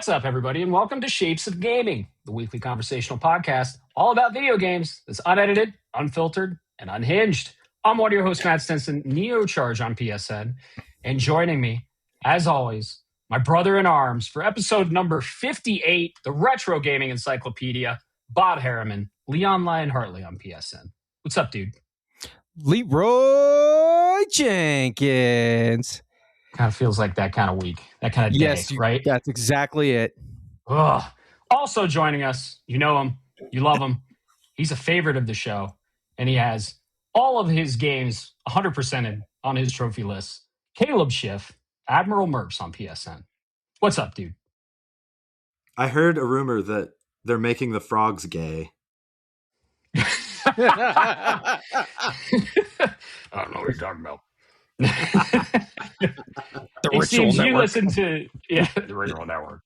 What's up, everybody, and welcome to Shapes of Gaming, the weekly conversational podcast all about video games that's unedited, unfiltered, and unhinged. I'm one of your hosts, Matt Stinson, Neocharge on PSN, and joining me, as always, my brother in arms for episode number 58, the Retro Gaming Encyclopedia, Bob Harriman, Leon Lionheartley on PSN. What's up, dude? Leroy Jenkins. Kind of feels like that kind of week, that kind of day, right? That's exactly it. Ugh. Also joining us, you know him, you love him. He's a favorite of the show, and he has all of his games 100%ed on his trophy list. Caleb Schiff, AdmiralMerps on PSN. What's up, dude? I heard a rumor that they're making the frogs gay. I don't know what you're talking about. The It Ritual seems you Network. listen to the Ritual Network.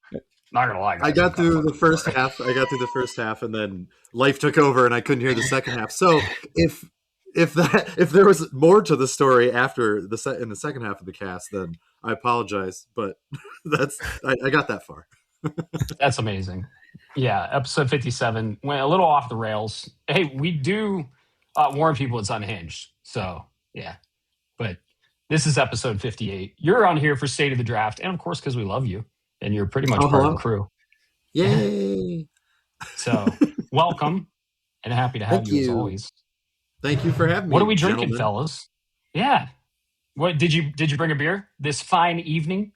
Not gonna lie, guys, I got through the first half, and then life took over, and I couldn't hear the second half. So if there was more to the story after in the second half of the cast, then I apologize. But I got that far. That's amazing. Yeah, episode 57 went a little off the rails. Hey, we do warn people it's unhinged. So, yeah. But this is episode 58. You're on here for State of the Draft, and of course, because we love you, and you're pretty much part of the crew. Yay! So, welcome, and happy to have Thank you as you. always. Thank you for having me. What are we drinking, gentlemen. fellas? Yeah. What did you bring a beer this fine evening?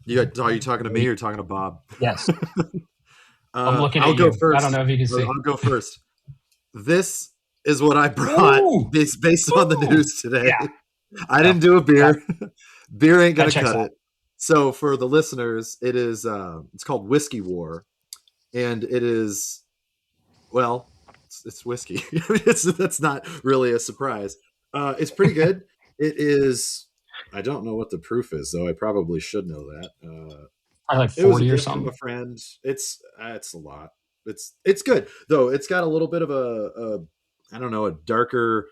Are you talking to me or talking to Bob? Yes. I'm looking at I'll go you. first. I don't know if you can see. I'll go first. This is what I brought based on the news today. Yeah. I didn't do a beer. Beer ain't gonna That checks cut out. it. So for the listeners, it is it's called Whiskey War, and it is it's whiskey. That's not really a surprise. It's pretty good. It is. I don't know what the proof is, though. I probably should know that. Probably like It was 40 a or gift from something. a friend. It's a lot. It's good though. It's got a little bit of a darker,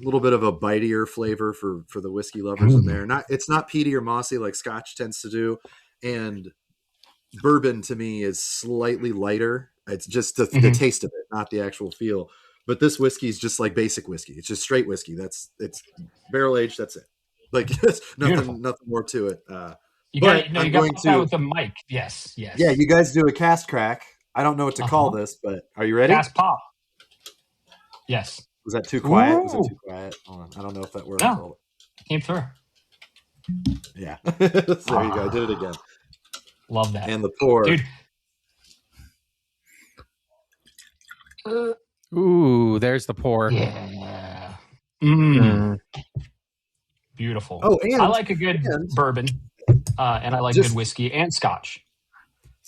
little bit of a bitier flavor for the whiskey lovers in there. It's not peaty or mossy like Scotch tends to do, and bourbon to me is slightly lighter. It's just the taste of it, not the actual feel. But this whiskey is just like basic whiskey. It's just straight whiskey. It's barrel aged. That's it. Like nothing more to it. You got that with the mic. Yes. Yeah, you guys do a cast crack. I don't know what to call this, but are you ready? Cast pop. Yes. Was that too quiet? Ooh. Was it too quiet? Hold on. I don't know if that worked. No. Came through. Yeah. There you go. I did it again. Love that. And the pour. Dude. Ooh, there's the pour. Yeah. Beautiful. Oh, and I like a good bourbon, and I like good whiskey and Scotch.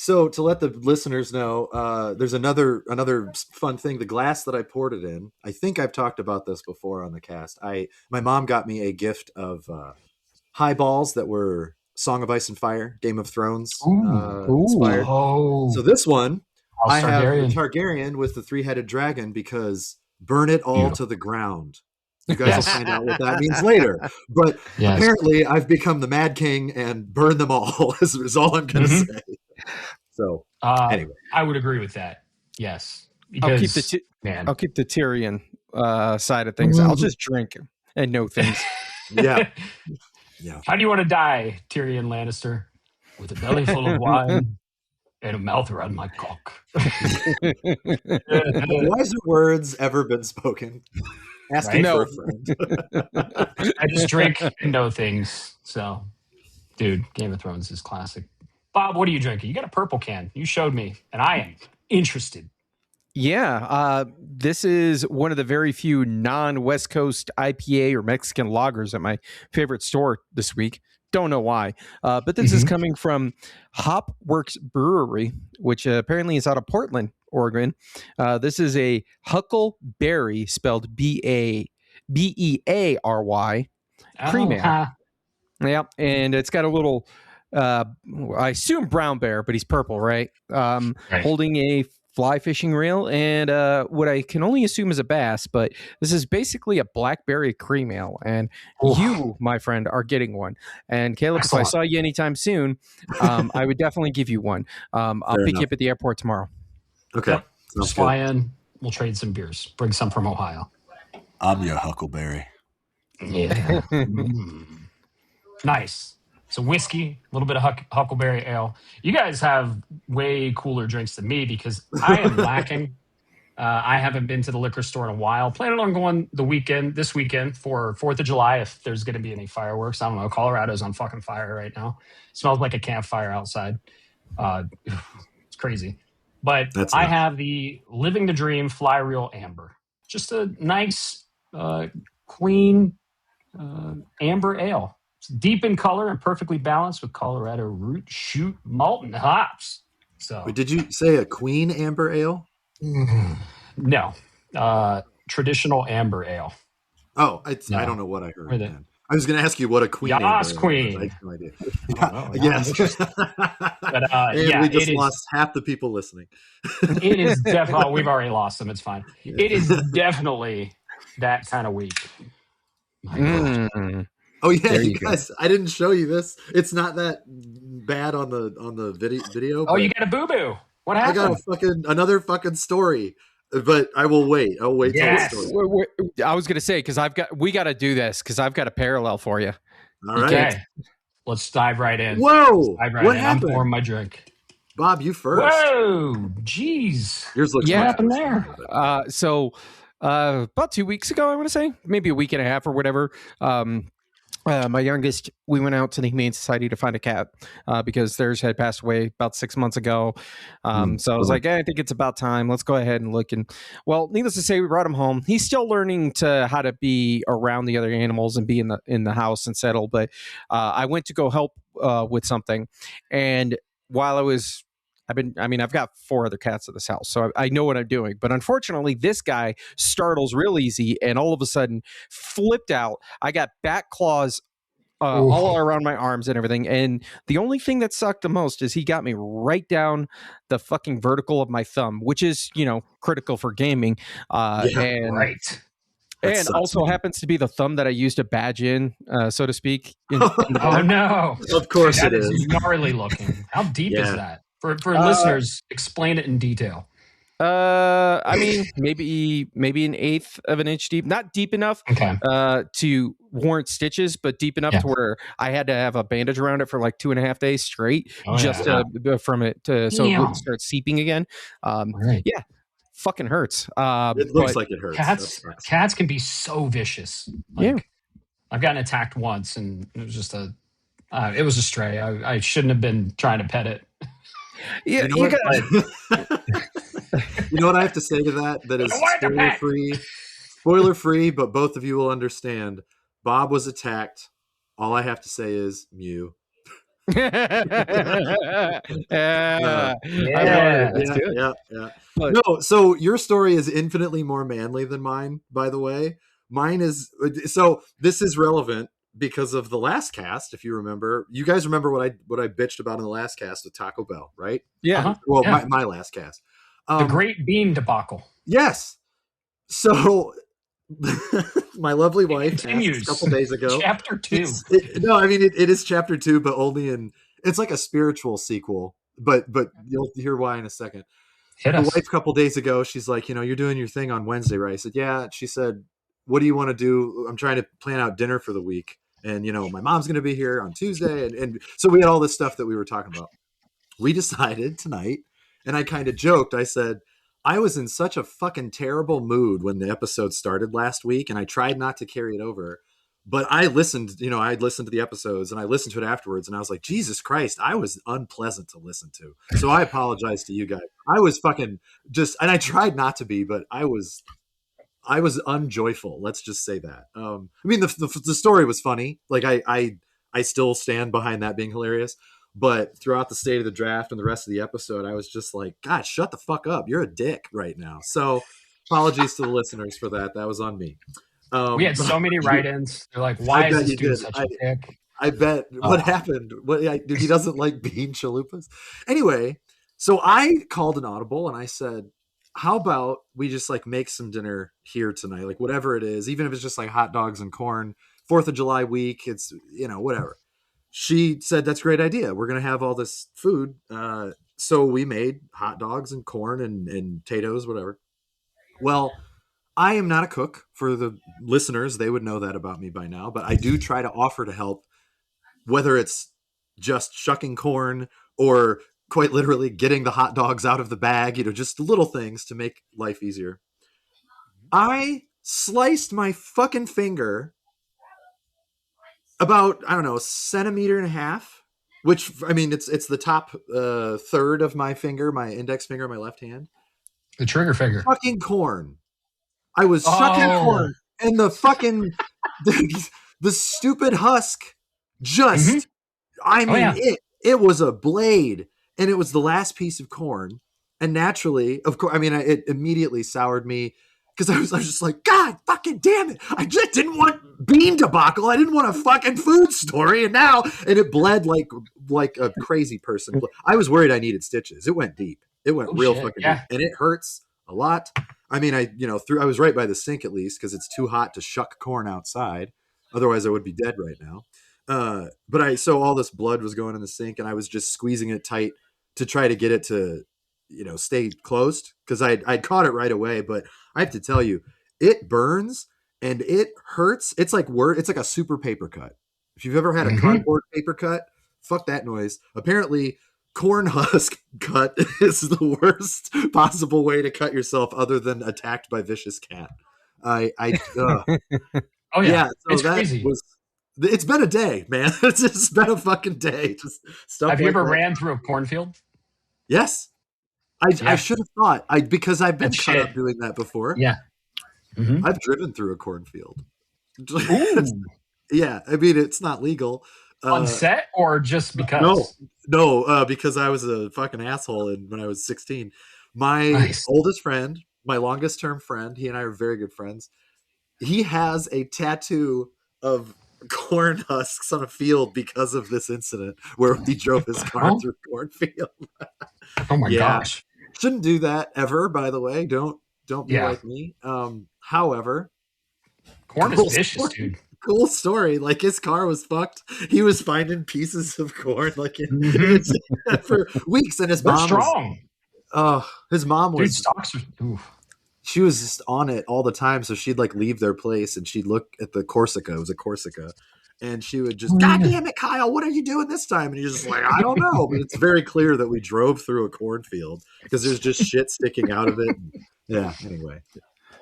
So to let the listeners know, there's another fun thing. The glass that I poured it in, I think I've talked about this before on the cast. My mom got me a gift of highballs that were Song of Ice and Fire, Game of Thrones inspired. Oh. So this one, I have Targaryen. the Targaryen with the three-headed dragon because burn it all to the ground. You guys will find out what that means later. But apparently I've become the Mad King and burn them all is all I'm going to say. So anyway. I would agree with that. Yes. Because, I'll keep the Tyrion side of things. I'll just drink and know things. Yeah. How do you want to die, Tyrion Lannister? With a belly full of wine and a mouth around my cock. Wiser words ever been spoken? Asking for a friend. I just drink and know things. So, dude, Game of Thrones is classic. Bob, what are you drinking? You got a purple can. You showed me, and I am interested. Yeah, this is one of the very few non-West Coast IPA or Mexican lagers at my favorite store this week. Don't know why, but this is coming from Hopworks Brewery, which apparently is out of Portland, Oregon. This is a Huckleberry, spelled Beary, cream ale. Yeah, and it's got a little, I assume brown bear, but he's purple, right? Holding a fly fishing reel, and what I can only assume is a bass, but this is basically a blackberry cream ale, and you, my friend, are getting one. And Caleb, Excellent. if I saw you anytime soon, I would definitely give you one. I'll pick you up at the airport tomorrow. Okay. Yep. Just fly in. We'll trade some beers. Bring some from Ohio. I'm your Huckleberry. Yeah. Nice. So whiskey, a little bit of Huckleberry ale. You guys have way cooler drinks than me because I am lacking. I haven't been to the liquor store in a while. Planning on going this weekend for 4th of July if there's going to be any fireworks. I don't know. Colorado's on fucking fire right now. Smells like a campfire outside. It's crazy. But I have the Living the Dream Fly Reel Amber. Just a nice, clean amber ale. It's deep in color and perfectly balanced with Colorado root, shoot, malt, and hops. So, Wait, did you say a Queen Amber Ale? No, traditional amber ale. Oh, I don't know what I heard. I was going to ask you what a Queen Yas Amber Queen. Ale was. I have no idea. Yes. But, and we just lost half the people listening. It is definitely. We've already lost them. It's fine. Yeah. It is definitely that kind of week. Oh yeah, you guys! I didn't show you this. It's not that bad on the video. Oh, you got a boo-boo. What happened? I got another fucking story. But I will wait. I'll wait till the story. I was gonna say because we got to do this because I've got a parallel for you. All right, okay. Let's dive right in. Whoa! What happened? I'm pouring my drink. Bob, you first. Whoa! Jeez. Yours looks. What happened there? So about 2 weeks ago, I want to say maybe a week and a half or whatever. My youngest, we went out to the Humane Society to find a cat because theirs had passed away about 6 months ago. So I was like, I think it's about time. Let's go ahead and look. And well, needless to say, we brought him home. He's still learning how to be around the other animals and be in the house and settle. But I went to go help with something, and while I've got 4 other cats at this house, so I know what I'm doing. But unfortunately, this guy startles real easy and all of a sudden flipped out. I got bat claws all around my arms and everything. And the only thing that sucked the most is he got me right down the fucking vertical of my thumb, which is, critical for gaming. Right. And also happens to be the thumb that I used to badge in, so to speak. Oh, no. Of course that it is. Gnarly looking. How deep is that? For listeners, explain it in detail. I mean, maybe an 1/8 of an inch deep. Not deep enough to warrant stitches, but deep enough to where I had to have a bandage around it for like 2.5 days straight, from it so it wouldn't start seeping again. Yeah, fucking hurts. It looks like it hurts. Cats can be so vicious. I've gotten attacked once, and it was just a stray. I shouldn't have been trying to pet it. Yeah, you know what I have to say to that? That is spoiler free, but both of you will understand. Bob was attacked. All I have to say is Mew. Yeah. No, so your story is infinitely more manly than mine, by the way. Mine is this is relevant because of the last cast. If you remember, you guys remember what I bitched about in the last cast with Taco Bell, right? Yeah. Well, my last cast, the Great Bean debacle. Yes. So my lovely wife continues a couple days ago. Chapter 2. It is chapter 2, but only it's like a spiritual sequel. But you'll hear why in a second. The wife a couple days ago, she's like, you're doing your thing on Wednesday, right? I said, yeah. She said, what do you want to do? I'm trying to plan out dinner for the week. And, my mom's going to be here on Tuesday. And so we had all this stuff that we were talking about. We decided tonight, and I kind of joked. I said, I was in such a fucking terrible mood when the episode started last week, and I tried not to carry it over. But I listened, I listened to the episodes, and I listened to it afterwards, and I was like, Jesus Christ, I was unpleasant to listen to. So I apologize to you guys. I was fucking and I tried not to be, but I was unjoyful. Let's just say that. The story was funny. Like I still stand behind that being hilarious. But throughout the state of the draft and the rest of the episode, I was just like, God, shut the fuck up. You're a dick right now. So apologies to the listeners for that. That was on me. We had so many write-ins. They're like, why is this dude such a dick? I bet. What happened? He doesn't like bean chalupas. Anyway, So I called an audible and I said, how about we just like make some dinner here tonight? Like whatever it is, even if it's just like hot dogs and corn, 4th of July week, it's, whatever. She said, that's a great idea. We're going to have all this food. So we made hot dogs and corn and potatoes, whatever. Well, I am not a cook. For the listeners, they would know that about me by now, but I do try to offer to help, whether it's just shucking corn or quite literally getting the hot dogs out of the bag, just little things to make life easier. I sliced my fucking finger about, I don't know, 1.5 centimeters, which, I mean, it's the top third of my finger, my index finger, my left hand. The trigger finger. Fucking corn. I was shucking corn, and the fucking, the stupid husk just, I mean, it was a blade. And it was the last piece of corn. And naturally, of course, I mean, it immediately soured me because I was just like, God fucking damn it. I just didn't want bean debacle. I didn't want a fucking food story. And it bled like a crazy person. I was worried I needed stitches. It went deep. It went fucking deep. And it hurts a lot. I mean, I was right by the sink at least because it's too hot to shuck corn outside. Otherwise, I would be dead right now. So all this blood was going in the sink and I was just squeezing it tight to try to get it to, stay closed because I'd caught it right away. But I have to tell you, it burns and it hurts. It's like a super paper cut. If you've ever had a cardboard paper cut, fuck that noise. Apparently, corn husk cut is the worst possible way to cut yourself other than attacked by vicious cat. Oh yeah, so it's crazy. It's been a day, man. It's just been a fucking day. Just stuff. Have you ever ran through a cornfield? Yes. I should have thought. Because I've been cut up doing that before. Yeah. Mm-hmm. I've driven through a cornfield. Yeah. I mean, it's not legal. On set or just because? No, because I was a fucking asshole when I was 16. My oldest friend, my longest term friend, he and I are very good friends. He has a tattoo of corn husks on a field because of this incident where he drove his car through a cornfield. Oh my gosh. Shouldn't do that ever, by the way. Don't be like me. However, corn is vicious, dude. Cool story. Like his car was fucked. He was finding pieces of corn for weeks, and his mom strong. His mom was. Dude, stocks are, she was just on it all the time. So she'd like leave their place and she'd look at the Corsica. It was a Corsica. And she would just, God damn it, Kyle, what are you doing this time? And you're just like, I don't know. But it's very clear that we drove through a cornfield because there's just shit sticking out of it. Yeah, anyway.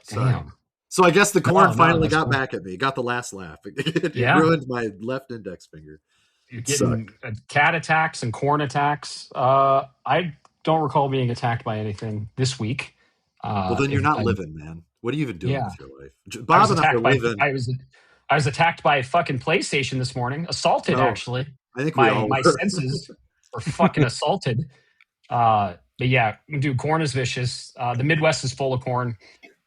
Damn. So I guess the corn finally got back at me. Got the last laugh. It ruined my left index finger. You're getting cat attacks and corn attacks. I don't recall being attacked by anything this week. Well, then you're not living, man. What are you even doing with your life? Bob and I are living. I was attacked by a fucking PlayStation this morning. Assaulted, actually. I think my senses were fucking assaulted. But yeah, dude, corn is vicious. The Midwest is full of corn.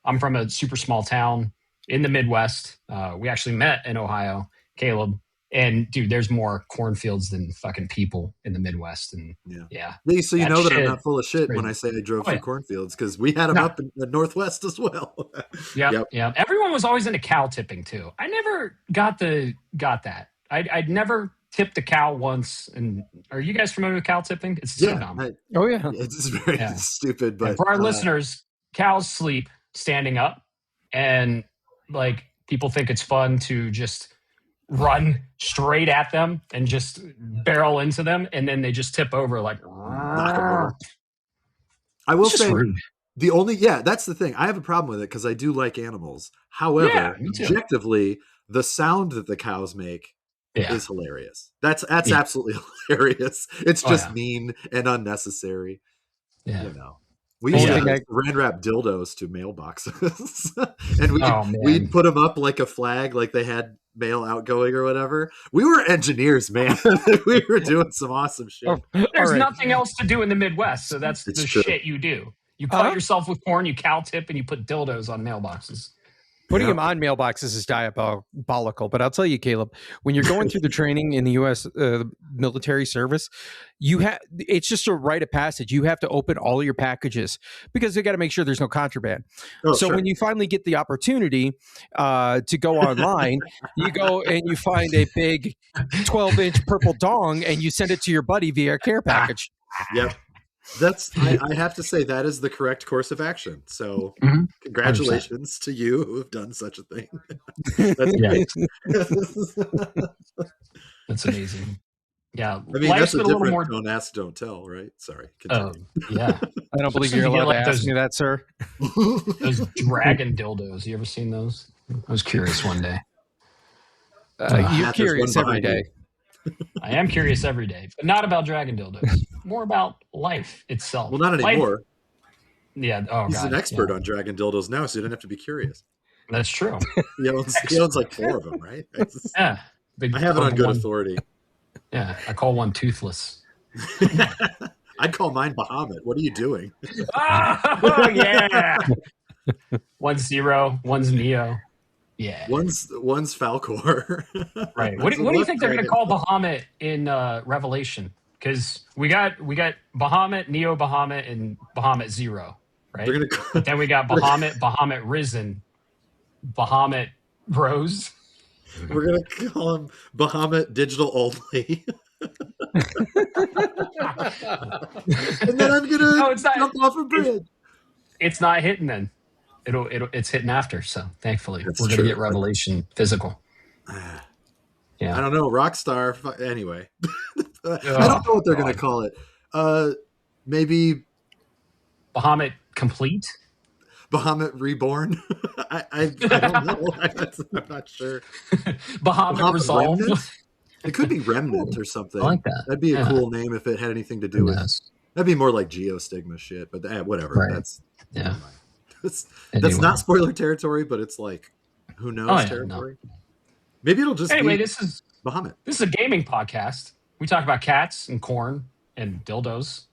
I'm from a super small town in the Midwest. We actually met in Ohio, Caleb. And dude, there's more cornfields than fucking people in the Midwest. And so you know that I'm not full of shit when I say I drove through cornfields because we had them up in the Northwest as well. Yeah. Everyone was always into cow tipping too. I never got that. I'd never tipped a cow once. And are you guys familiar with cow tipping? It's so dumb. It's very stupid. But and for our listeners, cows sleep standing up, and like people think it's fun to just run straight at them and just barrel into them, and then they just tip over like. I will say the only that's the thing. I have a problem with it because I do like animals. However, objectively, the sound that the cows make is hilarious. That's absolutely hilarious. It's just mean and unnecessary. Yeah. You know. We used to ran wrap dildos to mailboxes, and we'd put them up like a flag, like they had mail outgoing or whatever. We were engineers, man. We were doing some awesome shit. There's nothing else to do in the Midwest, so that's shit you do. You cut yourself with corn, you cow tip, and you put dildos on mailboxes. Putting them on mailboxes is diabolical, but I'll tell you, Caleb, when you're going through the training in the U.S. Military service, it's just a rite of passage. You have to open all your packages because they got to make sure there's no contraband. When you finally get the opportunity to go online, you go and you find a big 12-inch purple dong and you send it to your buddy via care package. Yep. I have to say that is the correct course of action. So congratulations 100%. To you who have done such a thing. That's amazing. Yeah. I mean, that's a different more... don't ask, don't tell, right? Sorry. Yeah. I don't believe you're allowed to ask me that, sir. Those dragon dildos. You ever seen those? I was curious one day. You're curious every day. I am curious every day, but not about dragon dildos. More about life itself. Well, not anymore. Yeah. He's an expert on dragon dildos now, so you don't have to be curious. That's true. He owns like 4 of them, right? Yeah. I have it on good authority. Yeah. I call one toothless. I'd call mine Bahamut. What are you doing? Oh, yeah. One's Zero, one's Neo. Yeah. One's Falcor. Right. What do you think they're going to call Bahamut in Revelation? Because we got Bahamut, Neo Bahamut, and Bahamut Zero, right? Then we got Bahamut Risen, Bahamut Rose. We're going to call him Bahamut Digital Only. And then I'm going to jump off a bridge. It's not hitting then. It's hitting after, so thankfully we're going to get Revelation physical. Yeah, I don't know, Rockstar. Anyway, I don't know what they're going to call it. Maybe Bahamut Complete, Bahamut Reborn. I don't know. I'm not sure. Bahamut Resolve. Remnant? It could be Remnant or something. I like that. That'd be a cool name if it had anything to do with. That'd be more like Geostigma shit, but whatever. Right. That's That's not spoiler territory, but it's like who knows territory. No. Maybe it'll just be this is Bahamut. This is a gaming podcast. We talk about cats and corn and dildos.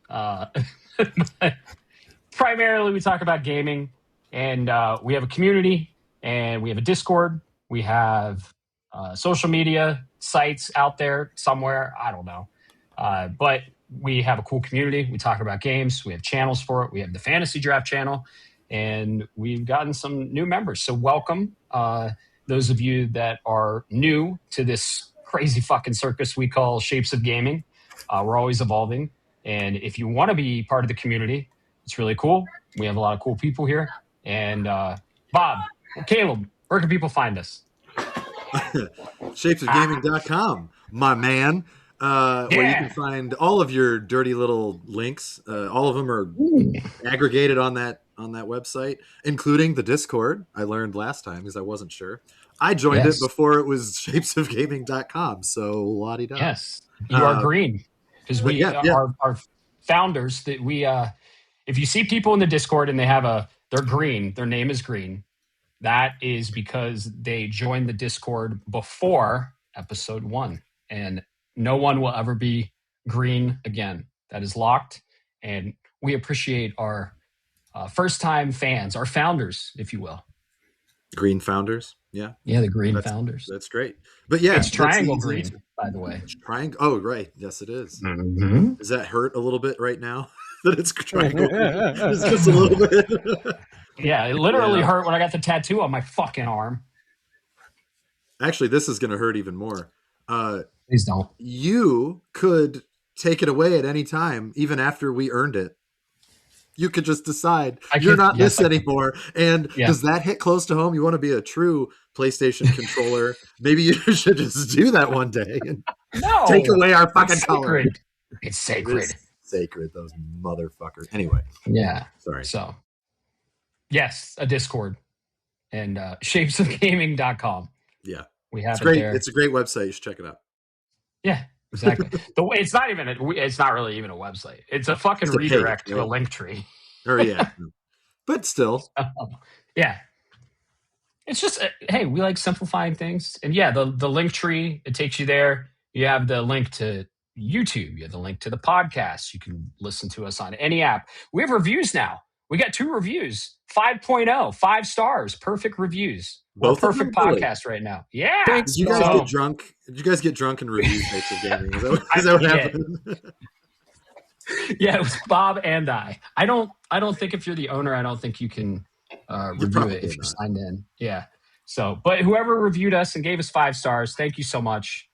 Primarily, we talk about gaming, and we have a community, and we have a Discord. We have social media sites out there somewhere. I don't know, but we have a cool community. We talk about games. We have channels for it. We have the Fantasy Draft channel. And we've gotten some new members. So welcome, those of you that are new to this crazy fucking circus we call Shapes of Gaming. We're always evolving. And if you want to be part of the community, it's really cool. We have a lot of cool people here. And Bob, Caleb, where can people find us? Shapesofgaming.com, my man. Where you can find all of your dirty little links. All of them are aggregated on that website, including the Discord. I learned last time because I wasn't sure. I joined it before it was shapesofgaming.com. So la-di-da. Yes, you are green because we our founders that we if you see people in the Discord and they're green, their name is green. That is because they joined the Discord before episode 1, and no one will ever be green again. That is locked, and we appreciate our first-time fans, our founders, if you will. Green founders, yeah. Yeah, the green founders. That's great. But yeah. It's triangle green, by the way. Triangle. Oh, right. Yes, it is. Mm-hmm. Does that hurt a little bit right now that it's triangle green? Just a little bit. Yeah, it literally hurt when I got the tattoo on my fucking arm. Actually, this is going to hurt even more. Please don't. You could take it away at any time, even after we earned it. You could just decide you're not this anymore. And does that hit close to home? You want to be a true PlayStation controller. Maybe you should just do that one day and take away our fucking color. It's sacred. It's sacred, those motherfuckers. Anyway. Yeah. Sorry. So, yes, a Discord and shapesofgaming.com. Yeah. We have it's great. there. It's a great website. You should check it out. Yeah. Exactly. It's not really even a website. It's a fucking redirect to a link tree. Oh yeah. But still. Yeah. It's just hey, we like simplifying things. And yeah, the link tree, it takes you there. You have the link to YouTube, you have the link to the podcast. You can listen to us on any app. We have reviews now. We got 2 reviews, 5.0, 5 stars, perfect reviews. We're a Both of them? perfect Really? podcast right now. Yeah. Thanks, Did you guys dog. get drunk? Did you guys get drunk and review Snakes of Gaming? Is that what did. happened? Yeah, it was Bob and I. I don't think if you're the owner, I don't think you can review probably it if you're not. signed in. Yeah. So, but whoever reviewed us and gave us 5 stars, thank you so much.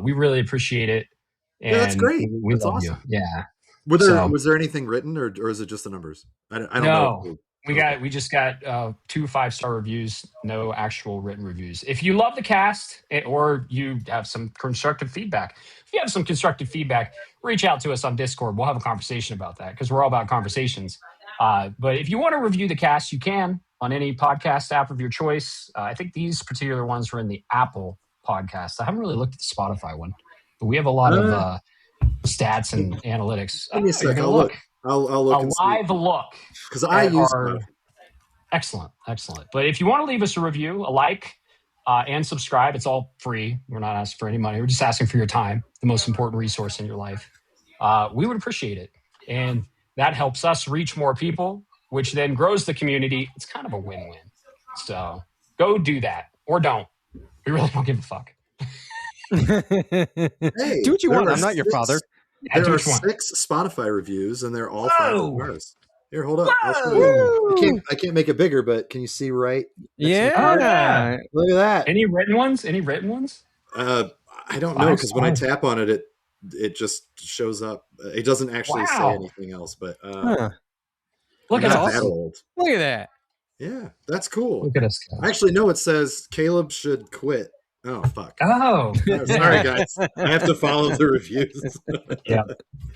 We really appreciate it. And Yeah, that's great. We That's love awesome. you. Yeah. Was there anything written or is it just the numbers? I don't know. No. We just got 2 5-star reviews, no actual written reviews. If you love the cast or you have some constructive feedback, reach out to us on Discord. We'll have a conversation about that because we're all about conversations. But if you want to review the cast, you can on any podcast app of your choice. I think these particular ones were in the Apple podcast. I haven't really looked at the Spotify one, but we have a lot of stats and analytics. Give me a sec. I'll look. I'll look. A live look. Because I use Excellent. But if you want to leave us a review, a like, and subscribe, it's all free. We're not asking for any money. We're just asking for your time, the most important resource in your life. We would appreciate it. And that helps us reach more people, which then grows the community. It's kind of a win-win. So go do that or don't. We really don't give a fuck. Hey, do what you want. I'm not your father. There are 6 Spotify reviews, and they're all 5 stars. Here, hold up. I can't make it bigger, but can you see right? Yeah. Look at that. Any written ones? I don't know because when I tap on it, it just shows up. It doesn't actually say anything else. But look at that. Look at that. Yeah, that's cool. Look at us. Actually, no, it says Caleb should quit. Oh, fuck. Oh. Sorry, guys. I have to follow the reviews. Yeah.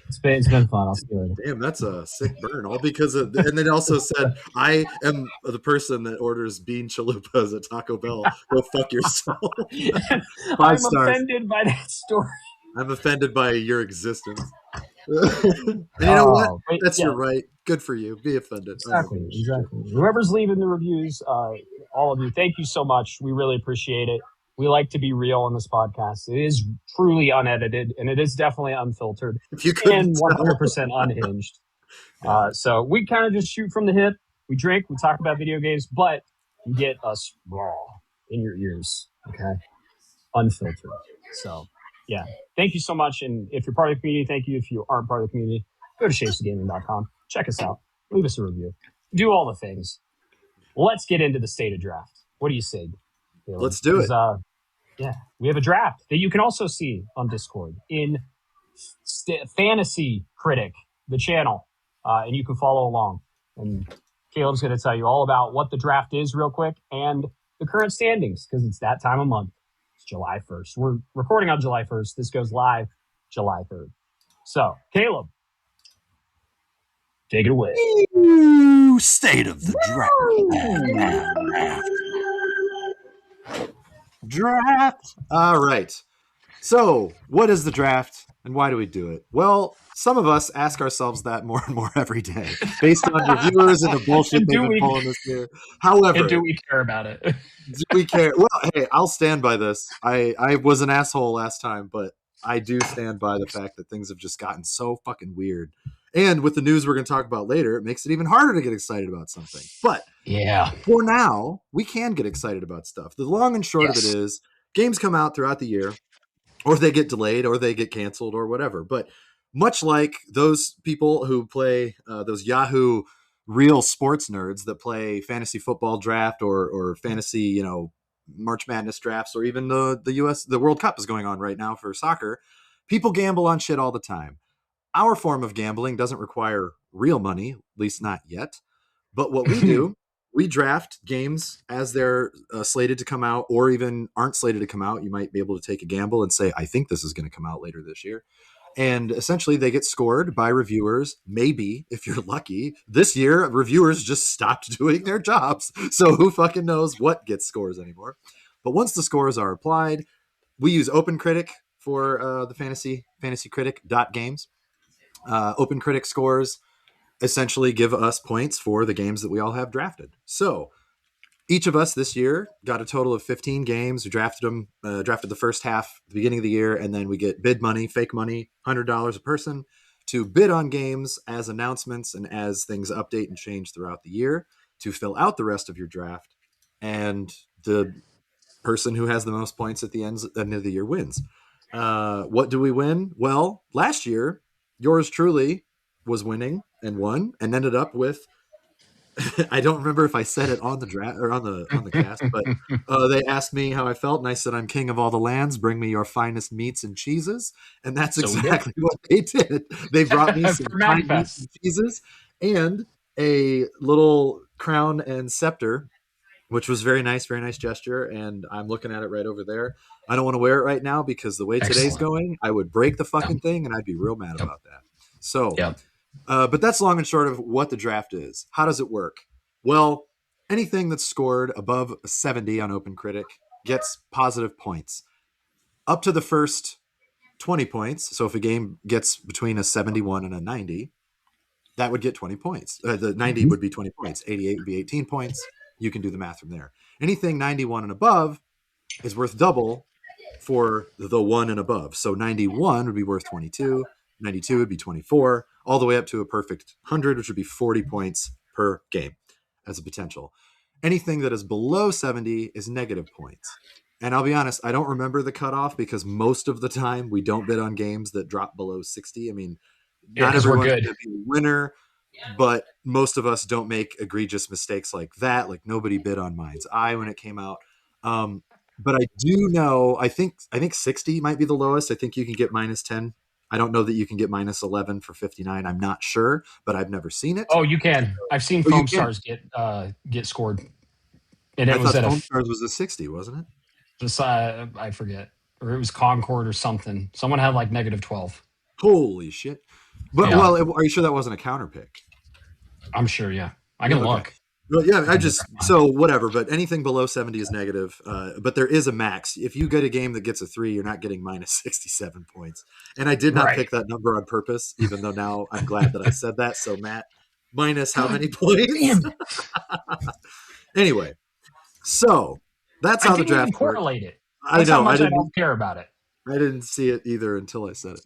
It's been fun. I'll see you later. Damn, that's a sick burn. All because of... And it also said, I am the person that orders bean chalupas at Taco Bell. Go fuck yourself. 5 stars. Offended by that story. I'm offended by your existence. And you know what? That's your right. Good for you. Be offended. Exactly. Whoever's leaving the reviews, all of you, thank you so much. We really appreciate it. We like to be real on this podcast. It is truly unedited, and it is definitely unfiltered and 100% unhinged. So we kind of just shoot from the hip. We drink, we talk about video games, but you get us raw in your ears, okay? Unfiltered. So, yeah. Thank you so much. And if you're part of the community, thank you. If you aren't part of the community, go to shapesofgaming.com. Check us out. Leave us a review. Do all the things. Let's get into the state of draft. What do you say, Caleb? Let's do it. Yeah, we have a draft that you can also see on Discord in Fantasy Critic, the channel, and you can follow along. And Caleb's going to tell you all about what the draft is real quick and the current standings because it's that time of month. It's July 1st. We're recording on July 1st. This goes live July 3rd. So, Caleb, take it away. State of the draft. All right. So, what is the draft and why do we do it? Well, some of us ask ourselves that more and more every day based on reviewers and the bullshit they've been pulling this year. However, and do we care about it? Do we care? Well, hey, I'll stand by this. I was an asshole last time, but I do stand by the fact that things have just gotten so fucking weird. And with the news we're going to talk about later, it makes it even harder to get excited about something. But yeah, for now, we can get excited about stuff. The long and short of it is games come out throughout the year, or they get delayed, or they get canceled, or whatever. But much like those people who play those Yahoo real sports nerds that play fantasy football draft or fantasy, March Madness drafts, or even the World Cup is going on right now for soccer. People gamble on shit all the time. Our form of gambling doesn't require real money, at least not yet. But what we do, we draft games as they're slated to come out, or even aren't slated to come out. You might be able to take a gamble and say, I think this is going to come out later this year. And essentially they get scored by reviewers. Maybe, if you're lucky, this year reviewers just stopped doing their jobs. So who fucking knows what gets scores anymore. But once the scores are applied, we use OpenCritic for the fantasy critic.games. OpenCritic scores essentially give us points for the games that we all have drafted. So each of us this year got a total of 15 games. We drafted the first half, the beginning of the year, and then we get bid money, fake money, $100 a person. to bid on games as announcements and as things update and change throughout the year to fill out the rest of your draft. And the person who has the most points at the end of the year wins. What do we win? Well, last year, yours truly was winning and won and ended up with I don't remember if I said it on the draft or on the cast, but they asked me how I felt, and I said, "I'm king of all the lands. Bring me your finest meats and cheeses," and that's So we did. exactly what they did. They brought me some For fine meats Manifest. and cheeses and a little crown and scepter, which was very nice gesture. And I'm looking at it right over there. I don't want to wear it right now because the way today's Excellent. going, I would break the fucking Yep. thing, and I'd be real mad Yep. about that. So. Yep. But that's long and short of what the draft is. How does it work? Well, anything that's scored above a 70 on OpenCritic gets positive points. Up to the first 20 points, so if a game gets between a 71 and a 90, that would get 20 points. The 90 would be 20 points. 88 would be 18 points. You can do the math from there. Anything 91 and above is worth double for the 1 and above. So 91 would be worth 22. 92 would be 24, all the way up to a perfect 100, which would be 40 points per game as a potential. Anything that is below 70 is negative points. And I'll be honest, I don't remember the cutoff because most of the time we don't bid on games that drop below 60. I mean, not 'cause we're everyone's good. going to be a winner, but most of us don't make egregious mistakes like that. Like nobody bid on Mind's Eye when it came out. But I do know, I think 60 might be the lowest. I think you can get minus 10. I don't know that you can get minus 11 for 59. I'm not sure, but I've never seen it. Oh, you can. I've seen Oh, you foam can? stars get scored, and I it was thought at Foam Stars was a 60, wasn't it? I forget, or it was Concord or something. Someone had like negative 12. Holy shit. But, Yeah. well, are you sure that wasn't a counter pick? I'm sure. Yeah, I can Okay. look. Well, yeah, so whatever, but anything below 70 is negative. But there is a max. If you get a game that gets a 3, you're not getting minus 67 points. And I did not pick that number on purpose, even though now I'm glad that I said that. So, Matt, minus how many points? Anyway, so that's how the didn't even draft works. correlate it. I That's how know. much I don't care about it. I didn't see it either until I said it.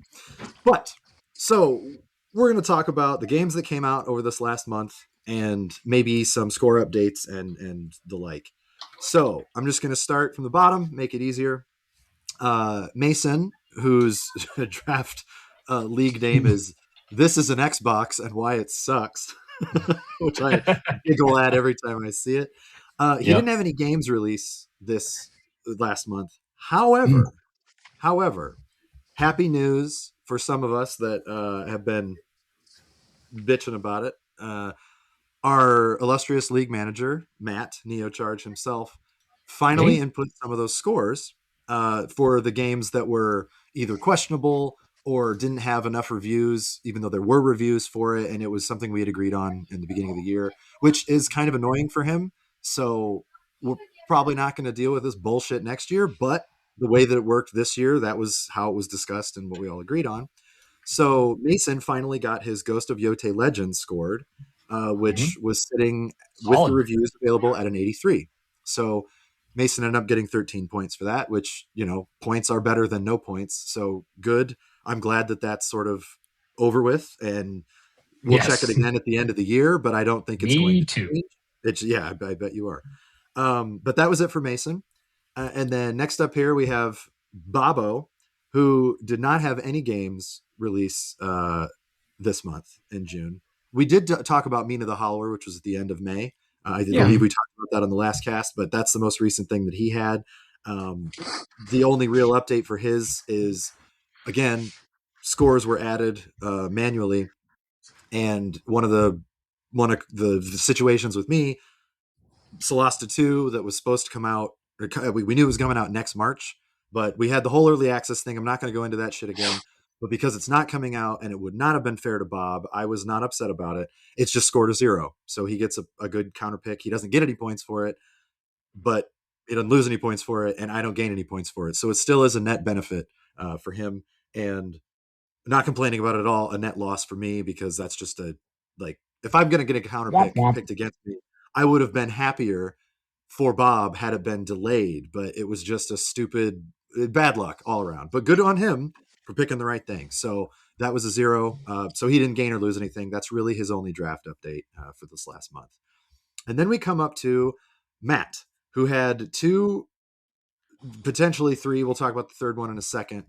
But so we're going to talk about the games that came out over this last month and maybe some score updates and the like. So I'm just going to start from the bottom, make it easier. Mason, whose draft league name is "This is an Xbox and Why It Sucks," which I giggle at every time I see it. He didn't have any games release this last month. However, happy news for some of us that have been bitching about it. Our illustrious league manager, Matt Neocharge himself, finally input some of those scores for the games that were either questionable or didn't have enough reviews, even though there were reviews for it. And it was something we had agreed on in the beginning of the year, which is kind of annoying for him. So we're probably not going to deal with this bullshit next year. But the way that it worked this year, that was how it was discussed and what we all agreed on. So Mason finally got his Ghost of Yote Legends scored, which was sitting with the reviews available at an 83. So Mason ended up getting 13 points for that, which, points are better than no points. So good. I'm glad that that's sort of over with, and we'll check it again at the end of the year, but I don't think it's going to change. I bet you are. But that was it for Mason. And then next up here, we have Bobo, who did not have any games release this month in June. We did talk about Mina the Hollower, which was at the end of May. I believe we talked about that on the last cast, but that's the most recent thing that he had. The only real update for his is, again, scores were added manually, and one of the situations with me, Solasta 2, that was supposed to come out. We knew it was coming out next March, but we had the whole early access thing. I'm not going to go into that shit again. But because it's not coming out and it would not have been fair to Bob, I was not upset about it. It's just scored a 0. So he gets a good counter pick. He doesn't get any points for it, but he doesn't lose any points for it, and I don't gain any points for it. So it still is a net benefit for him, and not complaining about it at all. A net loss for me, because that's just if I'm going to get a counter pick picked against me, I would have been happier for Bob had it been delayed, but it was just a stupid bad luck all around. But good on him for picking the right thing. So That was a 0. So he didn't gain or lose anything. That's really his only draft update for this last month. And then we come up to Matt, who had 2, potentially 3. We'll talk about the third one in a second.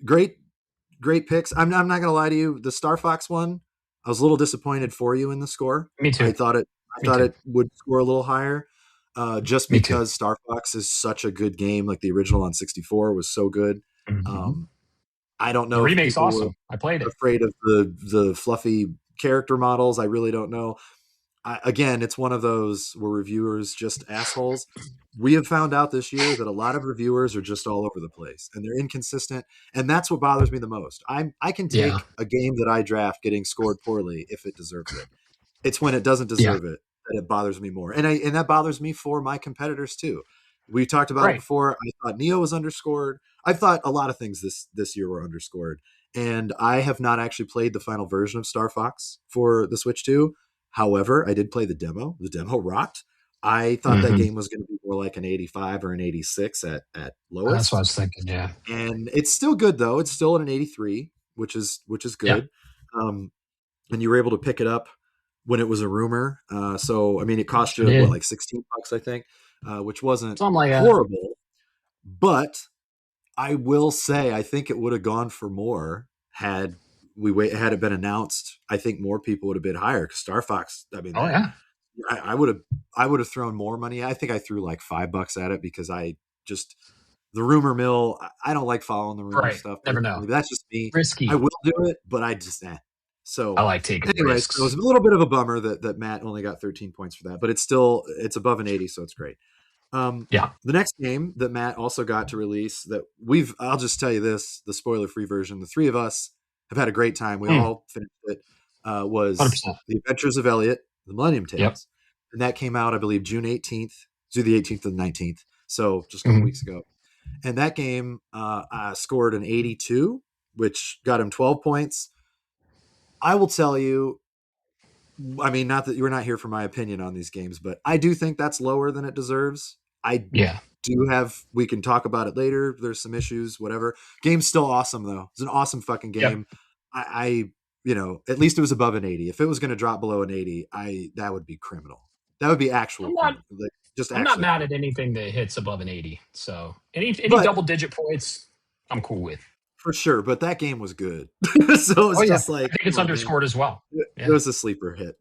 Great picks. I'm not going to lie to you. The Star Fox one, I was a little disappointed for you in the score. Me too. I thought it would score a little higher, just Me because Star Fox is such a good game. Like the original on 64 was so good. I don't know. The if remake's people awesome. were I played it. afraid of the fluffy character models. I really don't know. Again, it's one of those where reviewers just assholes. We have found out this year that a lot of reviewers are just all over the place and they're inconsistent, and that's what bothers me the most. I can take a game that I draft getting scored poorly if it deserves it. It's when it doesn't deserve it that it bothers me more, and that bothers me for my competitors too. We talked about it before. I thought Neo was underscored. I thought a lot of things this year were underscored, and I have not actually played the final version of Star Fox for the Switch 2. However, I did play the demo. The demo rocked. I thought that game was going to be more like an 85 or an 86 at lowest. That's what I was thinking. Yeah, and it's still good though. It's still at an 83, which is good. And you were able to pick it up when it was a rumor. So I mean, it cost you like $16, I think, which wasn't horrible. But I will say, I think it would have gone for more had it been announced. I think more people would have bid higher because Star Fox. I mean, I would have thrown more money. I think I threw like $5 at it because the rumor mill. I don't like following the rumor stuff. Never know. That's just me. Risky. I will do it, but I just So I like taking risks. So it was a little bit of a bummer that Matt only got 13 points for that, but it's above an 80, so it's great. The next game that Matt also got to release that I'll just tell you this, the spoiler-free version, the 3 of us have had a great time. We all finished it, was 100%. The Adventures of Elliot, the Millennium Tales. And that came out, I believe, June 18th through the 18th and 19th. So just a couple weeks ago. And that game scored an 82, which got him 12 points. I will tell you, I mean, not that you're not here for my opinion on these games, but I do think that's lower than it deserves. We can talk about it later. There's some issues, whatever. Game's still awesome though. It's an awesome fucking game. At least it was above an 80. If it was going to drop below an 80, that would be criminal. That would be actual. I'm not mad at anything that hits above an 80. So any double-digit points, I'm cool with. For sure, but that game was good. So it's just like, I think it's underscored as well. It was a sleeper hit.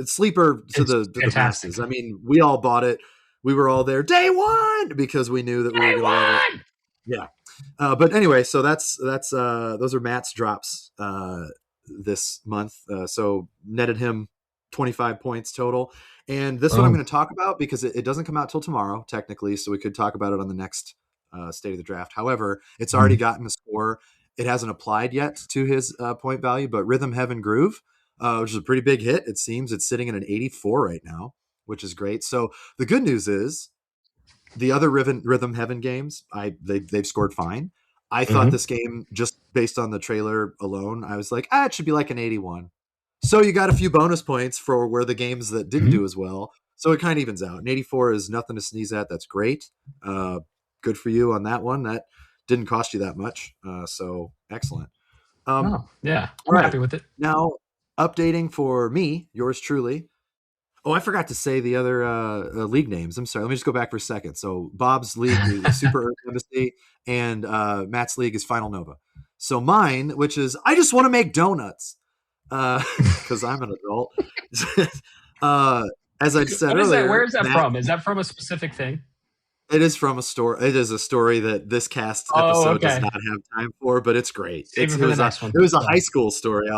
Sleeper to the masses. I mean, we all bought it. We were all there day one because we knew that we were going to love it. Yeah. But anyway, so that's those are Matt's drops this month. So netted him 25 points total. And this one I'm going to talk about because it doesn't come out till tomorrow, technically. So we could talk about it on the next State of the Draft. However, it's already gotten a score. It hasn't applied yet to his point value, but Rhythm Heaven Groove, which is a pretty big hit. It seems it's sitting at an 84 right now, which is great. So the good news is the other Rhythm Heaven games, they've scored fine. I thought this game, just based on the trailer alone, I was like, it should be like an 81. So you got a few bonus points for where the games that didn't do as well. So it kind of evens out. An 84 is nothing to sneeze at. That's great. Good for you on that one. That didn't cost you that much. So excellent. I'm happy with it. Now, updating for me, yours truly. Oh, I forgot to say the other league names. I'm sorry. Let me just go back for a second. So Bob's league is Super Earth Embassy, and Matt's league is Final Nova. So mine, which is I just want to make donuts because I'm an adult. As I said earlier. Where is that from? Is that from a specific thing? It is from a story. It is a story that this cast episode does not have time for, but it's great. It was a high school story.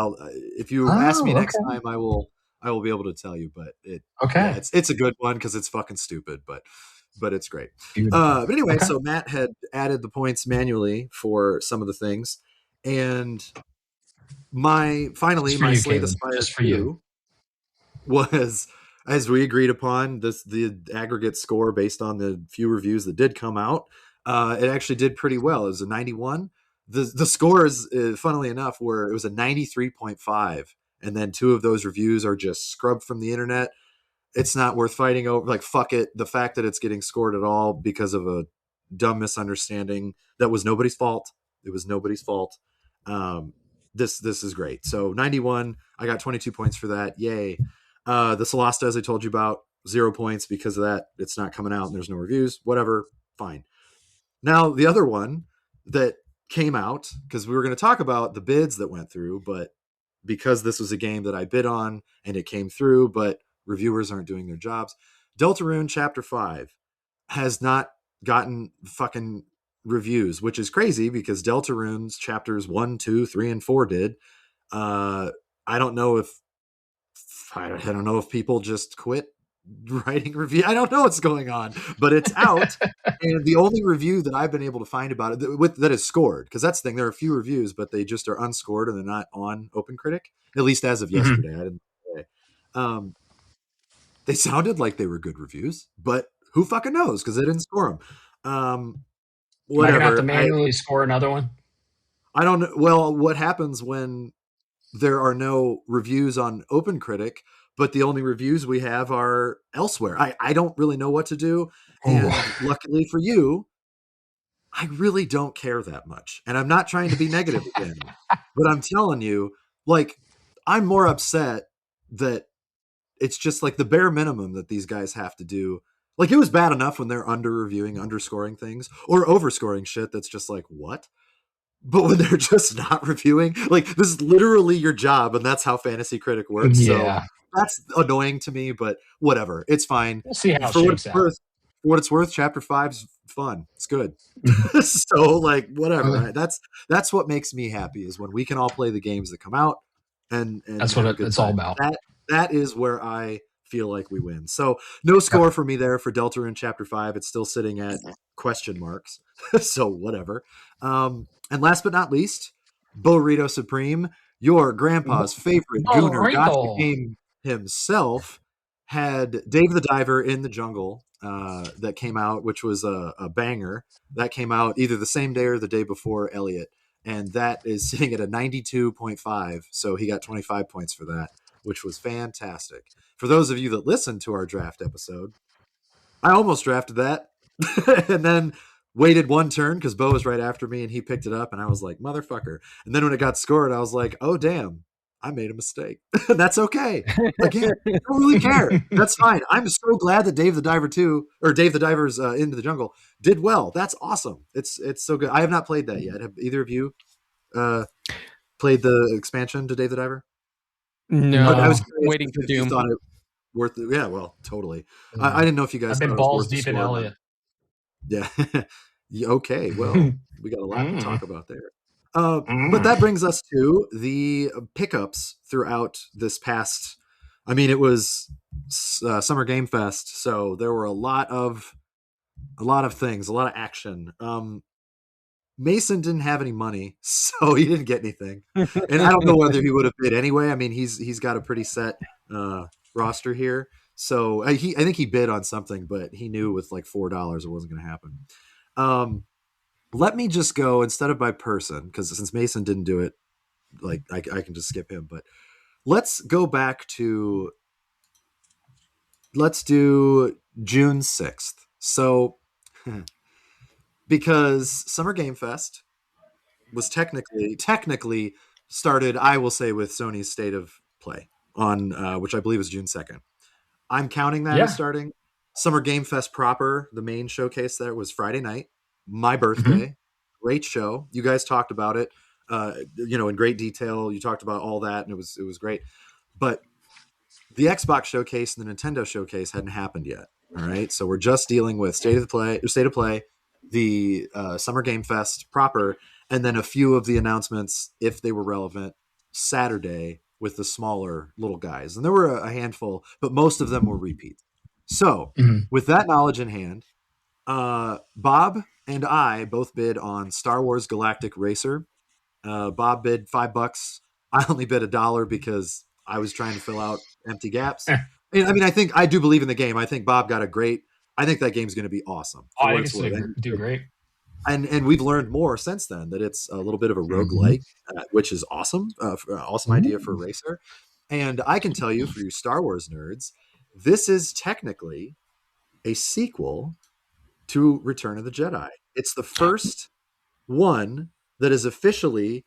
If you ask me next time, I will be able to tell you. But it's a good one because it's fucking stupid, but it's great. But anyway, so Matt had added the points manually for some of the things, and my Slay the Spire 2 was, as we agreed upon, the aggregate score based on the few reviews that did come out. It actually did pretty well. It was a 91. The scores, funnily enough, it was a 93.5, and then 2 of those reviews are just scrubbed from the internet. It's not worth fighting over. Like, fuck it. The fact that it's getting scored at all because of a dumb misunderstanding that was nobody's fault. It was nobody's fault. This is great. So 91, I got 22 points for that. Yay. The Solasta, as I told you about, 0 points because of that. It's not coming out and there's no reviews. Whatever, fine. Now the other one that came out, because we were going to talk about the bids that went through, but because this was a game that I bid on and it came through, but reviewers aren't doing their jobs. Deltarune Chapter 5 has not gotten fucking reviews, which is crazy because Deltarune's chapters 1, 2, 3, and 4 did. I don't know if people just quit writing review. I don't know what's going on, but it's out. And the only review that I've been able to find about it that is scored, because that's the thing, there are a few reviews, but they just are unscored and they're not on OpenCritic, at least as of yesterday. I didn't say. They sounded like they were good reviews, but who fucking knows? Because they didn't score them. Whatever. Am I gonna have to manually score another one? I don't know. Well, what happens when there are no reviews on OpenCritic, but the only reviews we have are elsewhere? I don't really know what to do. And luckily for you, I really don't care that much. And I'm not trying to be negative again, but I'm telling you, like, I'm more upset that it's just like the bare minimum that these guys have to do. Like, it was bad enough when they're under-reviewing, underscoring things, or overscoring shit that's just like, what? But when they're just not reviewing, like, this is literally your job, and that's how Fantasy Critic works. Yeah. So that's annoying to me, but whatever. It's fine. We'll see how it For shakes out. For what it's worth, Chapter 5's fun. It's good. So, like, whatever. That's what makes me happy, is when we can all play the games that come out, and that's what it's all about. That is where I feel like we win. So no score for me there for Deltarune Chapter 5. It's still sitting at question marks. So whatever. And last but not least, Burrito Supreme, your grandpa's favorite Gooner gotcha game himself, had Dave the Diver in the Jungle that came out, which was a banger. That came out either the same day or the day before Elliot. And that is sitting at a 92.5. So he got 25 points for that, which was fantastic. For those of you that listened to our draft episode, I almost drafted that and then waited one turn because Bo was right after me and he picked it up and I was like, motherfucker. And then when it got scored, I was like, oh, damn, I made a mistake. That's okay. Again, I don't really care. That's fine. I'm so glad that Dave the Diver 2 or Dave the Diver's Into the Jungle did well. That's awesome. It's so good. I have not played that yet. Have either of you played the expansion to Dave the Diver? No, I was waiting for Doom. Thought it worth it. Yeah, well, totally. I didn't know if you guys. I've been balls deep in Elliot. Yeah. Okay. Well, we got a lot to talk about there. But that brings us to the pickups throughout this past. I mean, it was Summer Game Fest, so there were a lot of things, a lot of action. Mason didn't have any money, so he didn't get anything, and I don't know whether he would have bid anyway. I mean, he's got a pretty set roster here, so I think he bid on something, but he knew with like $4 it wasn't going to happen. Let me just go instead of by person, because since Mason didn't do it, like I can just skip him. But let's go back to let's do June 6th. So. Because Summer Game Fest was technically started, I will say, with Sony's State of Play on which I believe is June 2nd. I'm counting that as starting. Summer Game Fest proper, the main showcase there, was Friday night, my birthday. Great show. You guys talked about it, in great detail. You talked about all that, and it was great. But the Xbox showcase and the Nintendo showcase hadn't happened yet. All right, so we're just dealing with State of Play, the Summer Game Fest proper, and then a few of the announcements, if they were relevant, Saturday with the smaller little guys. And there were a handful, but most of them were repeats. So with that knowledge in hand, Bob and I both bid on Star Wars Galactic Racer. Bob bid $5. I only bid $1 because I was trying to fill out empty gaps. I mean, I do believe in the game. I think Bob got I think that game's going to be awesome. I think it's going to do great. And we've learned more since then that it's a little bit of a roguelike, which is awesome. Awesome idea for a racer. And I can tell you, for you Star Wars nerds, this is technically a sequel to Return of the Jedi. It's the first one that is officially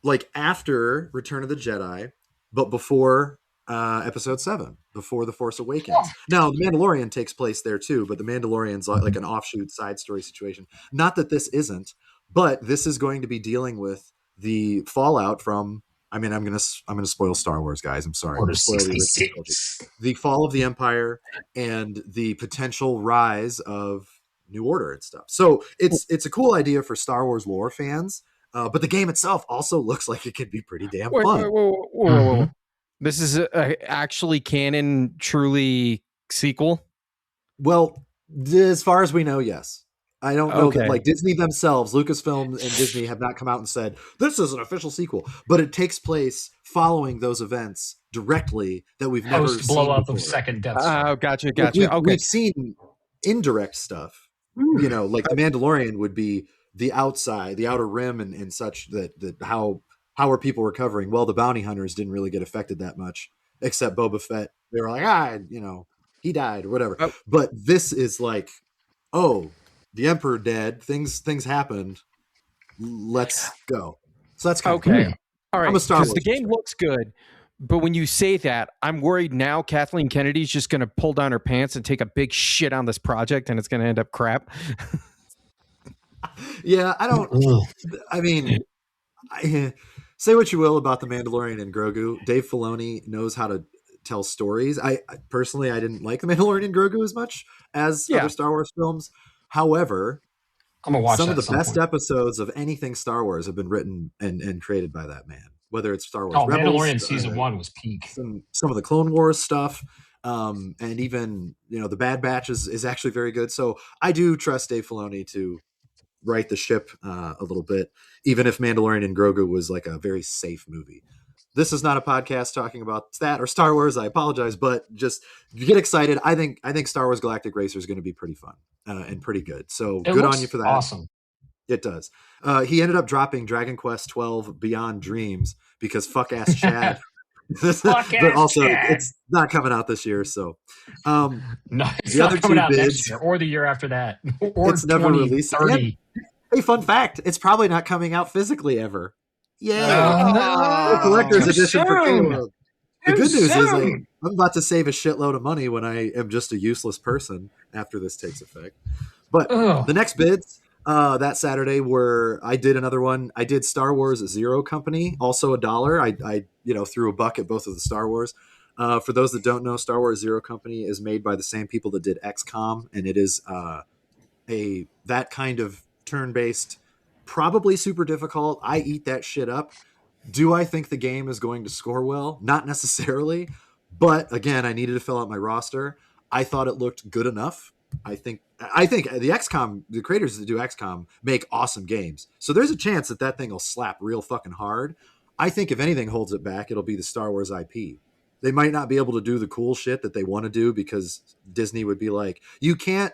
like after Return of the Jedi, but before Episode 7, before The Force Awakens. Now, The Mandalorian takes place there too, but The Mandalorian's like an offshoot side story situation. Not that this isn't, but this is going to be dealing with the fallout from. I mean, I'm gonna spoil Star Wars, guys. I'm sorry. Order Spoil the original trilogy. The fall of the Empire and the potential rise of New Order and stuff. So it's a cool idea for Star Wars lore fans. But the game itself also looks like it could be pretty damn fun. Whoa. This is actually canon, truly sequel? Well, as far as we know, yes. I don't know that like Disney themselves, Lucasfilm and Disney have not come out and said, this is an official sequel. But it takes place following those events directly that we've never seen blow up before. of second Death Star. Oh, gotcha. We've seen indirect stuff. You know, like the Mandalorian would be the outside, the outer rim and such that how are people recovering? Well, the bounty hunters didn't really get affected that much, except Boba Fett. They were like, he died or whatever. Oh. But this is like, oh, the Emperor dead. Things happened. Let's go. So that's kind of okay. cool. All right. I'm a Star Wars the game looks good, but when you say that, I'm worried now Kathleen Kennedy's just going to pull down her pants and take a big shit on this project, and it's going to end up crap. Yeah, I mean, say what you will about the Mandalorian and Grogu. Dave Filoni knows how to tell stories. I personally, I didn't like the Mandalorian and Grogu as much as other Star Wars films. However, I'm gonna watch some of the best episodes of anything Star Wars have been written and created by that man. Whether it's Star Wars Rebels, Mandalorian season 1 was peak. Some of the Clone Wars stuff, and even the Bad Batch is actually very good. So I do trust Dave Filoni to right the ship a little bit, even if Mandalorian and Grogu was like a very safe movie. This is not a podcast talking about that or Star Wars. I apologize, but just get excited. I think Star Wars Galactic Racer is going to be pretty fun and pretty good. So good on you for that. Awesome. It does. He ended up dropping Dragon Quest 12 Beyond Dreams because fuck ass Chad. But also Chad. It's not coming out this year. So no, it's not coming out next year or the year after that. Or it's never released. Hey, fun fact, it's probably not coming out physically ever. Yeah. The collector's edition for Caleb. The good news is I'm about to save a shitload of money when I am just a useless person after this takes effect. But the next bids that Saturday I did another one. I did Star Wars Zero Company, also $1. I threw a buck at both of the Star Wars. For those that don't know, Star Wars Zero Company is made by the same people that did XCOM, and it is that kind of turn-based, probably super difficult. I eat that shit up. Do I think the game is going to score well? Not necessarily, but again, I needed to fill out my roster. I thought it looked good enough. I think the creators that do XCOM make awesome games. So there's a chance that thing will slap real fucking hard. I think if anything holds it back, it'll be the Star Wars IP. They might not be able to do the cool shit that they want to do because Disney would be like, you can't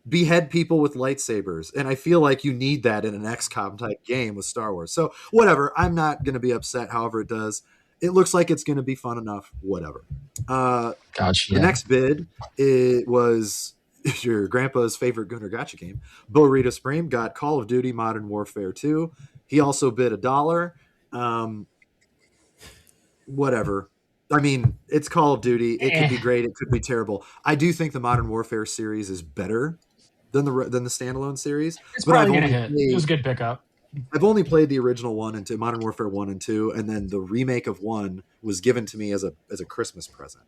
behead people with lightsabers. And I feel like you need that in an XCOM type game with Star Wars. So whatever, I'm not going to be upset however it does. It looks like it's going to be fun enough, whatever. Gotcha. The next bid, it was your grandpa's favorite Gunnar Gotcha game. Bo Rita Supreme got Call of Duty Modern Warfare 2. He also bid $1. Whatever. I mean, it's Call of Duty. It could be great. It could be terrible. I do think the Modern Warfare series is better than the standalone series. It's probably going to hit. It was a good pickup. I've only played the original 1 and 2, Modern Warfare 1 and 2, and then the remake of 1 was given to me as a Christmas present.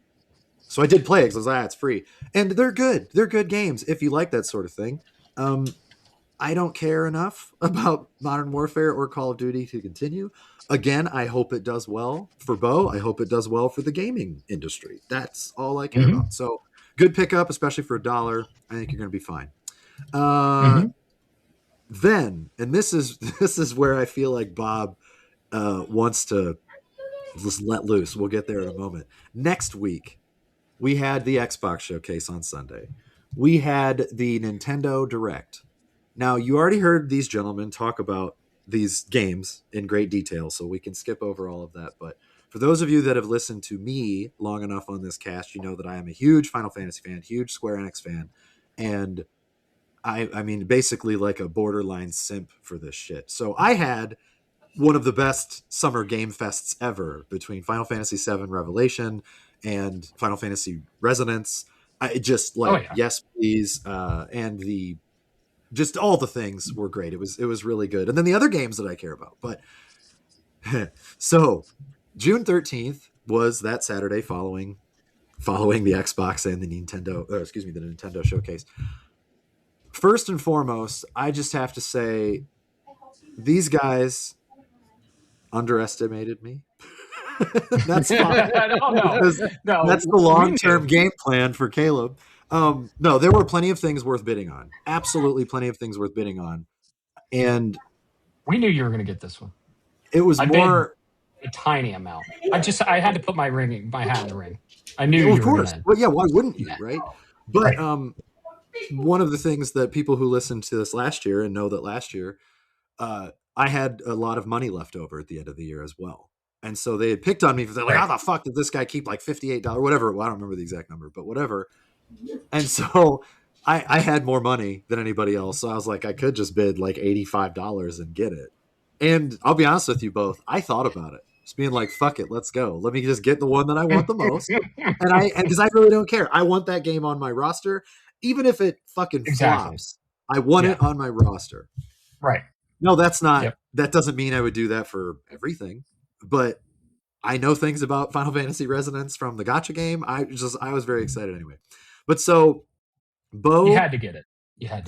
So I did play it because I was like, it's free. And they're good. They're good games if you like that sort of thing. I don't care enough about Modern Warfare or Call of Duty to continue. Again, I hope it does well for Bo. I hope it does well for the gaming industry. That's all I care about. So good pickup, especially for $1. I think you're going to be fine. Then, and this is where I feel like Bob wants to just let loose. We'll get there in a moment. Next week, we had the Xbox showcase on Sunday. We had the Nintendo Direct. Now, you already heard these gentlemen talk about these games in great detail, so we can skip over all of that. But for those of you that have listened to me long enough on this cast, you know that I am a huge Final Fantasy fan, huge Square Enix fan, and I mean, basically like a borderline simp for this shit. So I had one of the best summer game fests ever between Final Fantasy VII Revelation and Final Fantasy Resonance. I just like, yes, please. And the, just all the things were great. It was really good. And then the other games that I care about, but so June 13th was that Saturday following the Xbox and the Nintendo showcase. First and foremost, I just have to say these guys underestimated me. That's fine. No, that's the long-term game plan for Caleb. No, there were plenty of things worth bidding on. Absolutely plenty of things worth bidding on. And we knew you were going to get this one. It was more a tiny amount. I had to put my hat in the ring. I knew of course. Well, yeah, why wouldn't you, right? But one of the things that people who listened to this last year and know that last year, I had a lot of money left over at the end of the year as well. And so they had picked on me for like, how the fuck did this guy keep like $58, whatever? Well, I don't remember the exact number, but whatever. And so I had more money than anybody else. So I was like, I could just bid like $85 and get it. And I'll be honest with you both, I thought about it. Just being like, fuck it, let's go. Let me just get the one that I want the most. and because I really don't care. I want that game on my roster. Even if it fucking flops, I want it on my roster. Right. No, that's not, that doesn't mean I would do that for everything. But I know things about Final Fantasy Resonance from the gacha game. I was very excited anyway. But so Bo, you had to get it.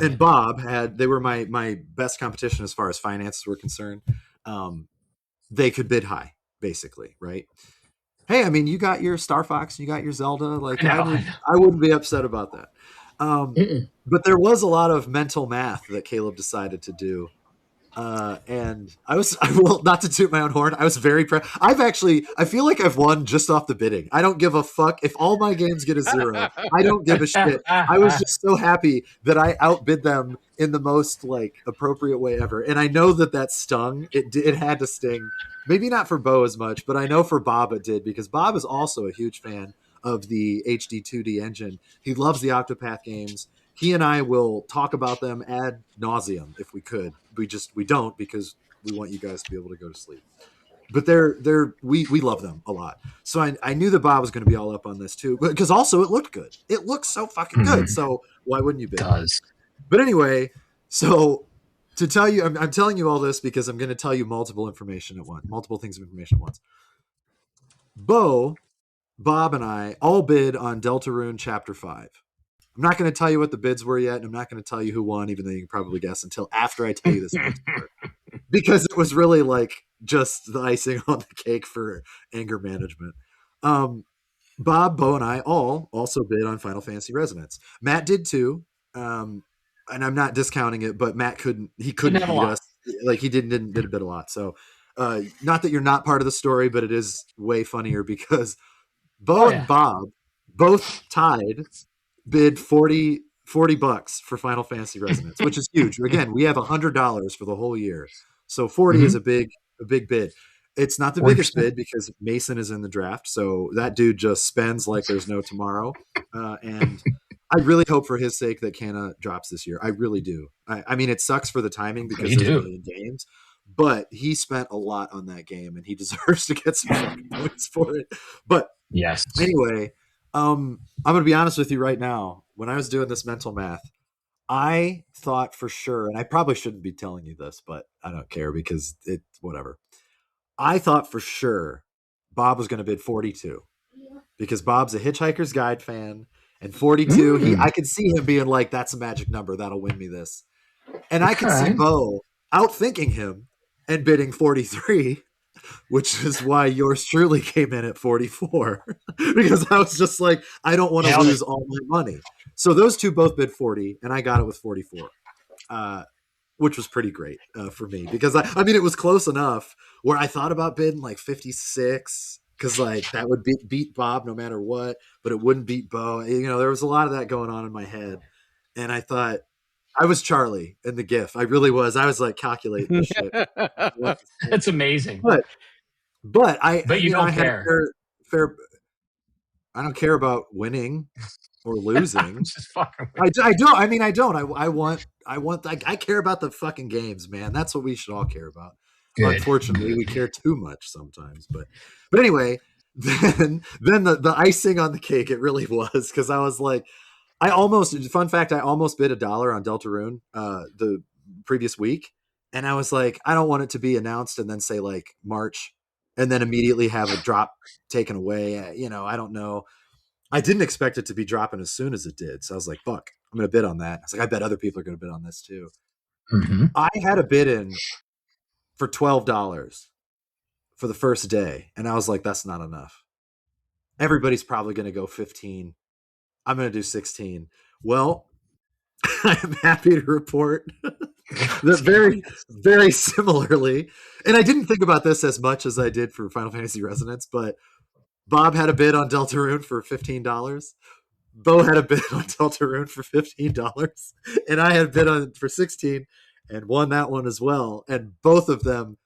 And Bob they were my best competition as far as finances were concerned. They could bid high, basically, right? Hey, I mean, you got your Star Fox, you got your Zelda. Like, I wouldn't be upset about that. But there was a lot of mental math that Caleb decided to do. And I will, not to toot my own horn, I was very proud. I feel like I've won just off the bidding. I don't give a fuck if all my games get a 0. I don't give a shit. I was just so happy that I outbid them in the most like appropriate way ever. And I know that stung. It had to sting. Maybe not for Bo as much, but I know for Bob it did, because Bob is also a huge fan of the HD 2D engine. He loves the Octopath games. He and I will talk about them ad nauseum if we could. We don't, because we want you guys to be able to go to sleep. But we love them a lot. So I knew that Bob was going to be all up on this too, because also it looked good. It looks so fucking good. So why wouldn't you bid? It does. But anyway, so to tell you, I'm telling you all this because I'm going to tell you multiple things of information at once. Bob and I all bid on Deltarune Chapter 5. I'm not going to tell you what the bids were yet, and I'm not going to tell you who won, even though you can probably guess, until after I tell you this next part. Because it was really like just the icing on the cake for anger management. Bob, Bo, and I all also bid on Final Fantasy Resonance. Matt did too, and I'm not discounting it, but Matt couldn't beat us. Like, he didn't bid a lot. So not that you're not part of the story, but it is way funnier because Bo and Bob both tied bid $40 for Final Fantasy Resonance, which is huge. Again, we have $100 for the whole year, so 40 is a big bid. It's not the biggest bid because Mason is in the draft, so that dude just spends like there's no tomorrow. And I really hope for his sake that Canna drops this year. I really do. I mean, it sucks for the timing because there's a million games, but he spent a lot on that game and he deserves to get some fucking points for it. But yes, anyway. I'm going to be honest with you right now. When I was doing this mental math, I thought for sure, and I probably shouldn't be telling you this, but I don't care because it's whatever. I thought for sure Bob was going to bid 42 because Bob's a Hitchhiker's Guide fan, and 42, I could see him being like, that's a magic number. That'll win me this. And I could see Bo outthinking him and bidding 43. Which is why yours truly came in at 44 because I was just like, I don't want to lose all my money. So those two both bid 40 and I got it with 44, which was pretty great for me because I mean, it was close enough where I thought about bidding like 56 because like that would beat Bob no matter what, but it wouldn't beat Bo. You know, there was a lot of that going on in my head. And I thought, I was Charlie in the GIF. I really was. I was like calculating this shit. That's amazing. But you don't care. I don't care about winning or losing. Just fucking I don't. I mean, I don't. I care about the fucking games, man. That's what we should all care about. Unfortunately, we care too much sometimes. But anyway, then the icing on the cake, it really was, because I was like, I almost bid $1 on Deltarune the previous week, and I was like, I don't want it to be announced and then say like March, and then immediately have a drop taken away. I don't know. I didn't expect it to be dropping as soon as it did, so I was like, fuck, I'm going to bid on that. I was like, I bet other people are going to bid on this too. Mm-hmm. I had a bid in for $12 for the first day, and I was like, that's not enough. Everybody's probably going to go 15. I'm going to do 16. Well, I am happy to report that very, very similarly, and I didn't think about this as much as I did for Final Fantasy Resonance, but Bob had a bid on Deltarune for $15. Bo had a bid on Deltarune for $15, and I had a bid on for 16 and won that one as well. And both of them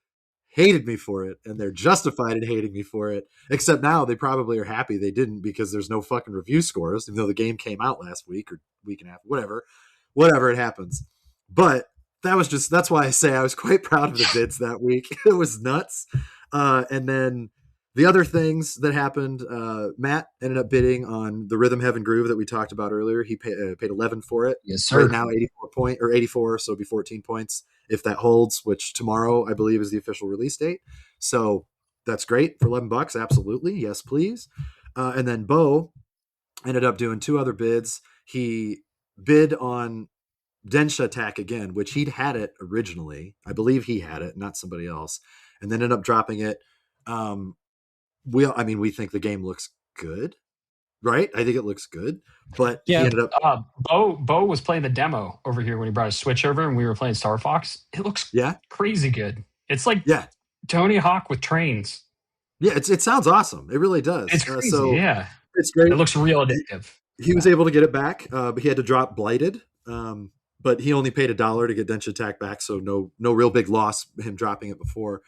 hated me for it, and they're justified in hating me for it. Except now they probably are happy they didn't, because there's no fucking review scores, even though the game came out last week or week and a half, whatever it happens. But that's why I say I was quite proud of the bids that week. It was nuts. And then the other things that happened, Matt ended up bidding on the Rhythm Heaven Groove that we talked about earlier. He paid 11 for it. Yes, sir. Right now, 84, so it'll be 14 points if that holds, which tomorrow I believe is the official release date. So that's great for $11. Absolutely, yes, please. And then Bo ended up doing two other bids. He bid on Densha Attack again, which he'd had it originally. I believe he had it, not somebody else, and then ended up dropping it. We think the game looks good, right? I think it looks good, but Yeah. he ended up. Bo was playing the demo over here when he brought his Switch over, and we were playing Star Fox. It looks crazy good. It's like Tony Hawk with trains. Yeah, it sounds awesome. It really does. It's crazy. It's great. It looks real addictive. He was able to get it back, but he had to drop Blighted. But he only paid $1 to get Densha Attack back, so no real big loss him dropping it before.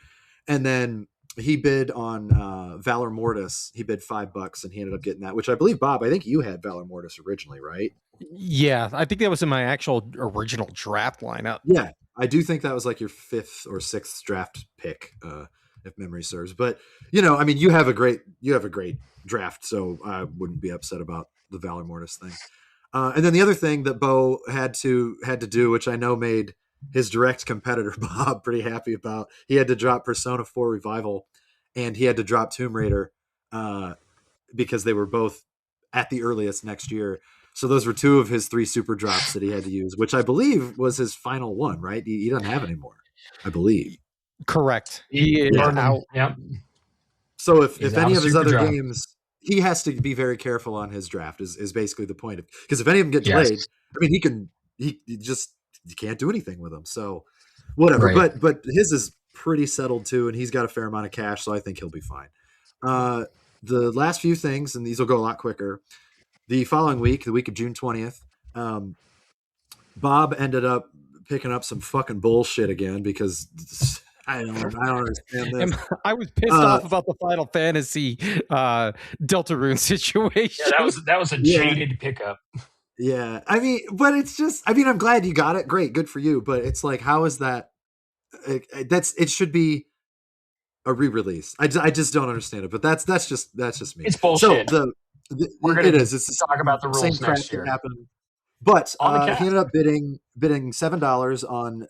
And then he bid on Valor Mortis. He bid $5, and he ended up getting that, which I believe, Bob, I think you had Valor Mortis originally, right? Yeah, I think that was in my actual original draft lineup. Yeah, I do think that was like your 5th or 6th draft pick, if memory serves. But you have a great draft, so I wouldn't be upset about the Valor Mortis thing. And then the other thing that Bo had to do, which I know made his direct competitor Bob pretty happy about, he had to drop Persona 4 Revival, and he had to drop Tomb Raider because they were both at the earliest next year. So those were 2 of his 3 super drops that he had to use, which I believe was his final one, right? He doesn't have any more, I believe. Correct. He is out. Yep. So if any of his other games, he has to be very careful on his draft is basically the point. Because if any of them get delayed, I mean, you can't do anything with them. So whatever. Right. But his is pretty settled too, and he's got a fair amount of cash, so I think he'll be fine. The last few things, and these will go a lot quicker. The following week, the week of June 20th, Bob ended up picking up some fucking bullshit again, because I don't understand this. I was pissed off about the Final Fantasy Deltarune situation. Yeah, that was a jaded pickup. Yeah, I mean, but it's just, I mean, I'm glad you got it. Great, good for you. But it's like, how is that? It should be a re-release. I just don't understand it. But that's just me. It's bullshit. So It's talk about the rules next year. But he ended up bidding $7 on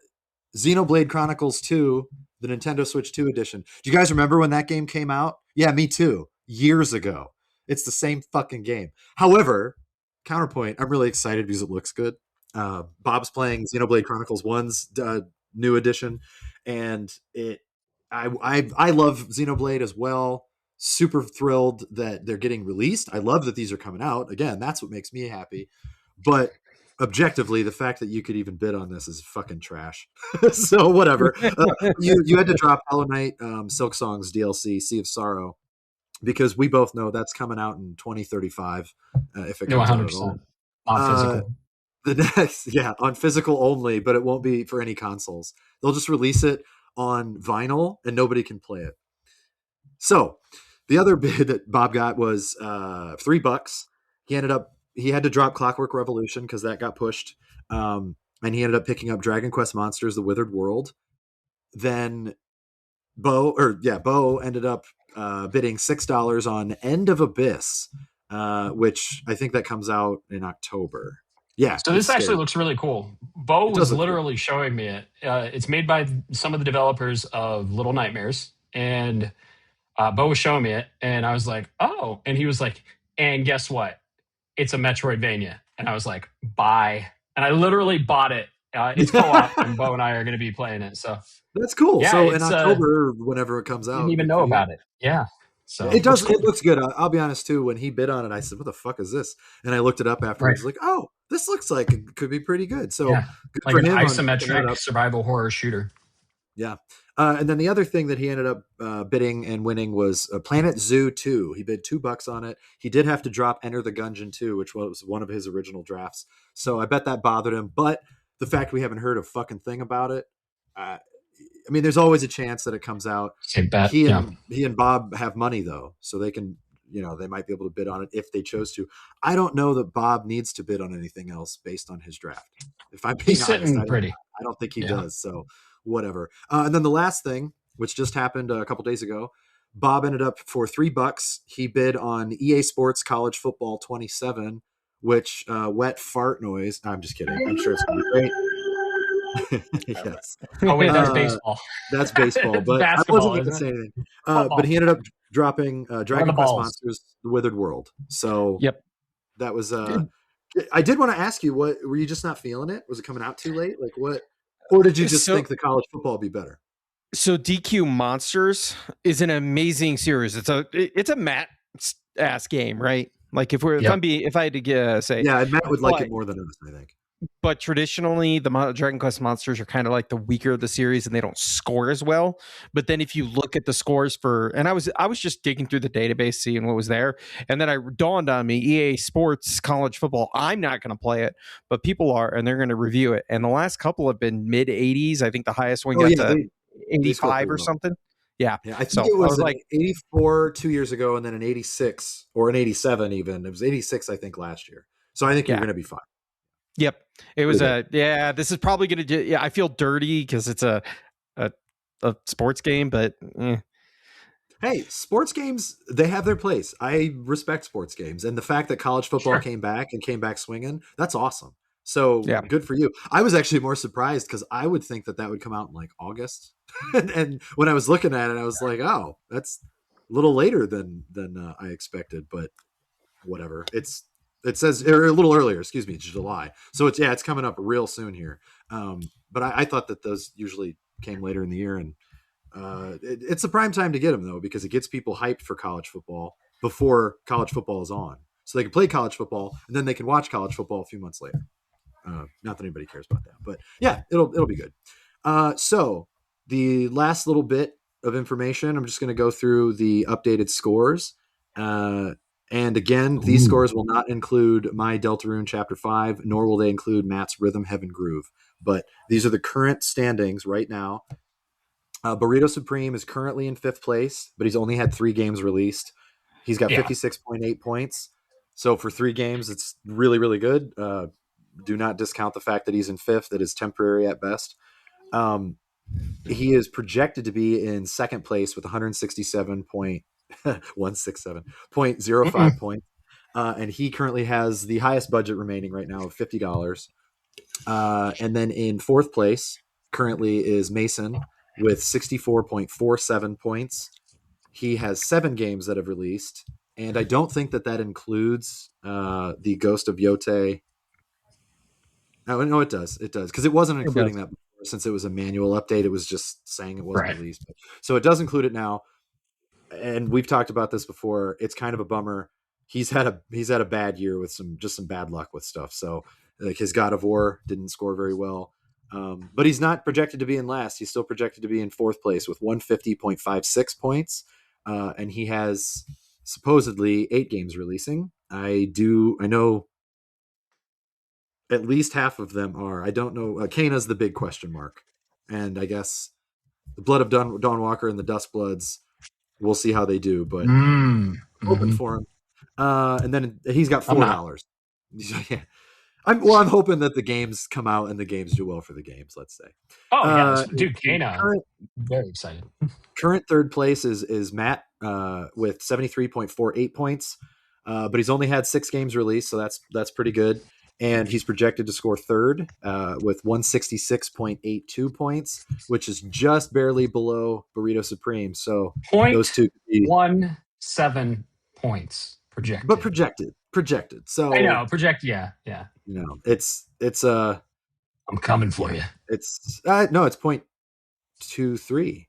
Xenoblade Chronicles 2, the Nintendo Switch 2 edition. Do you guys remember when that game came out? Yeah, me too. Years ago. It's the same fucking game. However, counterpoint, I'm really excited because it looks good. Bob's playing Xenoblade Chronicles 1's new edition, and I love Xenoblade as well. Super thrilled that they're getting released. I love that these are coming out. Again, that's what makes me happy. But objectively, the fact that you could even bid on this is fucking trash. So whatever. You had to drop Hollow Knight, Silk Song's DLC, Sea of Sorrow, because we both know that's coming out in 2035. If it comes out at all. On physical. The next, on physical only, but it won't be for any consoles. They'll just release it on vinyl, and nobody can play it. So the other bid that Bob got was $3. He had to drop Clockwork Revolution because that got pushed. And he ended up picking up Dragon Quest Monsters: The Withered World. Then Bo ended up bidding $6 on End of Abyss, which I think that comes out in October. Yeah, So it's this actually scary. looks really cool. Bo It does was look cool. literally showing me it. It's made by some of the developers of Little Nightmares, and Bo was showing me it, and I was like, "Oh!" And he was like, "And guess what? It's a Metroidvania." And I was like, "Buy!" And I literally bought it. It's co-op, and Bo and I are going to be playing it. So That's cool. yeah, So in it's October, whenever it comes didn't out, even good know for you. about it. Yeah, so It looks does. It cool. looks good. I'll be honest too. When he bid on it, I said, "What the fuck is this?" And I looked it up Right. afterwards. Like, oh, this looks like it could be pretty good. So Yeah, good like for an him on picking that isometric up. survival horror shooter. Yeah. And then the other thing that he ended up bidding and winning was Planet Zoo 2. He bid $2 on it. He did have to drop Enter the Gungeon 2, which was one of his original drafts. So I bet that bothered him. But the fact we haven't heard a fucking thing about it, I mean, there's always a chance that it comes out. Say bet. He Yeah. and Bob have money though, so they can, they might be able to bid on it if they chose to. I don't know that Bob needs to bid on anything else based on his draft. If I'm being He's honest, sitting pretty. I don't think he Yeah. does. So whatever. And then the last thing, which just happened a couple days ago, Bob ended up for $3. He bid on EA Sports College Football 27, which wet fart noise. I'm just kidding. I'm sure it's gonna be great. Yes. Oh wait, that's baseball. That's baseball, It's but I basketball, wasn't going to isn't say it? anything. Football. But he ended up dropping Dragon the Quest balls. Monsters: The Withered World. So Yep. that was. I did want to ask you, what were you just not feeling it? Was it coming out too late? Like what? Or did you just think the college football would be better? So DQ Monsters is an amazing series. It's a Matt ass game, right? Like if I had to say, yeah, Matt would like it more than us, I think. But traditionally, the Dragon Quest monsters are kind of like the weaker of the series, and they don't score as well. But then, if you look at the scores and I was just digging through the database, seeing what was there, and then I dawned on me: EA Sports College Football. I'm not going to play it, but people are, and they're going to review it. And the last couple have been mid 80s. I think the highest one got to 85 or something. Yeah, I think it was like 84 2 years ago, and then an 86 or an 87 even. It was 86, I think, last year. So I think you're going to be fine. Yep. It was this is probably going to, I feel dirty because it's a sports game, but Hey, sports games, they have their place. I respect sports games. And the fact that college football came back swinging, that's awesome. So good for you. I was actually more surprised because I would think that would come out in like August. and when I was looking at it, I was like, oh, that's a little later than I expected, but whatever. It says, or a little earlier, excuse me, July. So it's coming up real soon here. But I thought that those usually came later in the year, and it's a prime time to get them though, because it gets people hyped for college football before college football is on, so they can play college football and then they can watch college football a few months later. Not that anybody cares about that, but yeah, it'll be good. So the last little bit of information, I'm just going to go through the updated scores. And again, these scores will not include my Deltarune Chapter 5, nor will they include Matt's Rhythm Heaven Groove. But these are the current standings right now. Burrito Supreme is currently in 5th place, but he's only had 3 games released. He's got 56.8 points. So for 3 games, it's really, really good. Do not discount the fact that he's in 5th. That is temporary at best. He is projected to be in 2nd place with 167.05 points. And he currently has the highest budget remaining right now of $50. And then in 4th place currently is Mason with 64.47 points. He has 7 games that have released, and I don't think that includes the Ghost of Yote. No, it does. It does, because it wasn't including that before, since it was a manual update. It was just saying it wasn't released. So it does include it now. And we've talked about this before. It's kind of a bummer. He's had a bad year with some bad luck with stuff. So like his God of War didn't score very well. But he's not projected to be in last. He's still projected to be in 4th place with 150.56 points. And he has supposedly 8 games releasing. I know at least half of them are. I don't know. Kana's the big question mark. And I guess the Blood of Dawn Walker and the Dust Bloods, we'll see how they do, but hoping for him. And then he's got $4. Yeah. I'm hoping that the games come out and the games do well for the games. Let's say. Oh yeah, dude, In Kana, very excited. current third place is Matt with 73.48 points, but he's only had 6 games released, so that's pretty good. And he's projected to score third with 166.82 points, which is just barely below Burrito Supreme. So those two could be 0.17 points projected. but projected. So I know project. Yeah. it's I'm coming for you. It's no, it's 0.23.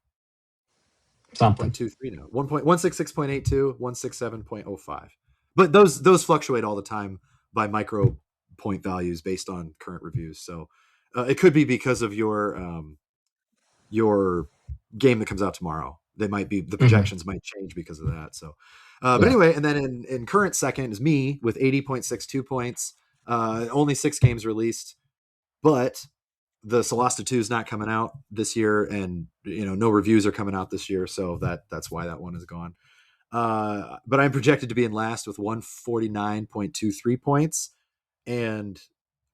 Something. 0.23 now. 1.166.82, 167.05. But those fluctuate all the time by micro point values based on current reviews. So it could be because of your game that comes out tomorrow. They might be the projections might change because of that. So but anyway, and then in current second is me with 80.62 points. Only 6 games released, but the Solasta 2 is not coming out this year, and no reviews are coming out this year, so that's why that one is gone. But I'm projected to be in last with 149.23 points, and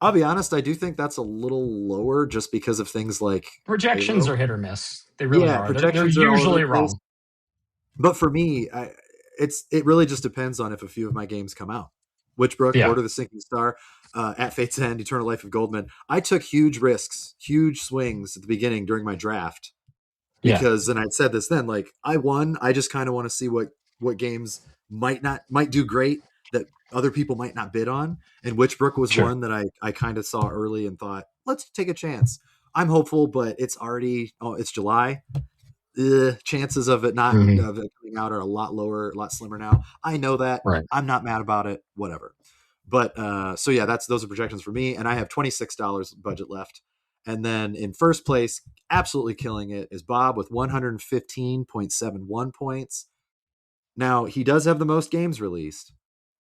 I'll be honest, I do think that's a little lower just because of things like projections Halo. are hit or miss. They really are. Projections They're are usually wrong. But for me, it really just depends on if a few of my games come out. Witchbrook, Order of the Sinking Star, At Fate's End, Eternal Life of Goldman. I took huge risks, huge swings at the beginning during my draft because, and I'd said this then, like I won. I just kind of want to see what games might do great that other people might not bid on. And Witchbrook was one that I kind of saw early and thought, let's take a chance. I'm hopeful, but it's July. Chances of it not of it coming out are a lot lower, a lot slimmer now. I know that. Right. I'm not mad about it. Whatever. But so yeah, those are projections for me, and I have $26 budget left. And then in first place, absolutely killing it, is Bob with 115.71 points. Now he does have the most games released,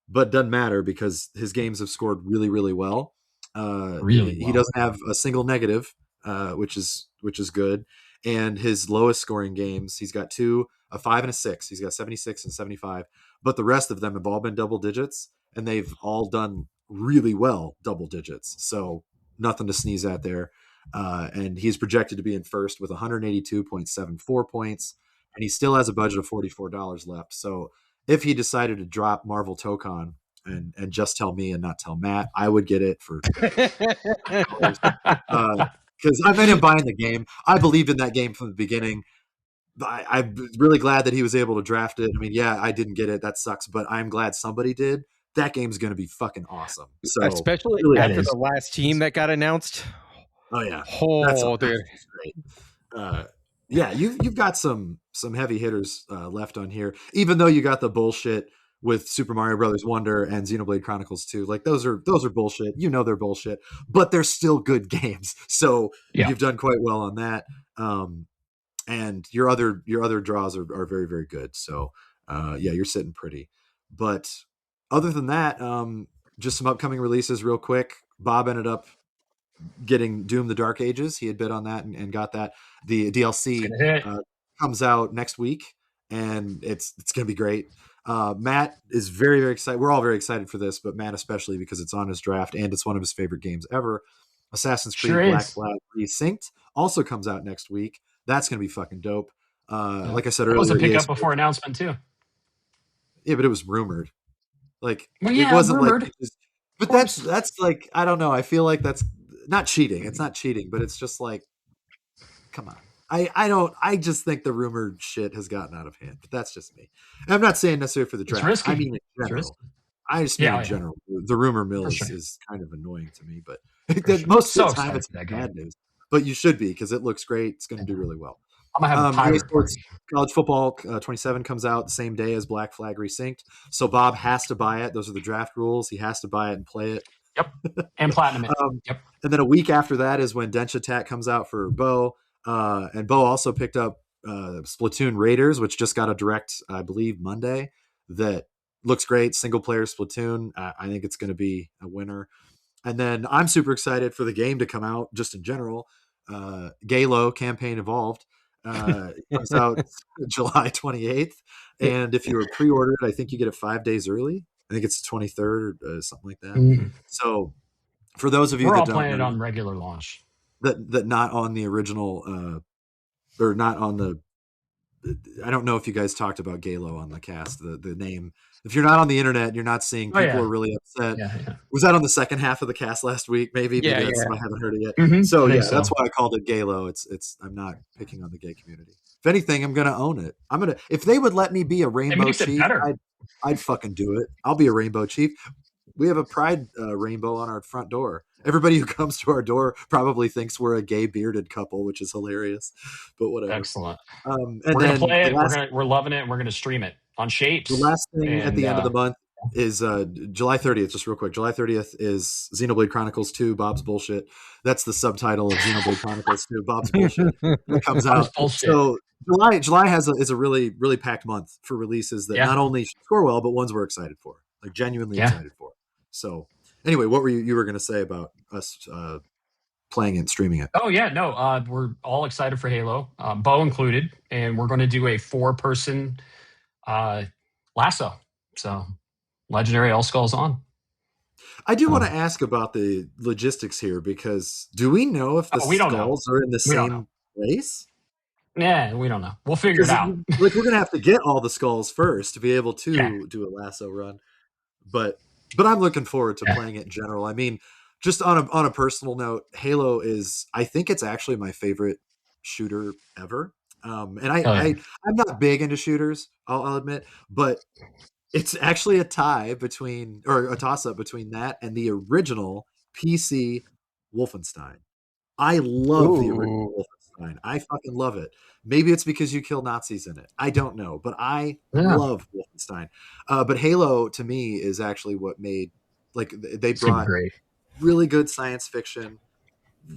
but doesn't matter because his games have scored really, really well. He doesn't have a single negative, which is good. And his lowest scoring games, he's got 2, a 5 and a 6. He's got 76 and 75, but the rest of them have all been double digits, and they've all done really well double digits. So nothing to sneeze at there. And he's projected to be in first with 182.74 points, and he still has a budget of $44 left. So if he decided to drop Marvel Tokon and just tell me and not tell Matt, I would get it for because I made him buying the game. I believed in that game from the beginning. I'm really glad that he was able to draft it. I mean, yeah, I didn't get it. That sucks, but I'm glad somebody did. That game's going to be fucking awesome. So especially really after the last team that got announced. Oh yeah, that's great. Yeah, you've got some heavy hitters left on here. Even though you got the bullshit with Super Mario Brothers Wonder and Xenoblade Chronicles 2. Like those are bullshit. They're bullshit, but they're still good games. So you've done quite well on that. And your other draws are very, very good. So you're sitting pretty. But other than that, just some upcoming releases real quick. Bob ended up getting Doom the Dark Ages. He had bid on that and got that. The DLC comes out next week, and it's going to be great. Matt is very, very excited. We're all very excited for this, but Matt especially because it's on his draft and it's one of his favorite games ever. Assassin's Creed Black Flag Resynced also comes out next week. That's going to be fucking dope. Like I said earlier, it was a pickup before announcement too. Yeah, but it was rumored. Like it wasn't rumored. Like, but that's like, I don't know. I feel like that's not cheating. It's not cheating, but it's just like, come on. I just think the rumored shit has gotten out of hand, but that's just me. And I'm not saying necessarily for the draft. I mean, in general. I just mean in general. The rumor mill is kind of annoying to me, but most of the time it's bad news. But you should be because it looks great. It's going to do really well. I'm going to have a pirate Sports College Football 27 comes out the same day as Black Flag Resynced. So Bob has to buy it. Those are the draft rules. He has to buy it and play it. Yep. And platinum it. Yep. And then a week after that is when Dench Attack comes out for Bo. And Bo also picked up Splatoon Raiders, which just got a direct, I believe, Monday. That looks great. Single player Splatoon. I think it's going to be a winner. And then I'm super excited for the game to come out just in general. Galo Campaign Evolved comes out July 28th. And if you were pre-ordered, I think you get it 5 days early. I think it's the 23rd or something like that. So For those of you We're that all don't playing it know, on regular launch. that not on the original, or not on the. I don't know if you guys talked about Galo on the cast. The name. If you're not on the internet, you're not seeing. Oh People yeah, are really upset. yeah. Was that on the second half of the cast last week? Maybe Yeah, that's yeah. I haven't heard it yet. I So think yeah, so. that's why I called it Galo. It's I'm not picking on the gay community. If anything, I'm gonna own it. I'm gonna if they would let me be a It rainbow makes it chief, better. I'd fucking do it. I'll be a rainbow chief. We have a pride rainbow on our front door. Everybody who comes to our door probably thinks we're a gay bearded couple, which is hilarious. But whatever. Excellent. And We're gonna then play it. We're loving it. And we're gonna stream it on the Shapes. last thing at And the end of the month is July 30th. Just real quick, July 30th is Xenoblade Chronicles 2, Bob's Bullshit. That's the subtitle of Xenoblade Chronicles 2, Bob's Bullshit. That comes out. bullshit. So July is a really really packed month for releases that not only score well, but ones we're excited for, like genuinely excited for. So anyway, what were you were going to say about us playing it and streaming it? Oh yeah, no, we're all excited for Halo, Bo included, and we're going to do a 4-person lasso. So legendary all skulls on. I do want to ask about the logistics here, because do we know if the skulls are in the same place? Yeah, we don't know. We'll figure it out. Like, we're gonna have to get all the skulls first to be able to do a lasso run. But I'm looking forward to playing it in general. I mean, just on a personal note, Halo is, I think it's actually my favorite shooter ever. And I'm not big into shooters, I'll admit, but it's actually a tie between, or a toss up between that and the original PC Wolfenstein. I love the original Wolfenstein. I fucking love it. Maybe it's because you kill Nazis in it. I don't know, but I love Wolfenstein. But Halo to me is actually what made, like, they brought really good science fiction,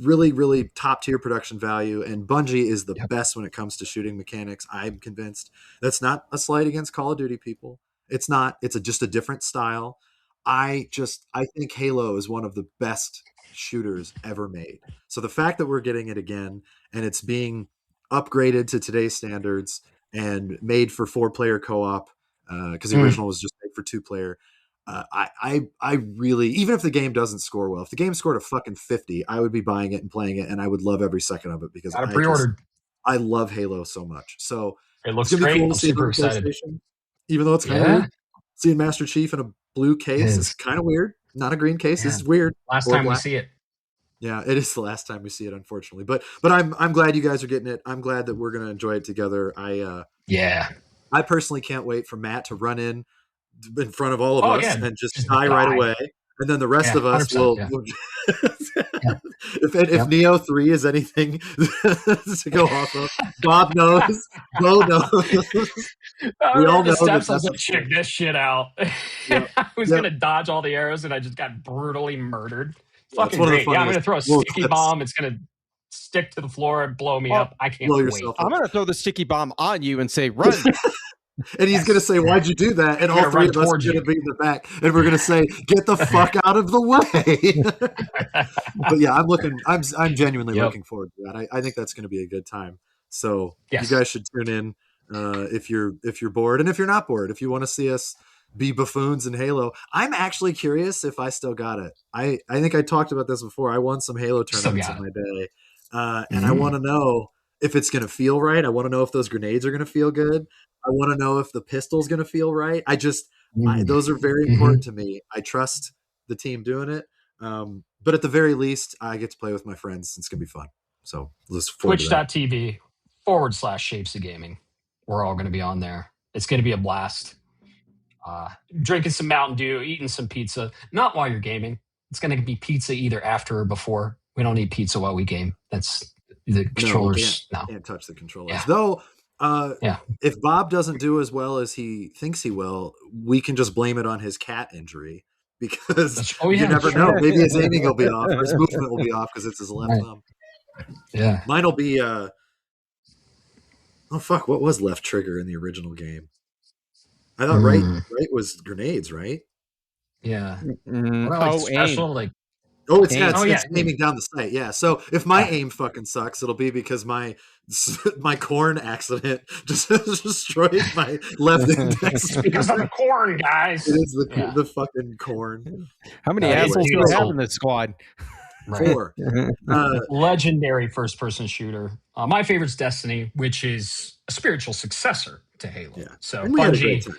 really, really top tier production value, and Bungie is the best when it comes to shooting mechanics. I'm convinced. That's not a slight against Call of Duty people. It's not. It's just a different style. I think Halo is one of the best shooters ever made. So the fact that we're getting it again and it's being upgraded to today's standards and made for 4-player co-op, because the original was just made for 2-player. I really, even if the game doesn't score well, if the game scored a fucking 50, I would be buying it and playing it, and I would love every second of it, because I love Halo so much. So it looks great. Cool I'm super excited. Even though it's kind of weird. Seeing Master Chief in a blue case is kind of weird. Not a green case. This is weird. Last time we see it. Yeah, it is the last time we see it, unfortunately. But I'm glad you guys are getting it. I'm glad that we're gonna enjoy it together. I personally can't wait for Matt to run in front of all of us and just die right away. And then the rest of us will if Neo 3 is anything to go off of, Bob knows, Bo knows. We all know steps. I was like, check this shit out. I was gonna dodge all the arrows, and I just got brutally murdered. Fucking great. I'm gonna throw a sticky bomb. It's gonna stick to the floor and blow me up. I can't wait. I'm gonna throw the sticky bomb on you and say, run. And he's going to say, why'd you do that? And all three of us are going to be in the back. And we're going to say, get the fuck out of the way. But yeah, I'm genuinely looking forward to that. I think that's going to be a good time. So you guys should tune in if you're bored. And if you're not bored, if you want to see us be buffoons in Halo. I'm actually curious if I still got it. I think I talked about this before. I won some Halo tournaments in my day. And I want to know if it's going to feel right. I want to know if those grenades are going to feel good. I want to know if the pistol's going to feel right. Those are very important to me. I trust the team doing it. But at the very least, I get to play with my friends. It's going to be fun. So let's Twitch.tv/Shapes of Gaming. We're all going to be on there. It's going to be a blast. Drinking some Mountain Dew, eating some pizza. Not while you're gaming. It's going to be pizza either after or before. We don't eat pizza while we game. That's the controllers. Can't touch the controllers. Though, if Bob doesn't do as well as he thinks he will, we can just blame it on his cat injury, because you never know. Maybe his aiming will be off, or his movement will be off because it's his left thumb. Yeah, mine will be. Oh fuck! What was left trigger in the original game? I thought right was grenades, right? Yeah. Special, like Oh, it's Aim. it's aiming down the sight. Yeah. So if my aim fucking sucks, it'll be because my corn accident just destroyed my left index. Because of the corn, guys. It is the fucking corn. How many assholes do we have in this squad? Right. 4. Legendary first-person shooter. My favorite's Destiny, which is a spiritual successor to Halo. Yeah. So And we had a great Bungie time.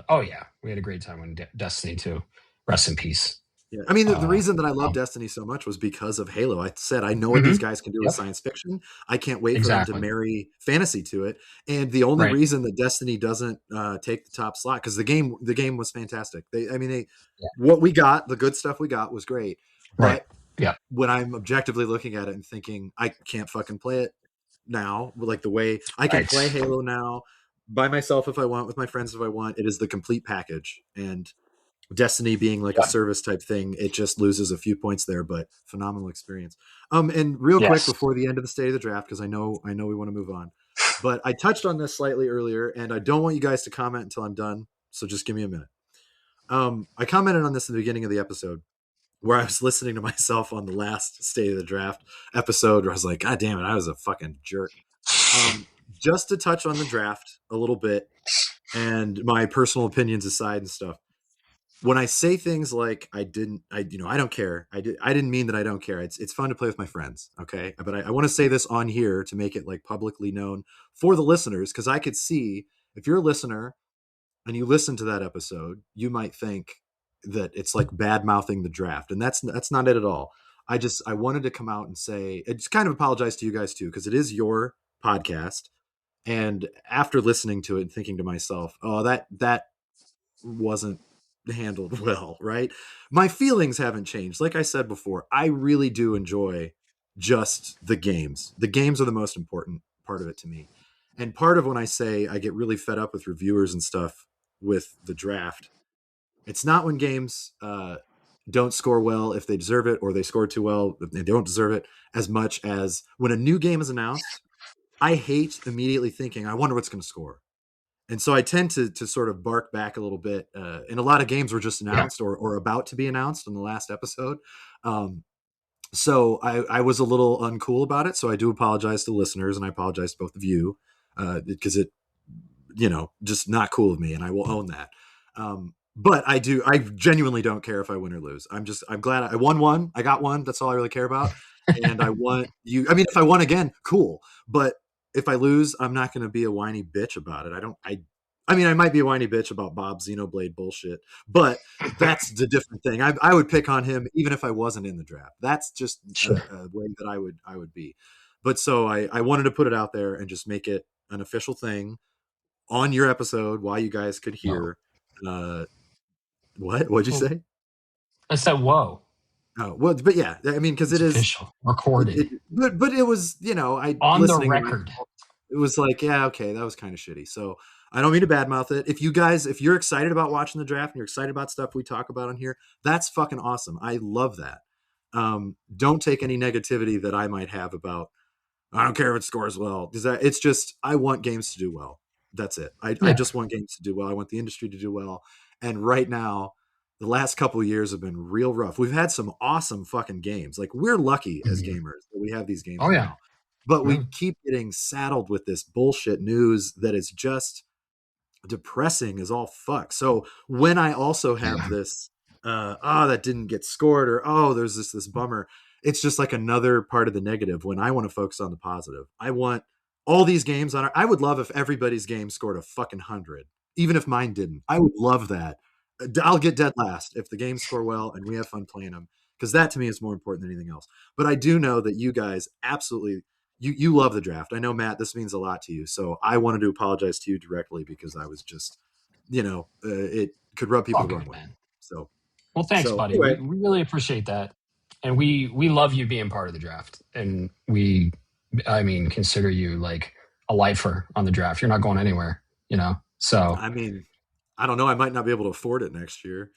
does. We had a great time on Destiny too. Rest in peace. Yeah. I mean, the reason that I love Destiny so much was because of Halo. I said, I know what these guys can do with science fiction. I can't wait for them to marry fantasy to it. And the only reason that Destiny doesn't take the top slot, because the game was fantastic. What we got, the good stuff we got was great. But when I'm objectively looking at it and thinking, I can't fucking play it now, like the way I can play Halo now by myself if I want, with my friends if I want, it is the complete package. And Destiny being like a service type thing, it just loses a few points there, but phenomenal experience. And real quick before the end of the state of the draft, because I know we want to move on, but I touched on this slightly earlier, and I don't want you guys to comment until I'm done. So just give me a minute. I commented on this in the beginning of the episode where I was listening to myself on the last state of the draft episode where I was like, God damn it, I was a fucking jerk. Just to touch on the draft a little bit and my personal opinions aside and stuff. When I say things like I don't care. I didn't mean that I don't care. It's fun to play with my friends. Okay. But I want to say this on here to make it like publicly known for the listeners. Cause I could see if you're a listener and you listen to that episode, you might think that it's like bad mouthing the draft. And that's not it at all. I wanted to come out and say, it's kind of apologize to you guys too, cause it is your podcast. And after listening to it and thinking to myself, oh, that wasn't handled well, right? My feelings haven't changed. Like I said before, I really do enjoy just the games. The games are the most important part of it to me. And part of when I say I get really fed up with reviewers and stuff with the draft, it's not when games don't score well if they deserve it, or they score too well if they don't deserve it, as much as when a new game is announced, I hate immediately thinking, I wonder what's going to score. And so I tend to sort of bark back a little bit. And a lot of games were just announced or about to be announced in the last episode. So I was a little uncool about it. So I do apologize to listeners, and I apologize to both of you because it, just not cool of me, and I will own that. But I genuinely don't care if I win or lose. I'm glad I won one. I got one. That's all I really care about. And I want you. I mean, if I won again, cool. But if I lose, I'm not going to be a whiny bitch about it. I might be a whiny bitch about Bob Xenoblade bullshit, but that's the different thing. I would pick on him even if I wasn't in the draft. That's just a way that I would be. But so I wanted to put it out there and just make it an official thing on your episode while you guys could hear. What'd you say? I said, whoa. Oh, well, but yeah, I mean, because it is official, recorded. But it was, on the record. It was like, yeah, okay, that was kind of shitty. So I don't mean to badmouth it. If you're excited about watching the draft and you're excited about stuff we talk about on here, that's fucking awesome. I love that. Don't take any negativity that I might have about, I don't care if it scores well, because it's just, I want games to do well. That's it. I just want games to do well. I want the industry to do well. And right now, the last couple of years have been real rough. We've had some awesome fucking games. Like, we're lucky as gamers that we have these games now. But we keep getting saddled with this bullshit news that is just depressing as all fuck. So when I also have this, that didn't get scored, or there's this bummer, it's just like another part of the negative when I want to focus on the positive. I want all these games I would love if everybody's game scored a fucking 100, even if mine didn't. I would love that. I'll get dead last if the games score well and we have fun playing them, because that to me is more important than anything else. But I do know that you guys absolutely, you love the draft. I know, Matt, this means a lot to you. So I wanted to apologize to you directly, because I was just, it could rub people the wrong way. So, well, thanks, buddy. Anyway. We really appreciate that. And we love you being part of the draft. And consider you like a lifer on the draft. You're not going anywhere, so. I mean, I don't know. I might not be able to afford it next year.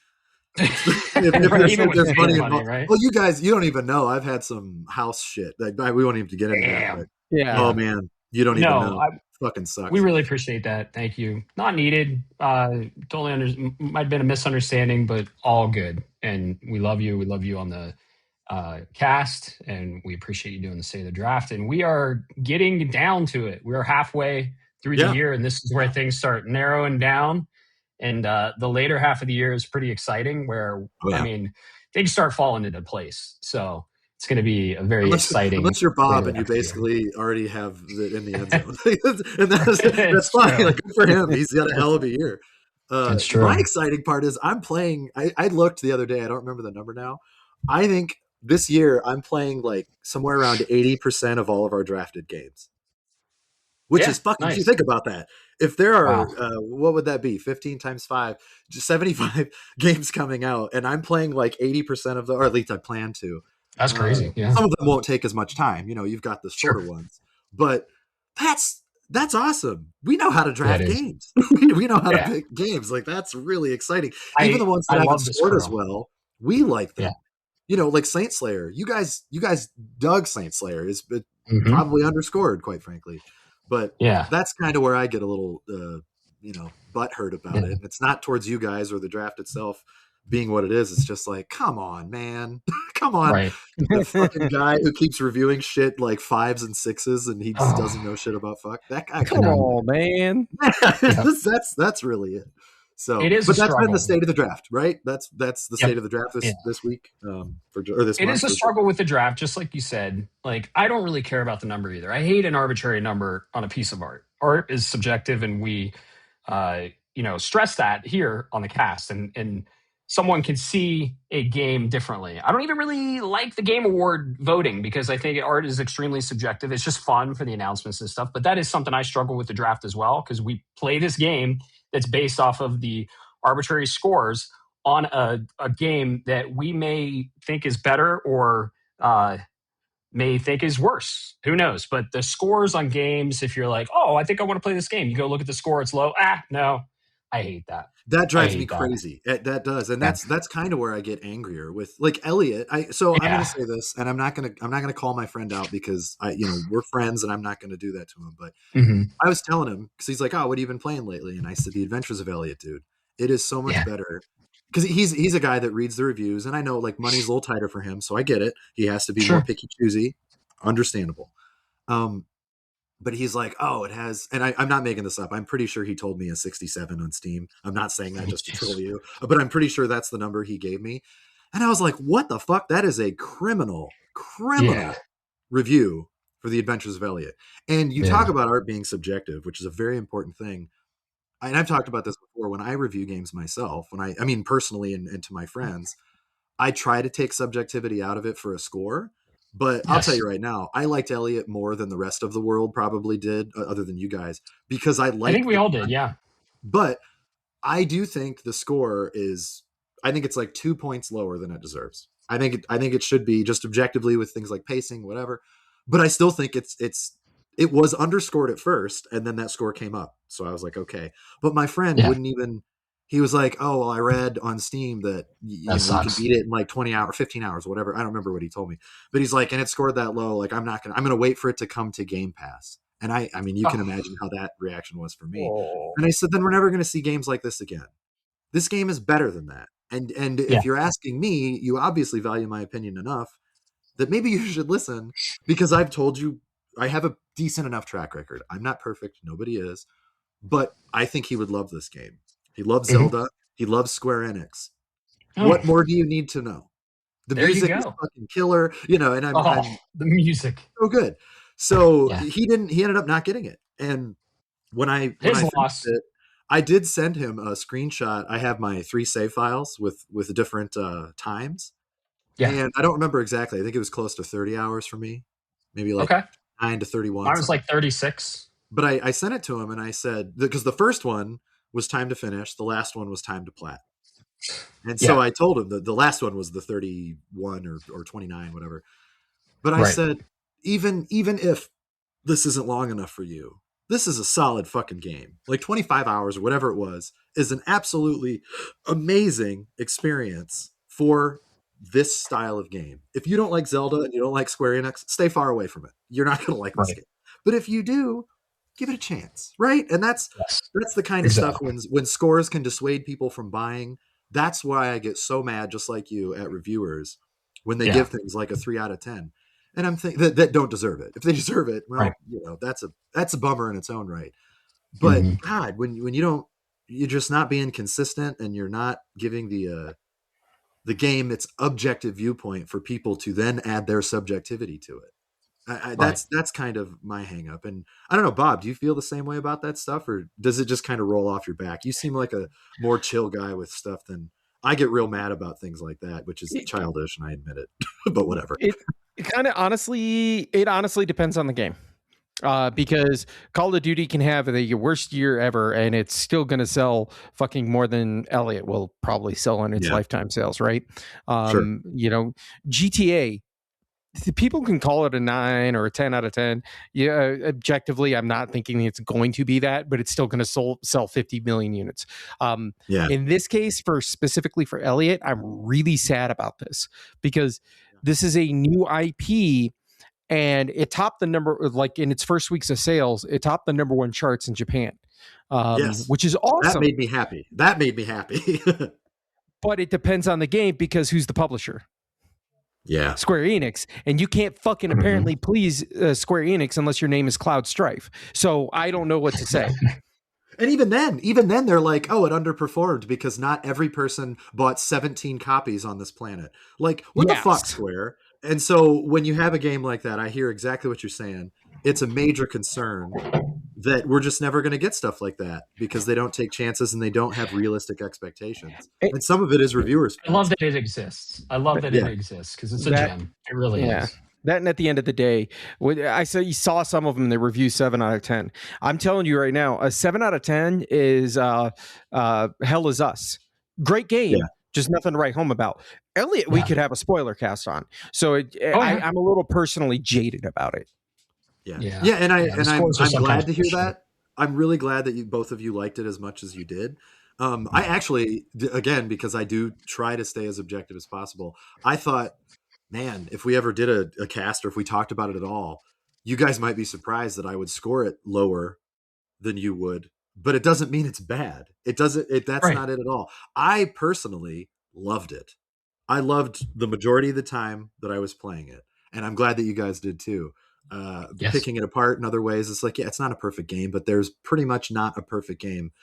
If there's money, right? Well, you guys, you don't even know. I've had some house shit. Like, we won't even get into that. But, yeah. Oh man, you don't even know. Fucking sucks. We really appreciate that. Thank you. Not needed. Totally might have been a misunderstanding, but all good. And we love you. We love you on the cast, and we appreciate you doing the State of the Draft. And we are getting down to it. We're halfway through the year, and this is where things start narrowing down. And the later half of the year is pretty exciting, where I mean, things start falling into place. So it's going to be a very exciting. Unless you're Bob and you basically already have it in the end zone, and that's fine. Like, good for him. He's got a hell of a year. That's true. My exciting part is I'm playing. I looked the other day. I don't remember the number now. I think this year I'm playing like somewhere around 80% of all of our drafted games, which is fucking. If you think about that, if there are, what would that be? 15 times 5, just 75 games coming out, and I'm playing like 80% of them, or at least I plan to. That's crazy. Some of them won't take as much time. You know, you've got the shorter ones, but that's awesome. We know how to draft games. we know how to pick games. Like, that's really exciting. Even the ones that haven't scored as well, we like them. You know, like Saint Slayer. You guys dug Saint Slayer. It's probably underscored, quite frankly. But that's kind of where I get a little, butthurt about it. It's not towards you guys or the draft itself being what it is. It's just like, come on, man. Come on. Right. The fucking guy who keeps reviewing shit like 5s and 6s and he just doesn't know shit about fuck. That guy. Come on, man. That's really it. So, it is, but that's been the state of the draft, right? That's the state of the draft this week, or this month. It is a struggle with the draft, just like you said. Like, I don't really care about the number either. I hate an arbitrary number on a piece of art. Art is subjective, and we, stress that here on the cast, and someone can see a game differently. I don't even really like the game award voting because I think art is extremely subjective. It's just fun for the announcements and stuff, but that is something I struggle with the draft as well, because we play this game that's based off of the arbitrary scores on a game that we may think is better or may think is worse. Who knows? But the scores on games, if you're like, oh, I think I want to play this game, you go look at the score, it's low. No, I hate that. That drives me crazy. That does, and that's kind of where I get angrier with, like, Elliot. I'm going to say this, and I'm not going to call my friend out because we're friends, and I'm not going to do that to him. But I was telling him, because he's like, "Oh, what have you been playing lately?" And I said, "The Adventures of Elliot, dude. It is so much better." Because he's a guy that reads the reviews, and I know, like, money's a little tighter for him, so I get it. He has to be more picky choosy, understandable. But he's like, oh, it has, and I'm not making this up. I'm pretty sure he told me a 67 on Steam. I'm not saying that just to troll you, but I'm pretty sure that's the number he gave me. And I was like, what the fuck? That is a criminal review for The Adventures of Elliot. And you talk about art being subjective, which is a very important thing. And I've talked about this before when I review games myself, I mean, personally and to my friends, I try to take subjectivity out of it for a score. But I'll tell you right now, I liked Elliot more than the rest of the world probably did, other than you guys, because I think we all did, yeah. But I do think the score is, I think it's like 2 points lower than it deserves. I think it should be just objectively with things like pacing, whatever. But I still think it was underscored at first, and then that score came up. So I was like, okay. But my friend wouldn't even. He was like, oh, well, I read on Steam that you can beat it in like 20 hours, 15 hours, whatever. I don't remember what he told me. But he's like, and it scored that low. Like, I'm going to wait for it to come to Game Pass. And I mean, you can imagine how that reaction was for me. And I said, then we're never going to see games like this again. This game is better than that. And if you're asking me, you obviously value my opinion enough that maybe you should listen, because I've told you I have a decent enough track record. I'm not perfect. Nobody is. But I think he would love this game. He loves Zelda. He loves Square Enix. What more do you need to know? The music is fucking killer, and I'm the music so good. So he ended up not getting it. And when I finished it, I did send him a screenshot. I have my 3 save files with different times. Yeah. And I don't remember exactly. I think it was close to 30 hours for me. Maybe like 9 to 31. Mine was like 36. But I sent it to him and I said, because the first one was time to finish. The last one was time to plat. And so I told him that the last one was the 31 or 29, whatever. But I said, even if this isn't long enough for you, this is a solid fucking game. Like 25 hours or whatever it was is an absolutely amazing experience for this style of game. If you don't like Zelda and you don't like Square Enix, stay far away from it. You're not going to like this game. But if you do, give it a chance, right? And that's the kind of stuff when scores can dissuade people from buying. That's why I get so mad, just like you, at reviewers when they give things like a 3 out of 10. And I'm thinking that don't deserve it. If they deserve it, well, that's a bummer in its own right. But God, when you're just not being consistent, and you're not giving the game its objective viewpoint for people to then add their subjectivity to it. That's kind of my hang up. And I don't know, Bob, do you feel the same way about that stuff, or does it just kind of roll off your back? You seem like a more chill guy with stuff than I. Get real mad about things like that, which is childish, and I admit it, but whatever. It honestly depends on the game. Because Call of Duty can have the worst year ever, and it's still going to sell fucking more than Elliot will probably sell on its lifetime sales, right? Sure. GTA, people can call it a 9 or a 10 out of 10. Yeah, objectively, I'm not thinking it's going to be that, but it's still going to sell 50 million units. In this case, specifically for Elliot, I'm really sad about this, because this is a new IP. And it topped the number, like in its first weeks of sales, it topped the #1 charts in Japan, which is awesome. That made me happy. But it depends on the game, because who's the publisher? Yeah. Square Enix. And you can't fucking apparently please Square Enix unless your name is Cloud Strife. So I don't know what to say. And even then they're like, oh, it underperformed because not every person bought 17 copies on this planet. Like, what the fuck, Square? And so when you have a game like that, I hear exactly what you're saying. It's a major concern that we're just never going to get stuff like that, because they don't take chances and they don't have realistic expectations. And some of it is reviewers. I love that it exists. It exists, because it's a gem. It really is. That, and at the end of the day, you saw some of them, they review 7 out of 10. I'm telling you right now, a 7 out of 10 is Hell Is Us. Great game. Yeah. Just nothing to write home about. Elliot, we could have a spoiler cast on. So I'm a little personally jaded about it. Yeah. And I'm glad to hear that. I'm really glad that both of you liked it as much as you did. I actually, again, because I do try to stay as objective as possible, I thought, man, if we ever did a cast, or if we talked about it at all, you guys might be surprised that I would score it lower than you would. But it doesn't mean it's bad. That's not it at all. I personally loved it. I loved the majority of the time that I was playing it. And I'm glad that you guys did too. Picking it apart in other ways, it's like, it's not a perfect game, but there's pretty much not a perfect game,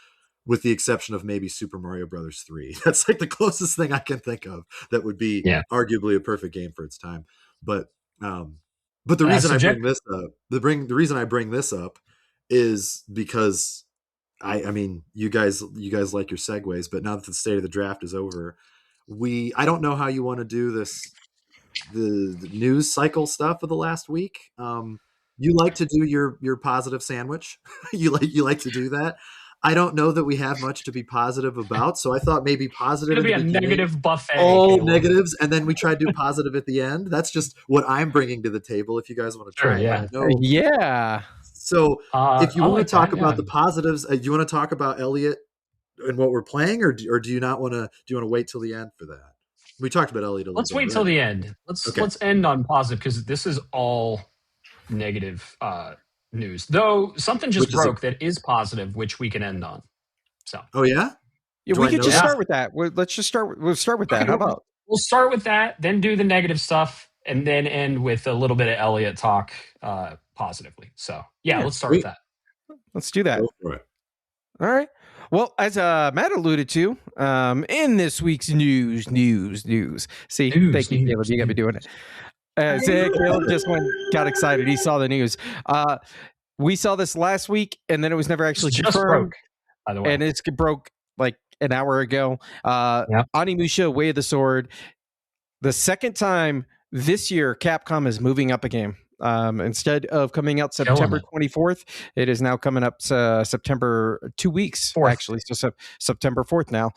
with the exception of maybe Super Mario Brothers 3. That's like the closest thing I can think of that would be arguably a perfect game for its time. But the reason I bring this up, the reason I bring this up is because I mean, you guys like your segues, but now that the state of the draft is over, I don't know how you want to do this, the news cycle stuff of the last week. You like to do your positive sandwich. you like to do that. I don't know that we have much to be positive about, so I thought maybe positive. It's gonna be a negative buffet. All negatives, and then we try to do positive at the end. That's just what I'm bringing to the table. If you guys want to try, yeah. So if you want to talk about the positives, you want to talk about Elliot and what we're playing, or do you not want to? Do you want to wait till the end for that? We talked about Elliot a little bit. Let's wait till the end. Let's end on positive, because this is all negative news. Though something just broke that is positive, which we can end on. So. Oh yeah. Yeah, we could just start with that. Let's just start. We'll start with that. How about? We'll start with that, then do the negative stuff, and then end with a little bit of Elliot talk positively. So let's start with that. Let's do that. Go for it. All right. Well, as Matt alluded to, in this week's news. See, thank you, Caleb. You got me doing it. Caleb just got excited. He saw the news. We saw this last week, and then it was never actually confirmed. Broke, by the way. And it broke like an hour ago. Onimusha, Way of the Sword. The second time this year, Capcom is moving up a game. Instead of coming out September 24th, it is now coming up September 2 weeks, 4th. Actually. So September 4th now.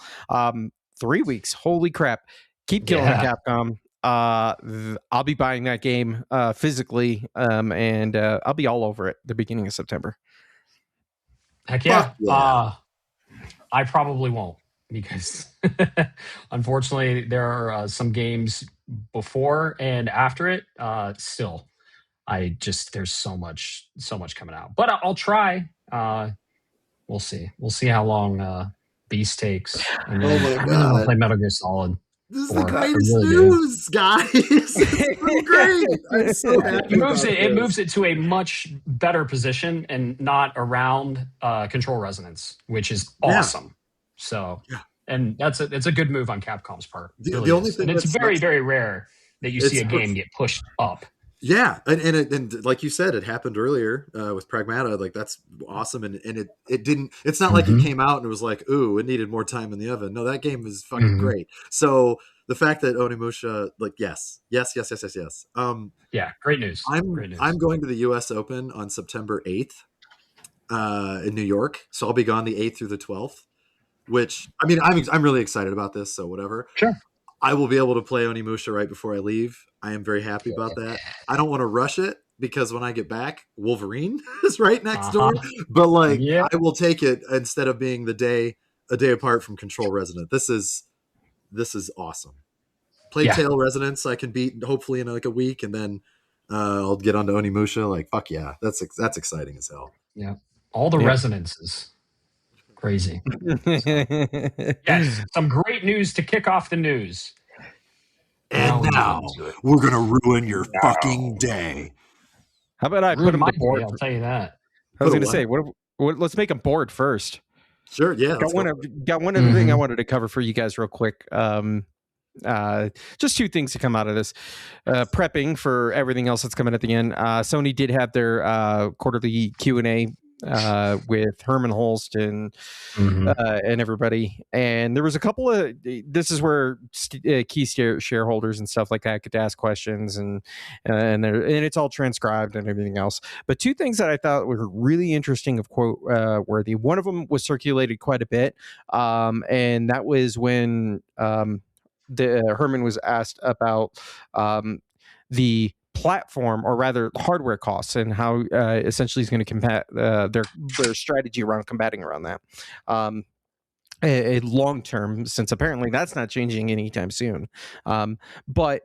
3 weeks. Holy crap. Keep killing it, Capcom. I'll be buying that game physically, and I'll be all over it the beginning of September. Heck yeah. I probably won't, because unfortunately there are some games before and after it. Still, there's so much coming out, but I'll try. We'll see how long Beast takes. And then I'm gonna play Metal Gear Solid. This is the I greatest really do. news, guys. It's so great. I'm so happy. It moves it to a much better position and not around control resonance, which is awesome. So, Yeah. and it's a good move on Capcom's part. It The really only is. thing And it's that very, sucks, very rare that you see a game get pushed up. yeah, and like you said, it happened earlier with Pragmata. Like that's awesome, and it didn't. It's not like it came out and it was like, ooh, it needed more time in the oven. No, that game is fucking great. So the fact that Onimusha, like, yes. Yeah, great news. I'm going to the U.S. Open on September 8th in New York, so I'll be gone the 8th through the 12th. Which, I mean, I'm really excited about this. So whatever. Sure. I will be able to play Onimusha right before I leave. I am very happy about that. I don't want to rush it because when I get back, Wolverine is right next door. But like, I will take it instead of being a day apart from Control Resonant. This is awesome. Plague Tale Resonance I can beat hopefully in like a week, and then I'll get onto Onimusha. Like, fuck yeah, that's exciting as hell. Yeah, all the resonances. Crazy. Yes, some great news to kick off the news. And now we're gonna ruin your fucking day. How about I put them on the board? I'll tell you that. I was going to say, let's make them board first. Sure, yeah. Got one other thing I wanted to cover for you guys real quick. Just two things to come out of this. Prepping for everything else that's coming at the end. Sony did have their quarterly Q&A with Herman Holst and everybody, and there was a couple of, this is where key shareholders and stuff like that could ask questions, and it's all transcribed and everything else. But two things that I thought were really interesting of quote worthy. One of them was circulated quite a bit, and that was when Herman was asked about the platform, or rather hardware costs, and how essentially he's going to combat their strategy around combating around that a long term, since apparently that's not changing anytime soon. But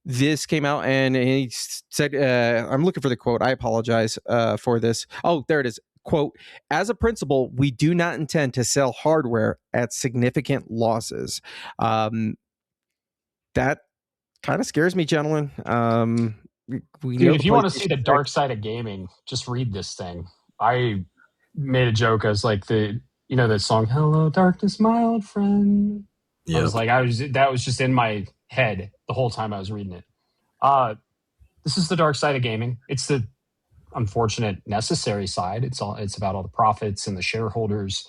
this came out and he said, I'm looking for the quote, I apologize for this. Oh, there it is. Quote, as a principle, we do not intend to sell hardware at significant losses. That kind of scares me, gentlemen. Dude, if you want to see the dark side of gaming, just read this thing. I made a joke as like that song, Hello Darkness, My Old Friend. Yep. I was like, that was just in my head the whole time I was reading it. This is the dark side of gaming. It's the unfortunate necessary side. It's about all the profits and the shareholders,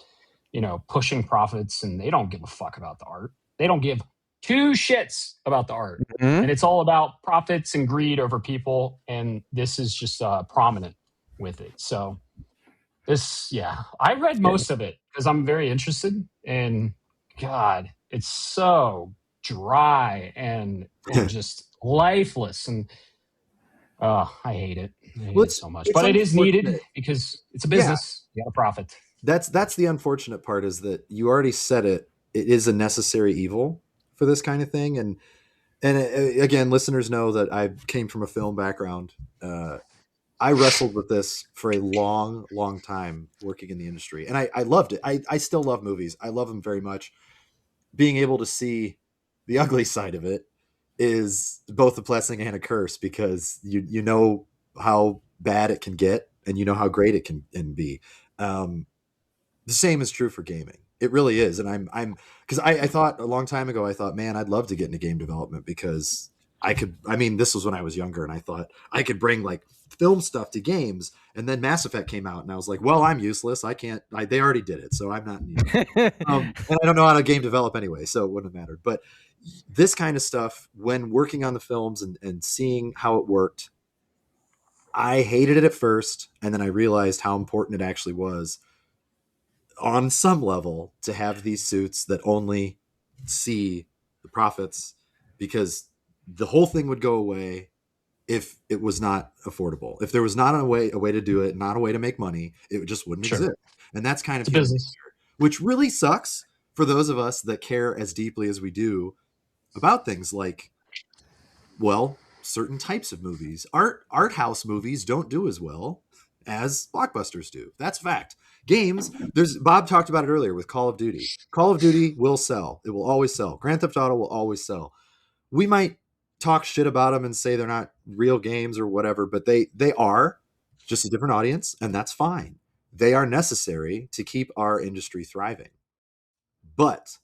pushing profits, and they don't give a fuck about the art. They don't give two shits about the art. And it's all about profits and greed over people, and this is just prominent with it. So I read most of it because I'm very interested, and God, it's so dry and just lifeless, and I hate it. I hate it so much. But it is needed because it's a business. You got to profit. That's the unfortunate part, is that you already said it. It is a necessary evil for this kind of thing. And again, listeners know that I came from a film background. I wrestled with this for a long, long time working in the industry, and I loved it. I still love movies. I love them very much. Being able to see the ugly side of it is both a blessing and a curse, because you know how bad it can get, and you know how great it can be. The same is true for gaming. It really is. And I'm because I thought a long time ago, I thought, man, I'd love to get into game development, because this was when I was younger, and I thought I could bring like film stuff to games. And then Mass Effect came out, and I was like, well, I'm useless. I can't, they already did it. So I'm not needed. And I don't know how to game develop anyway, so it wouldn't have mattered. But this kind of stuff, when working on the films and seeing how it worked, I hated it at first. And then I realized how important it actually was on some level to have these suits that only see the profits, because the whole thing would go away if it was not affordable. If there was not a way to do it, not a way to make money, it just wouldn't exist. And that's kind of business, which really sucks for those of us that care as deeply as we do about things like, well, certain types of movies. Art house movies don't do as well as blockbusters do. That's fact. games. There's Bob talked about it earlier with Call of Duty. Call of Duty will sell. It will always sell. Grand Theft Auto will always sell. We might talk shit about them and say they're not real games or whatever, but they are just a different audience, and that's fine. They are necessary to keep our industry thriving. But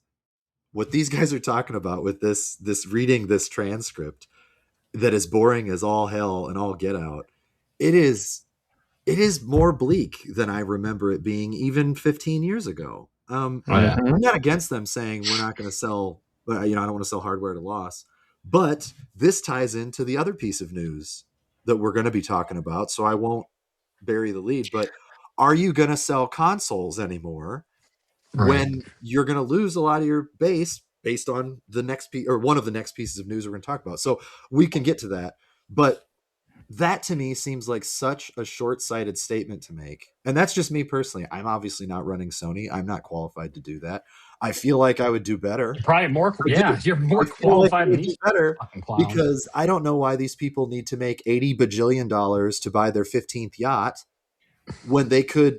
what these guys are talking about with this reading this transcript that is boring as all hell and all get out, it is more bleak than I remember it being even 15 years ago. I'm not against them saying we're not going to sell, I don't want to sell hardware at a loss, but this ties into the other piece of news that we're going to be talking about, so I won't bury the lead. But are you going to sell consoles anymore when you're going to lose a lot of your base based on the next piece or one of the next pieces of news we're going to talk about? So we can get to that, but that to me seems like such a short-sighted statement to make. And that's just me personally. I'm obviously not running Sony. I'm not qualified to do that. I feel like I would do better. You're probably more, you're more qualified than me. Better because I don't know why these people need to make $80 bajillion to buy their 15th yacht when they could,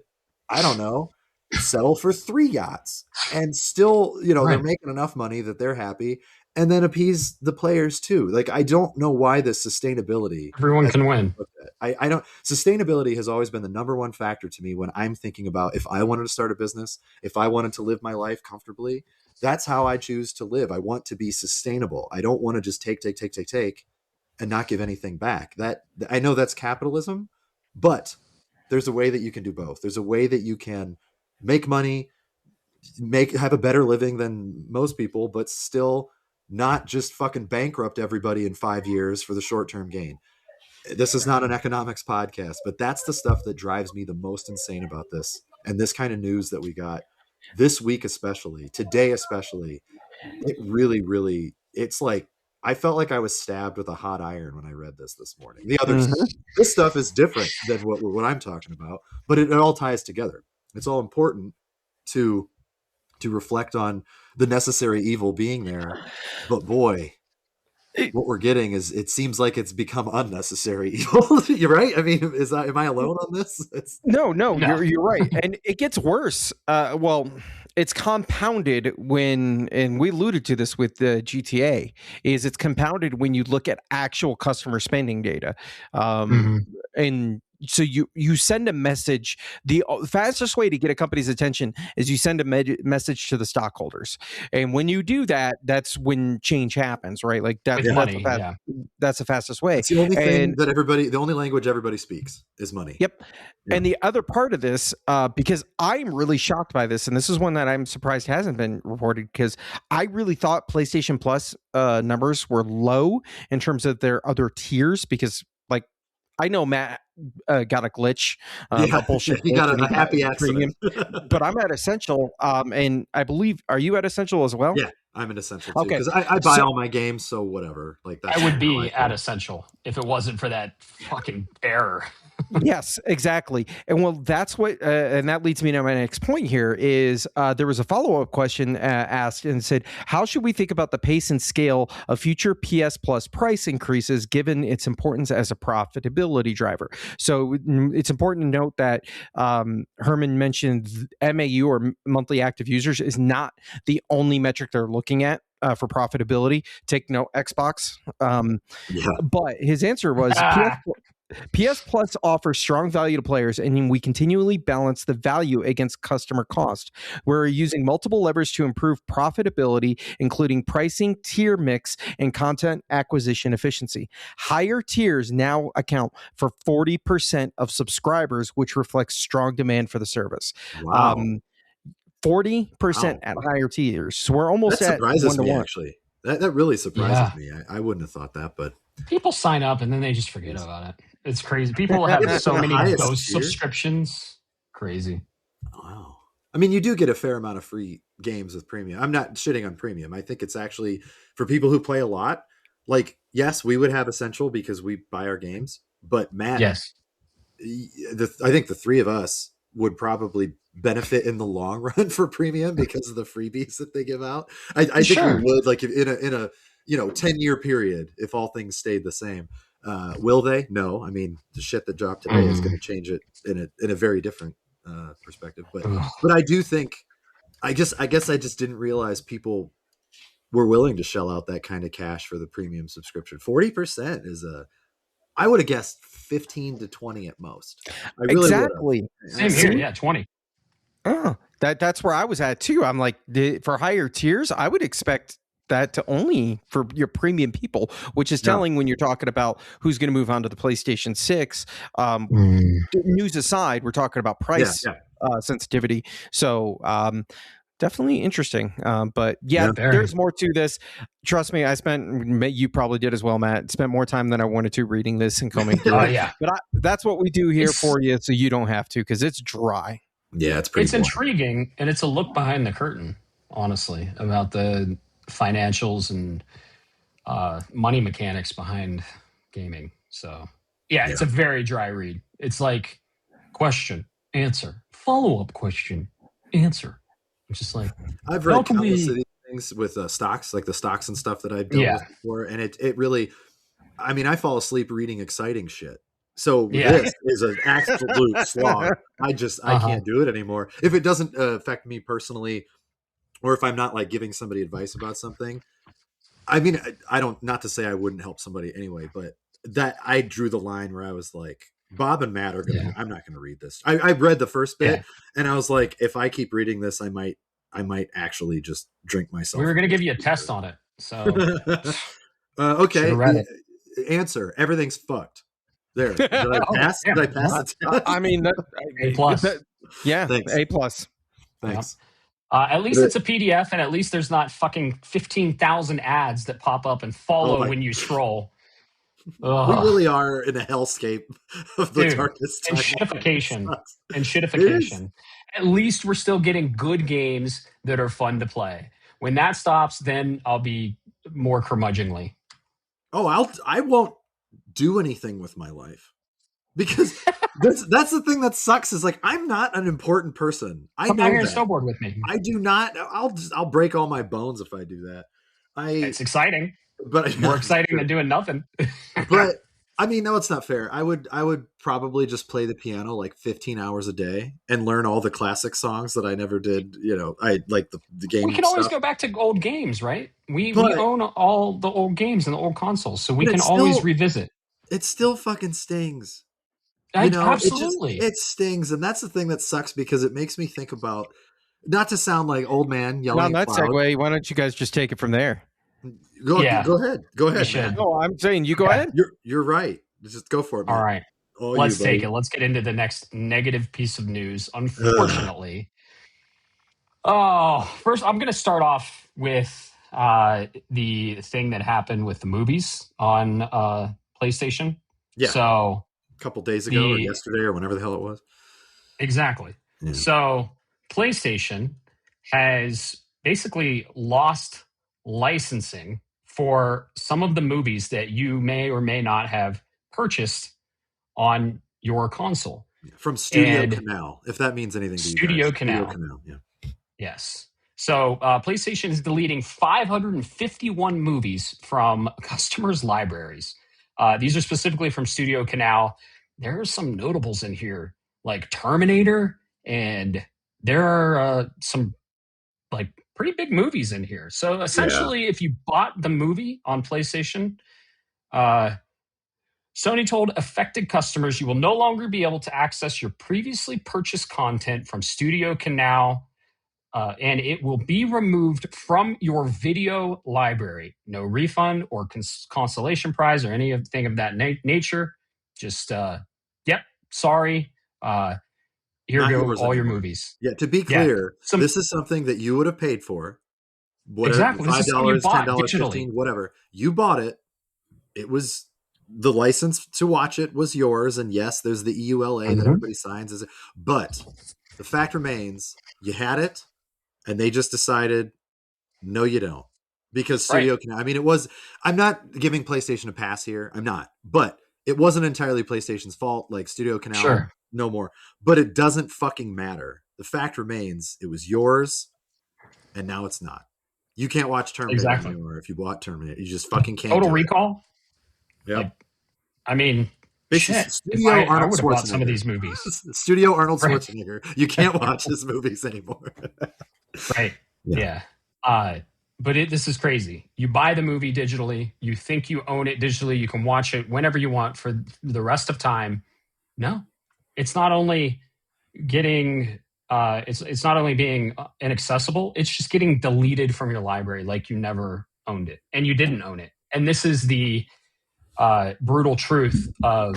I don't know, settle for 3 yachts and still, they're making enough money that they're happy and then appease the players too. Like, I don't know why this sustainability. Everyone can win. I don't. Sustainability has always been the number one factor to me when I'm thinking about if I wanted to start a business, if I wanted to live my life comfortably. That's how I choose to live. I want to be sustainable. I don't want to just take and not give anything back. That I know that's capitalism, but there's a way that you can do both. There's a way that you can make money, have a better living than most people, but still not just fucking bankrupt everybody in 5 years for the short-term gain. This is not an economics podcast, but that's the stuff that drives me the most insane about this. And this kind of news that we got this week, especially today, it really, really, it's like, I felt like I was stabbed with a hot iron when I read this morning. The other this stuff is different than what I'm talking about, but it all ties together. It's all important to reflect on the necessary evil being there. But boy, what we're getting is, it seems like it's become unnecessary evil. You're right. I mean, am I alone on this? No, you're right. And it gets worse. It's compounded and we alluded to this with the GTA, it's compounded when you look at actual customer spending data. And so you send a message. The fastest way to get a company's attention is you send a message to the stockholders, and when you do that, that's when change happens, right? Like that's the fastest way. It's the only thing that the only language everybody speaks is money. Yep. Yeah. And the other part of this, because I'm really shocked by this, and this is one that I'm surprised hasn't been reported, because I really thought PlayStation Plus numbers were low in terms of their other tiers, because I know Matt got a glitch, a bullshit. He got a happy accident. But I'm at Essential, and I believe, are you at Essential as well? Yeah, I'm at Essential too, because I buy all my games, so whatever. Like I would be at Essential if it wasn't for that fucking error. Yes, exactly. And well, that's what, and that leads me to my next point here is there was a follow-up question asked and said, how should we think about the pace and scale of future PS Plus price increases given its importance as a profitability driver? So it's important to note that Herman mentioned MAU, or monthly active users, is not the only metric they're looking at for profitability. Take note, Xbox. But his answer was PS Plus offers strong value to players, and we continually balance the value against customer cost. We're using multiple levers to improve profitability, including pricing, tier mix, and content acquisition efficiency. Higher tiers now account for 40% of subscribers, which reflects strong demand for the service. Wow. 40% at higher tiers. So we're almost at 1-to-1. Actually. That really surprises me. I wouldn't have thought that, but people sign up and then they just forget about it. It's crazy. People have so many of those subscriptions. Crazy. Wow. I mean, you do get a fair amount of free games with premium. I'm not shitting on premium. I think it's actually for people who play a lot. Like, yes, we would have Essential because we buy our games, but Matt, yes, I think the three of us would probably benefit in the long run for premium because of the freebies that they give out. I think we would, like, if in a 10-year period, if all things stayed the same. Will they? No. I mean, the shit that dropped today is going to change it in a very different perspective. But I do think I guess I just didn't realize people were willing to shell out that kind of cash for the premium subscription. 40% is I would have guessed 15 to 20 at most. I really exactly. Same here. Yeah, 20. Oh, that's where I was at too. I'm like, for higher tiers, I would expect that to only for your premium people, which is telling when you're talking about who's going to move on to the PlayStation 6. News aside, we're talking about price sensitivity. So definitely interesting. But there's more to this. Trust me, you probably did as well, Matt. Spent more time than I wanted to reading this and combing through it. Yeah. But that's what we do here for you, so you don't have to, because it's dry. Yeah, it's pretty. It's intriguing, and it's a look behind the curtain, honestly, about the financials and money mechanics behind gaming. So, it's a very dry read. It's like question, answer, follow-up question, answer. It's just like I've read countless of these things with stocks, like the stocks and stuff that I've dealt with before, and it really, I mean, I fall asleep reading exciting shit. So this is an absolute slog. I can't do it anymore. If it doesn't affect me personally, or if I'm not like giving somebody advice about something, I mean, I don't, not to say I wouldn't help somebody anyway, but that I drew the line where I was like, Bob and Matt are going to, I'm not going to read this. I read the first bit and I was like, if I keep reading this, I might actually just drink myself. We were going to give you a test on it. So, okay. Answer. Everything's fucked. There. Did I pass? Did I pass it? I mean, A plus. Thanks. A plus. Thanks. At least it's a PDF, and at least there's not fucking 15,000 ads that pop up and follow when you scroll. We really are in a hellscape of the darkest time. And shitification. At least we're still getting good games that are fun to play. When that stops, then I'll be more curmudgeonly. I won't do anything with my life, because that's the thing that sucks, is like, I'm not an important person. Come out here and snowboard with me. I do not. I'll break all my bones if I do that. It's exciting, but more exciting than doing nothing. But I mean, no, it's not fair. I would probably just play the piano like 15 hours a day and learn all the classic songs that I never did. You know, I like the game. We can always go back to old games, right? We own all the old games and the old consoles, so we can always revisit. It still fucking stings. Absolutely. It stings. And that's the thing that sucks, because it makes me think about, not to sound like old man yelling. No, that segue. Why don't you guys just take it from there? Go ahead. Go ahead. No, I'm saying you go ahead. You're right. Just go for it, man. All right. Let's take it. Let's get into the next negative piece of news. Unfortunately. First, I'm going to start off with the thing that happened with the movies on PlayStation. Yeah. So a couple days ago or yesterday or whenever the hell it was. Exactly. Yeah. So PlayStation has basically lost licensing for some of the movies that you may or may not have purchased on your console. From Studio Canal, if that means anything to you guys. Studio Canal, yeah. Yes. So PlayStation is deleting 551 movies from customers' libraries. These are specifically from Studio Canal. There are some notables in here, like Terminator, and there are some like pretty big movies in here. So essentially, if you bought the movie on PlayStation, Sony told affected customers you will no longer be able to access your previously purchased content from Studio Canal, and it will be removed from your video library. No refund or consolation prize or anything of that nature. Just, sorry. Here go all your movies. Yeah, to be clear, this is something that you would have paid for. Exactly. $5, $10, $15, whatever. You bought it. It was the license to watch it was yours. And yes, there's the EULA that everybody signs. But the fact remains, you had it, and they just decided, no, you don't. Because Studio Canal, I mean, I'm not giving PlayStation a pass here. I'm not. But it wasn't entirely PlayStation's fault. Like Studio Canal, no more. But it doesn't fucking matter. The fact remains, it was yours, and now it's not. You can't watch Terminator anymore if you bought Terminator. You just fucking can't. Total Recall? Yeah. I mean, Basically, Shit. Studio I Arnold would have bought some of Schwarzenegger. these movies. Studio Arnold Right. Schwarzenegger. You can't watch his movies anymore. Right. Yeah. Yeah. But this is crazy. You buy the movie digitally. You think you own it digitally. You can watch it whenever you want for the rest of time. No, it's not only getting. It's not only being inaccessible. It's just getting deleted from your library, like you never owned it and you didn't own it. And this is the brutal truth of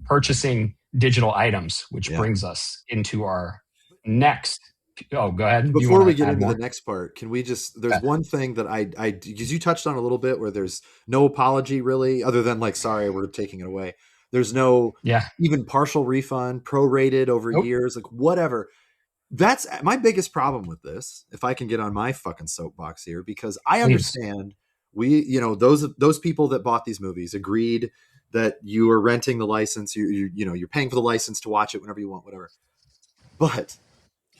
purchasing digital items, which brings us into our next. Oh, go ahead. Before we get into the next part, can we just, there's one thing that I, because you touched on a little bit where there's no apology really, other than like, sorry, we're taking it away. There's no even partial refund, prorated over years, like whatever. That's my biggest problem with this. If I can get on my fucking soapbox here, because I understand those people that bought these movies agreed that you are renting the license, you're paying for the license to watch it whenever you want, whatever. But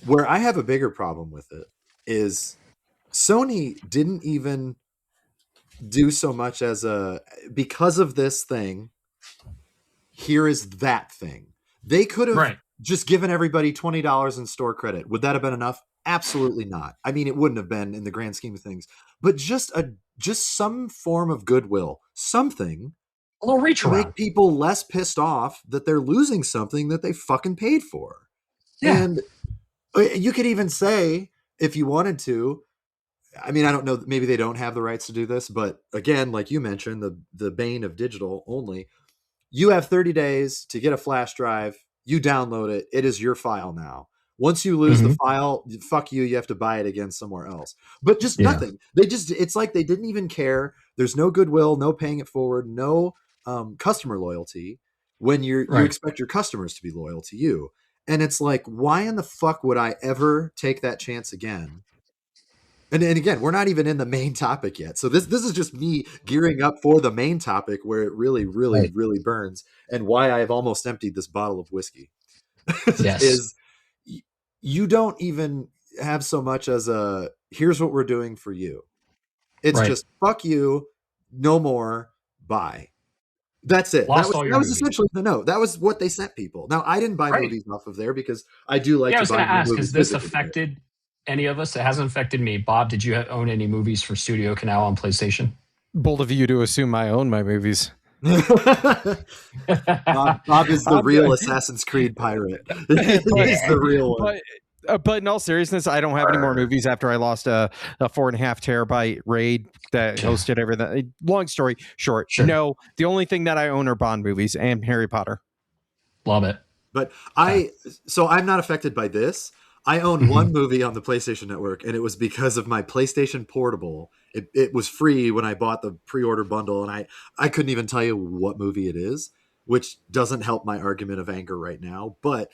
where I have a bigger problem with it is Sony didn't even do so much as because of this thing, here is that thing. They could have just given everybody $20 in store credit. Would that have been enough? Absolutely not. I mean, it wouldn't have been in the grand scheme of things, but just some form of goodwill, something a little reach to around. make people less pissed off that they're losing something that they fucking paid for. Yeah. And you could even say, if you wanted to, I mean, I don't know, maybe they don't have the rights to do this, but again, like you mentioned, the bane of digital only, you have 30 days to get a flash drive, you download it, it is your file now. Once you lose the file, fuck you have to buy it again somewhere else. But just nothing. It's like they didn't even care. There's no goodwill, no paying it forward, no customer loyalty when you expect your customers to be loyal to you. And it's like, why in the fuck would I ever take that chance again? And again, we're not even in the main topic yet. So this is just me gearing up for the main topic where it really, really, really burns, and why I've almost emptied this bottle of whiskey. Is you don't even have so much as here's what we're doing for you. It's just fuck you, no more, bye. That's it. That was essentially the note. That was what they sent people. Now, I didn't buy movies off of there because I do like to buy movies. I was going to ask, has this affected any of us? It hasn't affected me. Bob, did you own any movies for Studio Canal on PlayStation? Bold of you to assume I own my movies. Bob is the real Assassin's Creed pirate. He's the real one. But in all seriousness, I don't have any more movies after I lost a 4.5 terabyte RAID that hosted everything. Long story short, no. The only thing that I own are Bond movies and Harry Potter. Love it. But so I'm not affected by this. I own one movie on the PlayStation Network, and it was because of my PlayStation Portable. It was free when I bought the pre-order bundle, and I couldn't even tell you what movie it is, which doesn't help my argument of anger right now. But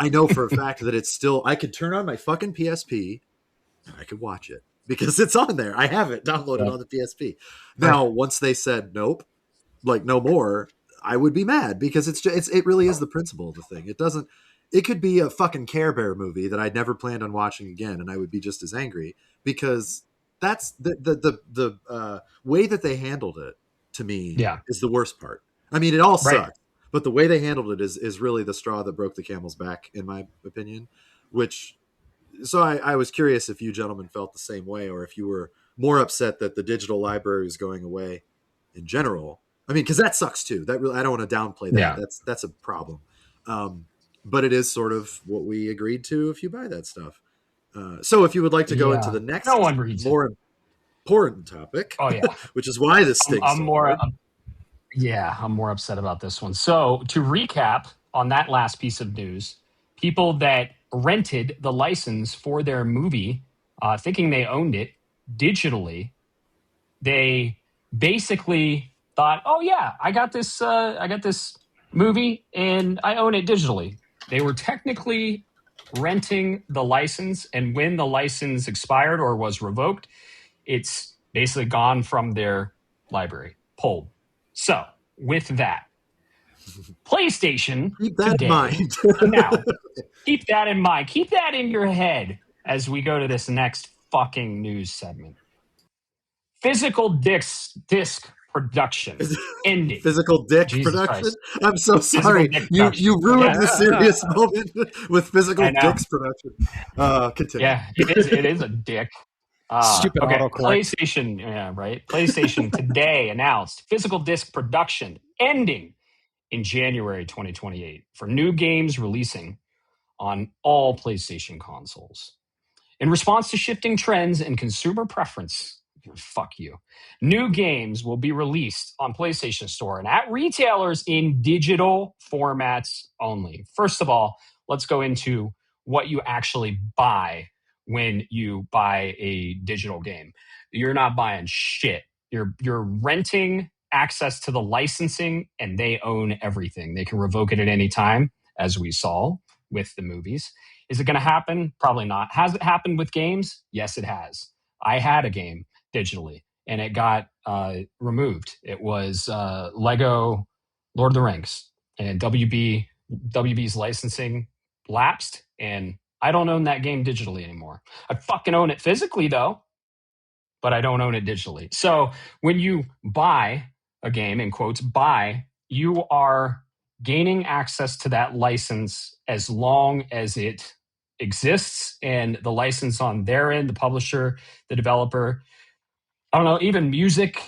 I know for a fact that it's still, I could turn on my fucking PSP and I could watch it because it's on there. I have it downloaded on the PSP. Now, once they said, nope, like no more, I would be mad because it really is the principle of the thing. It could be a fucking Care Bear movie that I'd never planned on watching again. And I would be just as angry because that's the way that they handled it to me is the worst part. I mean, it all sucks. But the way they handled it is really the straw that broke the camel's back, in my opinion. So I was curious if you gentlemen felt the same way, or if you were more upset that the digital library is going away in general. I mean, because that sucks too. That really, I don't want to downplay that. Yeah. That's a problem. But it is sort of what we agreed to if you buy that stuff. So if you would like to go into the next more important topic, which is why this stinks. I'm more upset about this one. So to recap on that last piece of news, people that rented the license for their movie, thinking they owned it digitally, they basically thought, "Oh yeah, I got this movie and I own it digitally." They were technically renting the license, and when the license expired or was revoked, it's basically gone from their library, pulled. So, with that, PlayStation keep that in mind. Now, keep that in mind. Keep that in your head as we go to this next fucking news segment. Physical disc production ending. Physical dick Jesus production. Christ. I'm so sorry. You ruined the serious moment with physical dicks production. Continue. Yeah, it is a dick. Stupid okay, autocorrect. PlayStation, yeah, right. PlayStation today announced physical disc production ending in January 2028 for new games releasing on all PlayStation consoles. In response to shifting trends and consumer preference, fuck you, new games will be released on PlayStation Store and at retailers in digital formats only. First of all, let's go into what you actually buy when you buy a digital game. You're not buying shit. You're renting access to the licensing, and they own everything. They can revoke it at any time, as we saw with the movies. Is it going to happen? Probably not. Has it happened with games? Yes, it has. I had a game digitally, and it got removed. It was Lego Lord of the Rings, and WB's licensing lapsed, and I don't own that game digitally anymore. I fucking own it physically, though, but I don't own it digitally. So when you buy a game, in quotes, buy, you are gaining access to that license as long as it exists, and the license on their end, the publisher, the developer, I don't know, even music,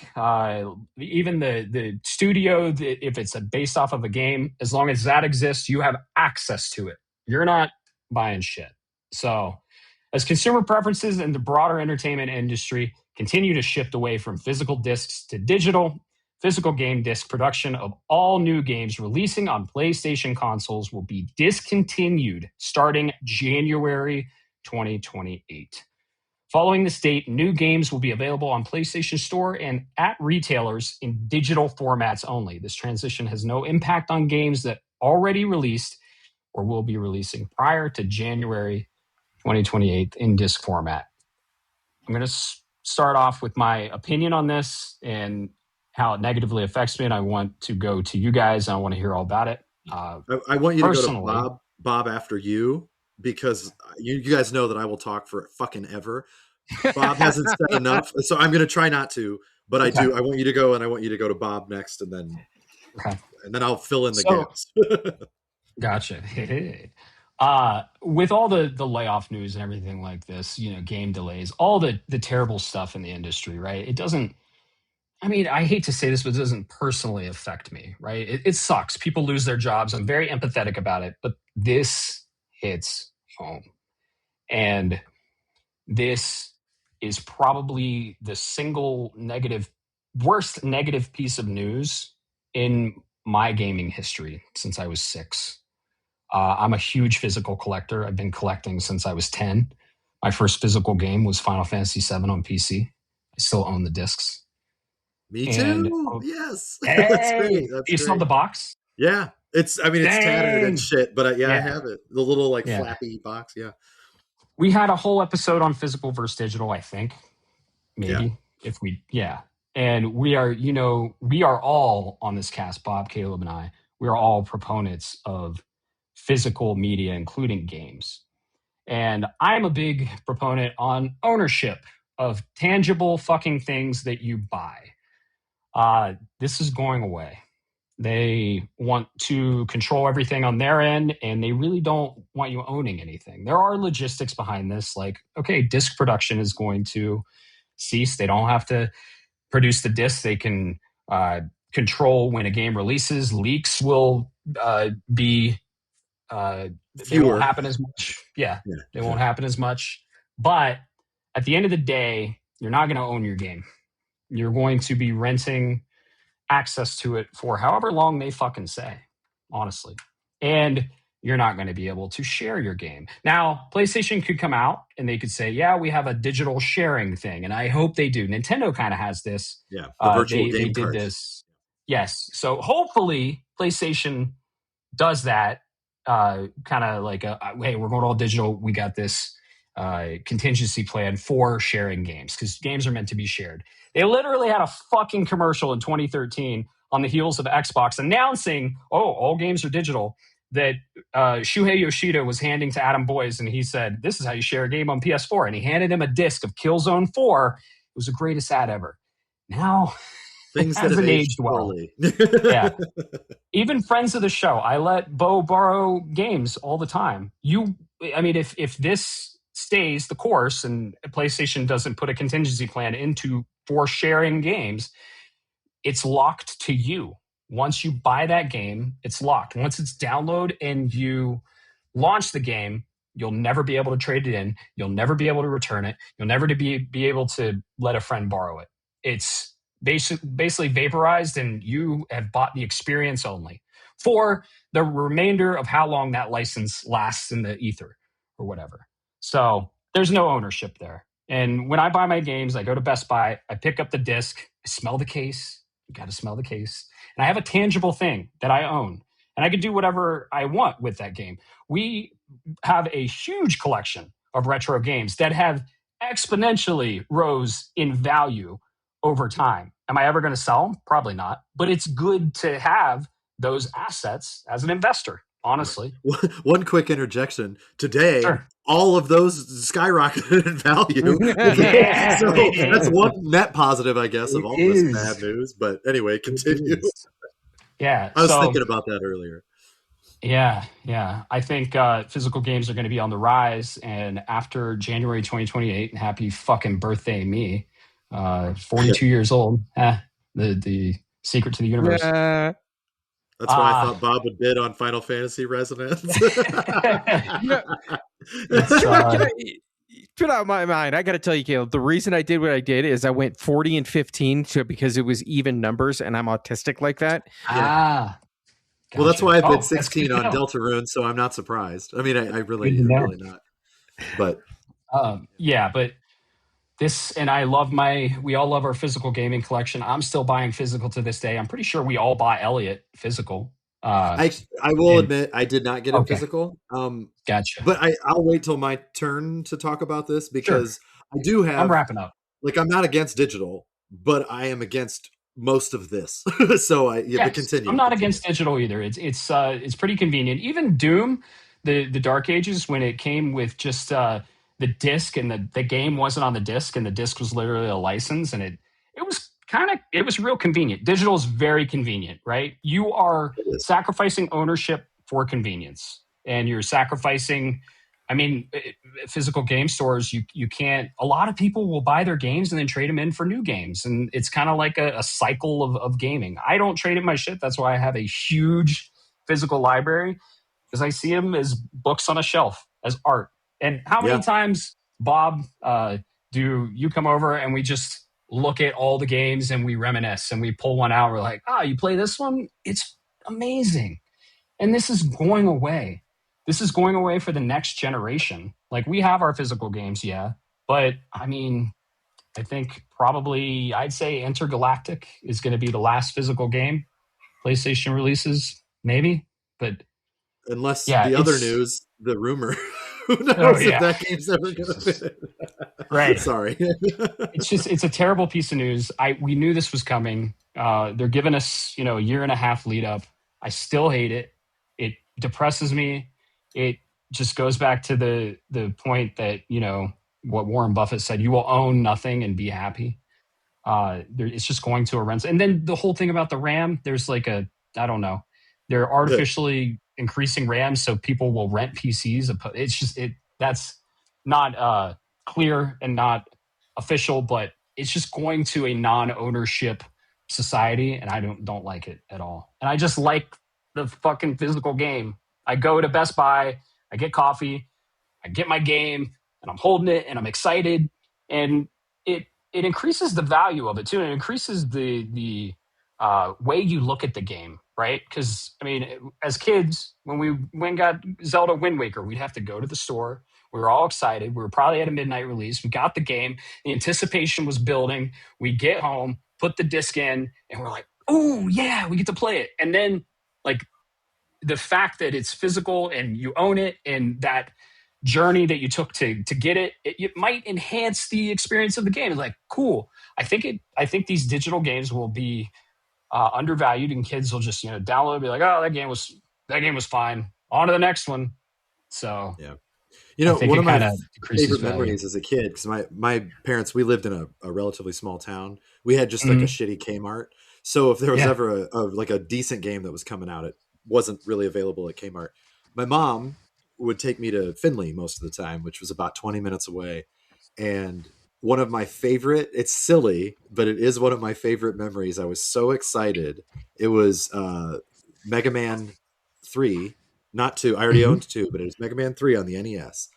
even the studio, if it's based off of a game, as long as that exists, you have access to it. You're not buying shit. So as consumer preferences in the broader entertainment industry continue to shift away from physical discs to digital, physical game disc production of all new games releasing on PlayStation consoles will be discontinued starting January 2028. Following this date, new games will be available on PlayStation Store and at retailers in digital formats only. This transition has no impact on games that already released or will be releasing prior to January 2028 in disc format. I'm going to start off with my opinion on this and how it negatively affects me, and I want to go to you guys, and I want to hear all about it. I want you to go to Bob after you, because you guys know that I will talk for fucking ever. Bob hasn't said enough, so I'm going to try not to, but I do. I want you to go, and I want you to go to Bob next, and then I'll fill in the gaps. Gotcha. With all the layoff news and everything like this, game delays, all the terrible stuff in the industry, right? It doesn't, I mean, I hate to say this, but it doesn't personally affect me, right? It sucks. People lose their jobs. I'm very empathetic about it, but this hits home. And this is probably the single worst negative piece of news in my gaming history since I was 6. I'm a huge physical collector. I've been collecting since I was 10. My first physical game was Final Fantasy VII on PC. I still own the discs. Me too. Yes. Hey, That's great. you still have the box? Yeah. It's tattered and shit, but I have it. The little flappy box. Yeah. We had a whole episode on physical versus digital, I think. Maybe. And we are all on this cast, Bob, Caleb, and I, we are all proponents of physical media, including games. And I'm a big proponent on ownership of tangible fucking things that you buy. This is going away. They want to control everything on their end, and they really don't want you owning anything. There are logistics behind this, like, okay, disc production is going to cease. They don't have to produce the disc. They can control when a game releases. Leaks will be they won't happen as much. They won't happen as much. But at the end of the day, you're not going to own your game. You're going to be renting access to it for however long they fucking say, honestly. And you're not going to be able to share your game. Now, PlayStation could come out and they could say, yeah, we have a digital sharing thing. And I hope they do. Nintendo kind of has this. Yeah, the virtual game they did cards. this. Yes. So hopefully PlayStation does that. Kind of like, hey, we're going all digital. We got this contingency plan for sharing games, because games are meant to be shared. They literally had a fucking commercial in 2013 on the heels of Xbox announcing, all games are digital, that Shuhei Yoshida was handing to Adam Boyes, and he said, this is how you share a game on PS4. And he handed him a disc of Killzone 4. It was the greatest ad ever. Now Things that hasn't have aged aged well. poorly. Yeah. Even friends of the show, I let Bo borrow games all the time. If this stays the course and PlayStation doesn't put a contingency plan into for sharing games, it's locked to you. Once you buy that game, it's locked. Once it's download and you launch the game, you'll never be able to trade it in. You'll never be able to return it. You'll never be able to let a friend borrow it. It's basically vaporized, and you have bought the experience only for the remainder of how long that license lasts in the ether or whatever. So there's no ownership there. And when I buy my games, I go to Best Buy, I pick up the disc, I smell the case. You got to smell the case. And I have a tangible thing that I own, and I can do whatever I want with that game. We have a huge collection of retro games that have exponentially rose in value over time. Am I ever going to sell them? Probably not. But it's good to have those assets as an investor, honestly. One quick interjection. Today, Sure. all of those skyrocketed in value. Yeah. So that's one net positive, I guess, of all this bad news. But anyway, continue. Yeah. I was thinking about that earlier. Yeah. I think physical games are going to be on the rise, and after January 2028, and happy fucking birthday, me, 42 years old. The secret to the universe. That's why I thought Bob would bid on Final Fantasy Resonance. Put out my mind. I got to tell you, Caleb, the reason I did what I did is I went 40 and 15 because it was even numbers, and I'm autistic like that. Gotcha. Well, that's why I bid 16 on Deltarune, so I'm not surprised. I mean, I really not. But but this, and we all love our physical gaming collection. I'm still buying physical to this day. I'm pretty sure we all buy Elliot physical. I will admit I did not get a physical. Gotcha. But I'll wait till my turn to talk about this, because I do have. I'm wrapping up. Like, I'm not against digital, but I am against most of this. So but continue. I'm not against digital either. It's pretty convenient. Even Doom, the Dark Ages, when it came with just the disc, and the game wasn't on the disc, and the disc was literally a license, and it was real convenient. Digital is very convenient, right? You are sacrificing ownership for convenience, and you're sacrificing. I mean, physical game stores, you can't. A lot of people will buy their games and then trade them in for new games, and it's kind of like a cycle of gaming. I don't trade in my shit. That's why I have a huge physical library, because I see them as books on a shelf, as art. And how many times, Bob, do you come over and we just look at all the games and we reminisce and we pull one out? We're like, you play this one? It's amazing. And this is going away. This is going away for the next generation. Like, we have our physical games, but I mean, I think probably I'd say Intergalactic is going to be the last physical game PlayStation releases, maybe. But unless the other news, the rumor, who knows if that game's ever going to fit. Right. Sorry. It's a terrible piece of news. We knew this was coming. They're giving us, a year and a half lead up. I still hate it. It depresses me. It just goes back to the point that, what Warren Buffett said, you will own nothing and be happy. It's just going to a rent. And then the whole thing about the RAM, there's like I don't know. They're artificially increasing RAM so people will rent PCs. It's just, that's not clear and not official, but it's just going to a non-ownership society, and I don't like it at all. And I just like the fucking physical game. I go to Best Buy, I get coffee, I get my game, and I'm holding it, and I'm excited, and it increases the value of it too. And it increases the way you look at the game, right? Because I mean, as kids, when we got Zelda Wind Waker, we'd have to go to the store. We were all excited. We were probably at a midnight release. We got the game. The anticipation was building. We get home, put the disc in, and we're like, "Oh yeah, we get to play it." And then, like, the fact that it's physical and you own it, and that journey that you took to get it, it might enhance the experience of the game. It's like, cool. I think these digital games will be undervalued, and kids will just download and be like, "Oh, that game was fine. On to the next one." So one of my favorite memories as a kid, because my parents, we lived in a relatively small town. We had just like a shitty Kmart. So if there was Yeah. ever a decent game that was coming out, it wasn't really available at Kmart. My mom would take me to Findlay most of the time, which was about 20 minutes away. And one of my favorite, it's silly, but it is one of my favorite memories. I was so excited. It was Mega Man 3, not 2. I already owned 2, but it was Mega Man 3 on the NES.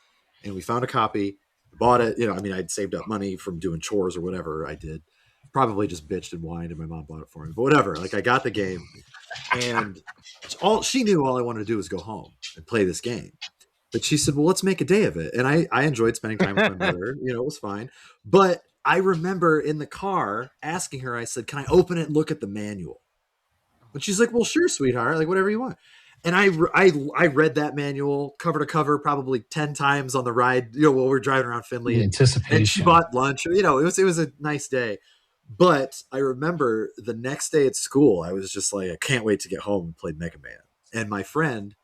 And we found a copy, bought it. I mean, I'd saved up money from doing chores or whatever I did. Probably just bitched and whined, and my mom bought it for me. But whatever. Like, I got the game, and she knew all I wanted to do was go home and play this game. But she said, well, let's make a day of it. And I enjoyed spending time with my mother. It was fine. But I remember in the car asking her, I said, can I open it and look at the manual? And she's like, well, sure, sweetheart. Like, whatever you want. And I read that manual cover to cover probably 10 times on the ride, while we're driving around Findlay. Anticipation. And she bought lunch. It was a nice day. But I remember the next day at school, I was just like, I can't wait to get home and play Mega Man. And my friend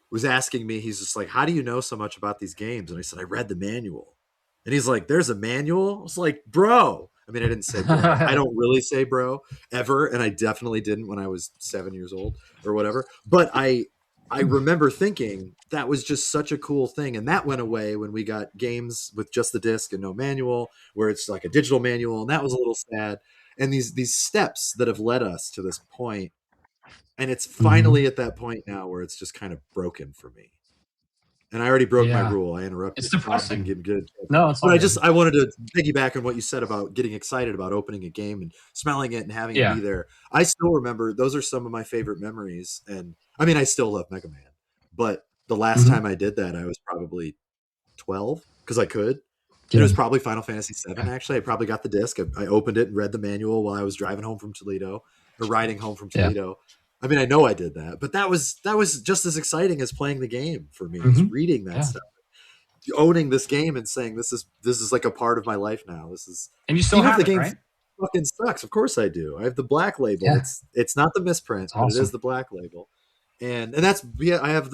was asking me, he's just like, how do you know so much about these games? And I said, I read the manual. And he's like, there's a manual? I was like, bro. I mean, I didn't say bro. I don't really say bro ever. And I definitely didn't when I was 7 years old or whatever. But I remember thinking that was just such a cool thing. And that went away when we got games with just the disc and no manual, where it's like a digital manual. And that was a little sad. And these steps that have led us to this point. And it's finally at that point now where it's just kind of broken for me. And I already broke my rule. I interrupted. It's depressing. Good. No, it's but I wanted to piggyback on what you said about getting excited about opening a game and smelling it and having it be there. I still remember those are some of my favorite memories. And I mean, I still love Mega Man, but the last time I did that, I was probably 12 because I could. It was probably Final Fantasy VII. Actually, I probably got the disc. I opened it and read the manual while I was driving home from Toledo or riding home from Toledo. I mean, I know I did that, but that was just as exciting as playing the game for me. It's reading that stuff, owning this game, and saying this is like a part of my life now. This is, and you still have the game, right? Fucking sucks. Of course I do. I have the black label. Yeah. It's not the misprint, but it is the black label, and that's I have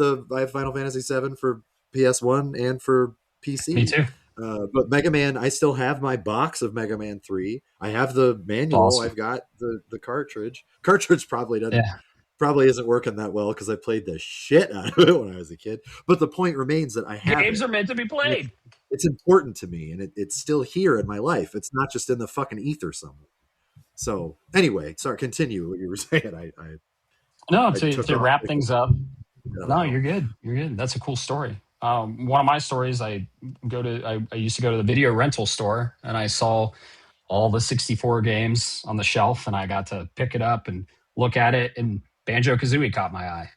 Final Fantasy VII for PS1 and for PC. Me too. But Mega Man, I still have my box of Mega Man 3. I have the manual. Awesome. I've got the cartridge. Cartridge probably doesn't. Yeah. Probably isn't working that well because I played the shit out of it when I was a kid. But the point remains that I have games are meant to be played. It's important to me, and it's still here in my life. It's not just in the fucking ether somewhere. So anyway, sorry, continue what you were saying. To wrap things up. No, you're good. You're good. That's a cool story. One of my stories, I used to go to the video rental store, and I saw all the 64 games on the shelf, and I got to pick it up and look at it, and Banjo-Kazooie caught my eye,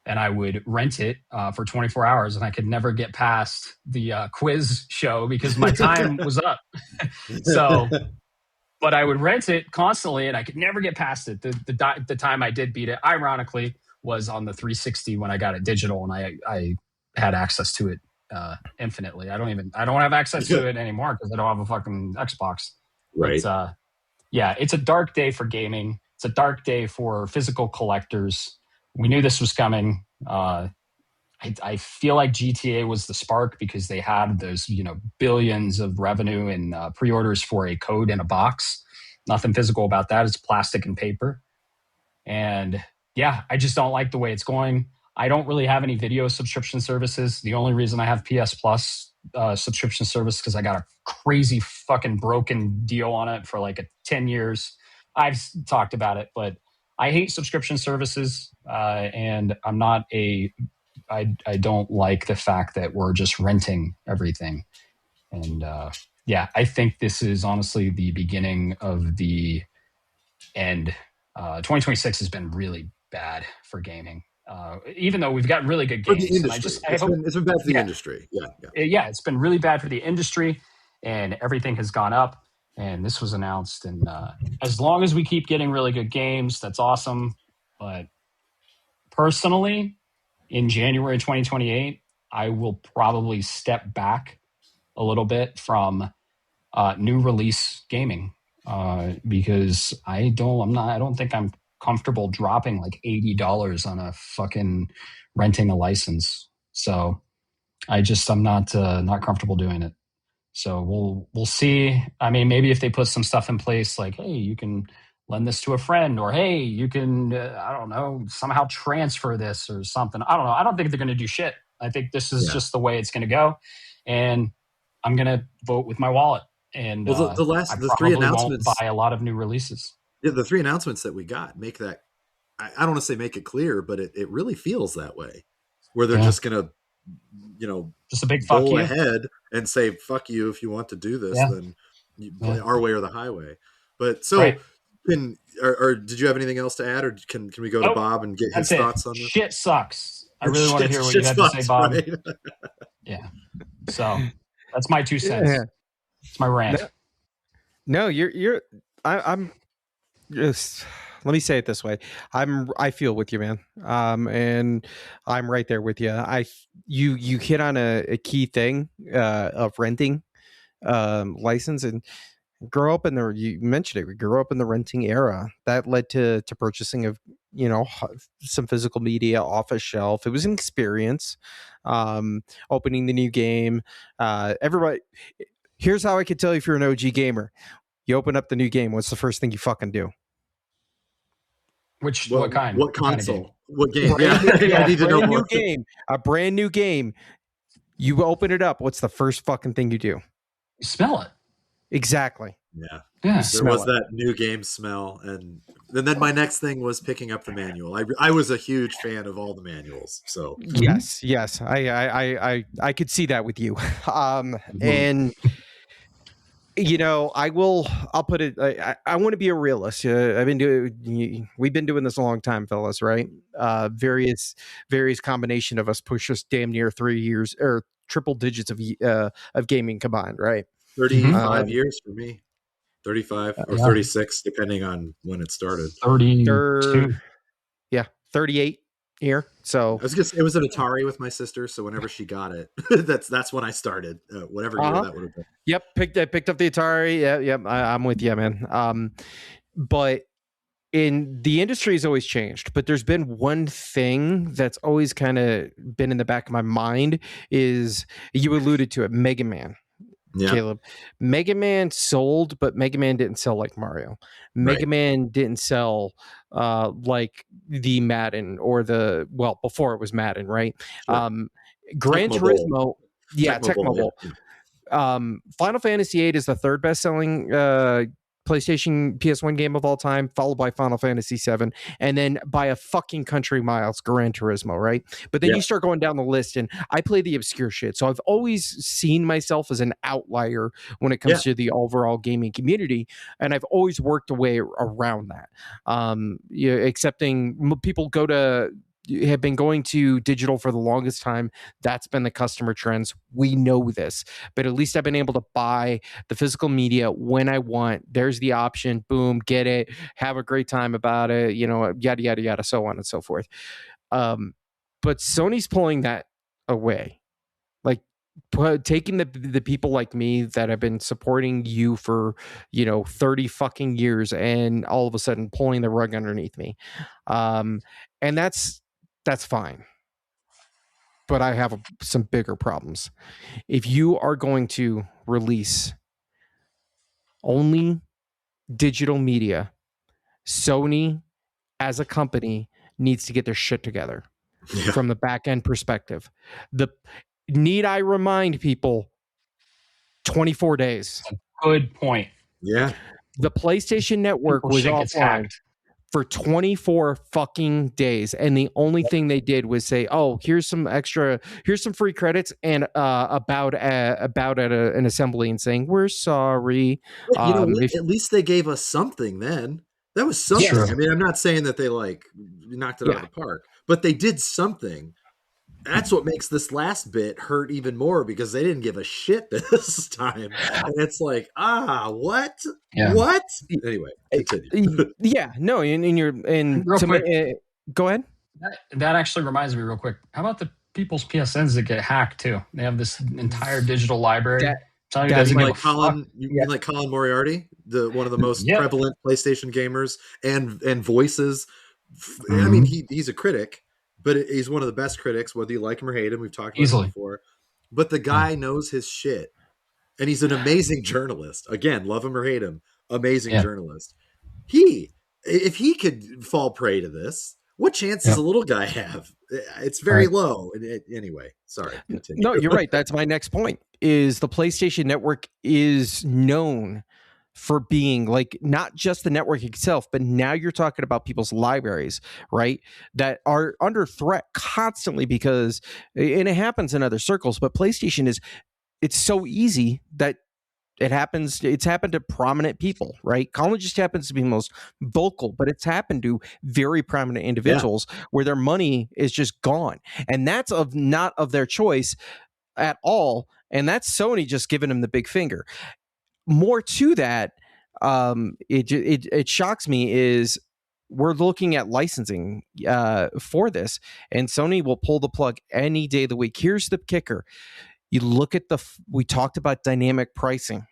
and I would rent it for 24 hours, and I could never get past the quiz show because my time was up. But I would rent it constantly, and I could never get past it. The time I did beat it, ironically, was on the 360 when I got it digital, and I had access to it infinitely. I don't have access to it anymore because I don't have a fucking Xbox. Right. But, it's a dark day for gaming. It's a dark day for physical collectors. We knew this was coming. I feel like GTA was the spark because they had those, billions of revenue in pre-orders for a code in a box. Nothing physical about that. It's plastic and paper. And I just don't like the way it's going. I don't really have any video subscription services. The only reason I have PS Plus subscription service because I got a crazy fucking broken deal on it for like 10 years. I've talked about it, but I hate subscription services, and I'm not I don't like the fact that we're just renting everything. And I think this is honestly the beginning of the end. 2026 has been really bad for gaming. Even though we've got really good games. It's been bad for the industry. Yeah. It's been really bad for the industry, and everything has gone up. And this was announced, and as long as we keep getting really good games, that's awesome. But personally, in January 2028, I will probably step back a little bit from new release gaming because I don't think I'm comfortable dropping like $80 on a fucking renting a license. So I'm not comfortable doing it. So we'll see. I mean, maybe if they put some stuff in place, like, hey, you can lend this to a friend, or hey, you can I don't know, somehow transfer this or something. I don't know. I don't think they're going to do shit. I think this is just the way it's going to go, and I'm going to vote with my wallet. And Well, I the three probably won't announcements, buy a lot of new releases. the three announcements that we got make that. I don't want to say make it clear, but it really feels that way, where they're just gonna, just a big fuck bowl you ahead and say "fuck you" if you want to do this, then you play our way or the highway. But so, or did you have anything else to add, or can we go to Bob and get his thoughts on this? Shit sucks. I really want to hear what you have to say, Bob. Right? Yeah. So that's my 2 cents. Yeah. It's my rant. No, I'm just. Let me say it this way. I feel with you, man. And I'm right there with you. You hit on a key thing of renting license, and grow up in you mentioned it. We grew up in the renting era that led to purchasing of, some physical media off a shelf. It was an experience. Opening the new game. Everybody, here's how I could tell you if you're an OG gamer. You open up the new game. What's the first thing you fucking do? What kind? What console? What game? I need to know more. A brand new game. You open it up. What's the first fucking thing you do? You smell it. Exactly. Yeah. There was that new game smell, and then my next thing was picking up the manual. I was a huge fan of all the manuals. So yes, I could see that with you. And. I'll put it. I want to be a realist. We've been doing this a long time, fellas, right? Various combination of us push us damn near 3 years or triple digits of gaming combined, right? 35 years for me, 35 or 36, depending on when it started. 32. 38 here. So I was gonna say, it was an Atari with my sister, so whenever she got it, that's when I started. Whatever year that would have been. Yep, picked up the Atari. Yeah, I'm with you, man. But in the industry has always changed, but there's been one thing that's always kind of been in the back of my mind. Is you alluded to it, Mega Man. Yeah. Caleb, Mega Man sold, but Mega Man didn't sell like Mario. Mega Man didn't sell like the Madden or before it was Madden, right? Sure. Gran Turismo, Tecmo Bowl. Final Fantasy VIII is the third best selling PlayStation PS1 game of all time, followed by Final Fantasy VII, and then by a fucking country miles, Gran Turismo, right? But then you start going down the list, and I play the obscure shit. So I've always seen myself as an outlier when it comes to the overall gaming community, and I've always worked a way around that. Accepting people have been going to digital for the longest time. That's been the customer trends. We know this, but at least I've been able to buy the physical media when I want. There's the option. Boom, get it. Have a great time about it. Yada, yada, yada, so on and so forth. But Sony's pulling that away. Like taking the people like me that have been supporting you for 30 fucking years, and all of a sudden pulling the rug underneath me. And that's fine. But I have some bigger problems. If you are going to release only digital media, Sony as a company needs to get their shit together from the back end perspective. Need I remind people, 24 days. Good point. Yeah. The PlayStation Network was offline for 24 fucking days, and the only thing they did was say, "Oh, here's some free credits," and about an assembly and saying, "We're sorry." At least they gave us something then. That was something. Sure. I mean, I'm not saying that they knocked it out of the park, but they did something. That's what makes this last bit hurt even more, because they didn't give a shit this time. And it's like, what? Yeah. What? Anyway, continue. Go ahead. That actually reminds me real quick. How about the people's PSNs that get hacked too? They have this entire digital library. Colin Moriarty, one of the most prevalent PlayStation gamers and voices. Mm-hmm. I mean, he's a critic. But he's one of the best critics, whether you like him or hate him. We've talked about it before. But the guy knows his shit. And he's an amazing journalist. Again, love him or hate him, amazing journalist. if he could fall prey to this, what chance does Yeah. a little guy have? It's very low. Anyway, sorry. Continue. No, you're right. That's my next point. Is the PlayStation Network is known for being like not just the network itself, but now you're talking about people's libraries, right? That are under threat constantly because, and it happens in other circles, but PlayStation it's so easy that it's happened to prominent people, right? Colin just happens to be most vocal, but it's happened to very prominent individuals where their money is just gone. And that's not of their choice at all. And that's Sony just giving them the big finger. More to that, it shocks me is we're looking at licensing for this, and Sony will pull the plug any day of the week. Here's the kicker. You look at we talked about dynamic pricing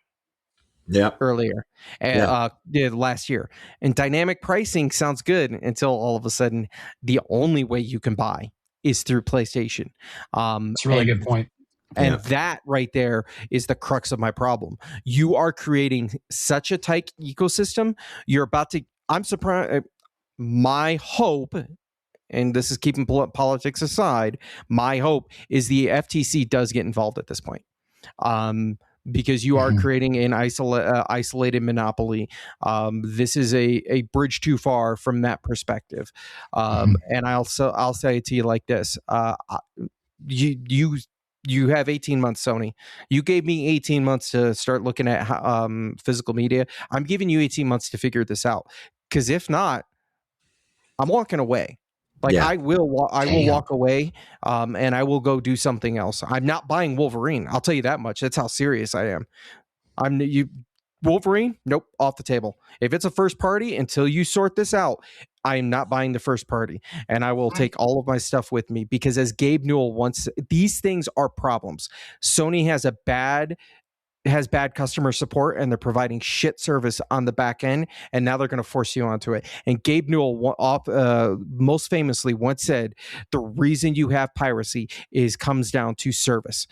earlier, last year. And dynamic pricing sounds good until all of a sudden the only way you can buy is through PlayStation. It's a really good point. And that right there is the crux of my problem. You are creating such a tight ecosystem. I'm surprised. My hope, and this is keeping politics aside, my hope is the FTC does get involved at this point. Because you are creating an isolated monopoly. This is a bridge too far from that perspective. And I'll say it to you like this. You have 18 months, Sony. You gave me 18 months to start looking at physical media. I'm giving you 18 months to figure this out. Because if not, I'm walking away. I will walk away, and I will go do something else. I'm not buying Wolverine. I'll tell you that much. That's how serious I am. Wolverine? Nope, off the table. If it's a first party, until you sort this out, I am not buying the first party, and I will take all of my stuff with me because, as Gabe Newell once, these things are problems. Sony has bad customer support, and they're providing shit service on the back end, and now they're going to force you onto it. And Gabe Newell most famously once said, the reason you have piracy comes down to service.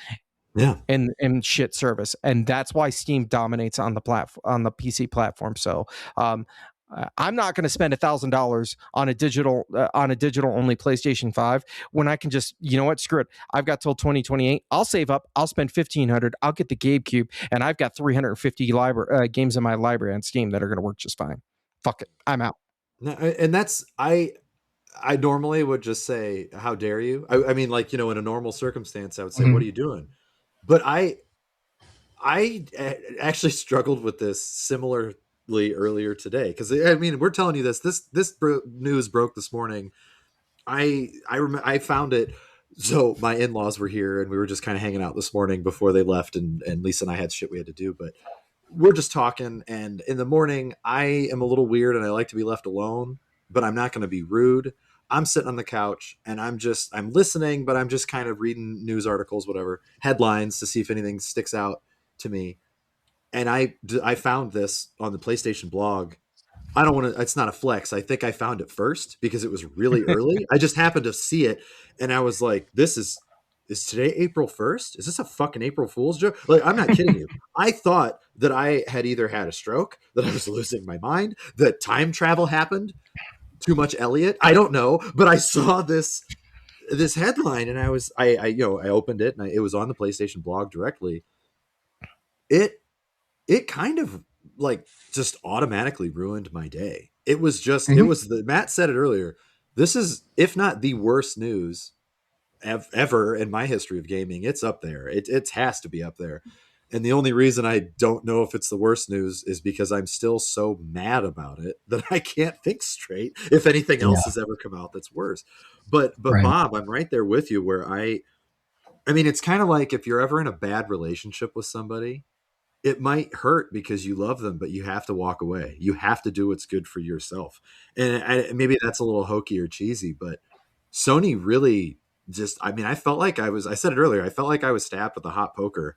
And shit service, and that's why Steam dominates on the PC platform. So I'm not going to spend $1,000 on a digital only PlayStation 5 when I can just, you know what, screw it. I've got till 2028. I'll save up. I'll spend $1,500. I'll get the GameCube, and I've got 350 games in my library on Steam that are going to work just fine. Fuck it, I'm out. And that's I normally would just say, how dare you? I mean, like, in a normal circumstance, I would say, what are you doing? But I actually struggled with this similarly earlier today, because I mean, we're telling you this news broke this morning. I found it. So my in-laws were here, and we were just kind of hanging out this morning before they left, and Lisa and I had shit we had to do, but we're just talking. And in the morning, I am a little weird, and I like to be left alone, but I'm not going to be rude. I'm sitting on the couch, and I'm listening, but I'm just kind of reading news articles, whatever, headlines, to see if anything sticks out to me. And I found this on the PlayStation blog. I don't want to, it's not a flex. I think I found it first because it was really early. I just happened to see it, and I was like, is today April 1st? Is this a fucking April Fool's joke? Like, I'm not kidding you. I thought that I had either had a stroke, that I was losing my mind, that time travel happened, too much Elliot. I don't know, but I saw this headline, and I opened it, and it was on the PlayStation blog directly. It kind of like just automatically ruined my day. It was just, Matt said it earlier. This is, if not the worst news ever in my history of gaming. It's up there. It has to be up there. And the only reason I don't know if it's the worst news is because I'm still so mad about it that I can't think straight if anything else has ever come out that's worse. But right. Bob, I'm right there with you where I mean, it's kind of like if you're ever in a bad relationship with somebody, it might hurt because you love them, but you have to walk away. You have to do what's good for yourself. And maybe that's a little hokey or cheesy, but Sony really just, I mean, I felt like I said it earlier, I felt like I was stabbed with a hot poker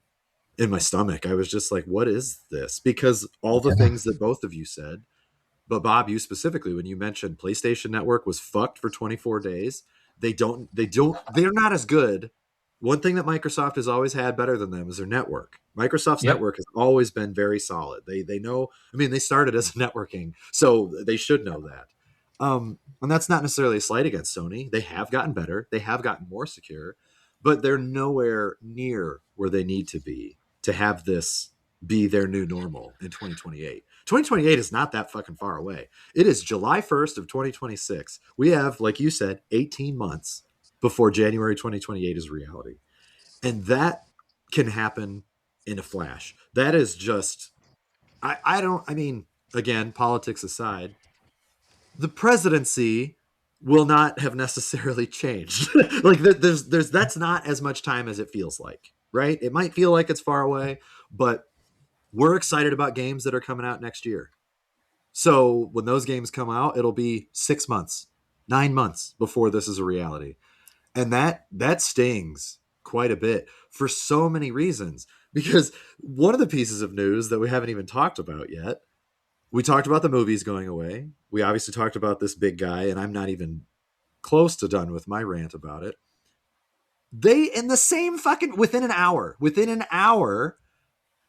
in my stomach. I was just like, what is this? Because all the things that both of you said, but Bob, you specifically, when you mentioned PlayStation Network was fucked for 24 days, they're not as good one thing that Microsoft has always had better than them is their network. Microsoft's Yep. network has always been very solid. They know. I mean, they started as networking, so they should know that. And that's not necessarily a slight against Sony. They have gotten better. They have gotten more secure, but they're nowhere near where they need to be to have this be their new normal in 2028. 2028 is not that fucking far away. It is July 1st of 2026. We have, like you said, 18 months before January 2028 is reality. And that can happen in a flash. That is just, I mean, again, politics aside, the presidency will not have necessarily changed. Like that's not as much time as it feels like, right? It might feel like it's far away, but we're excited about games that are coming out next year. So when those games come out, it'll be 6 months, 9 months before this is a reality. And that stings quite a bit for so many reasons. Because one of the pieces of news that we haven't even talked about yet, we talked about the movies going away. We obviously talked about this big guy, and I'm not even close to done with my rant about it. They, in the same fucking, within an hour,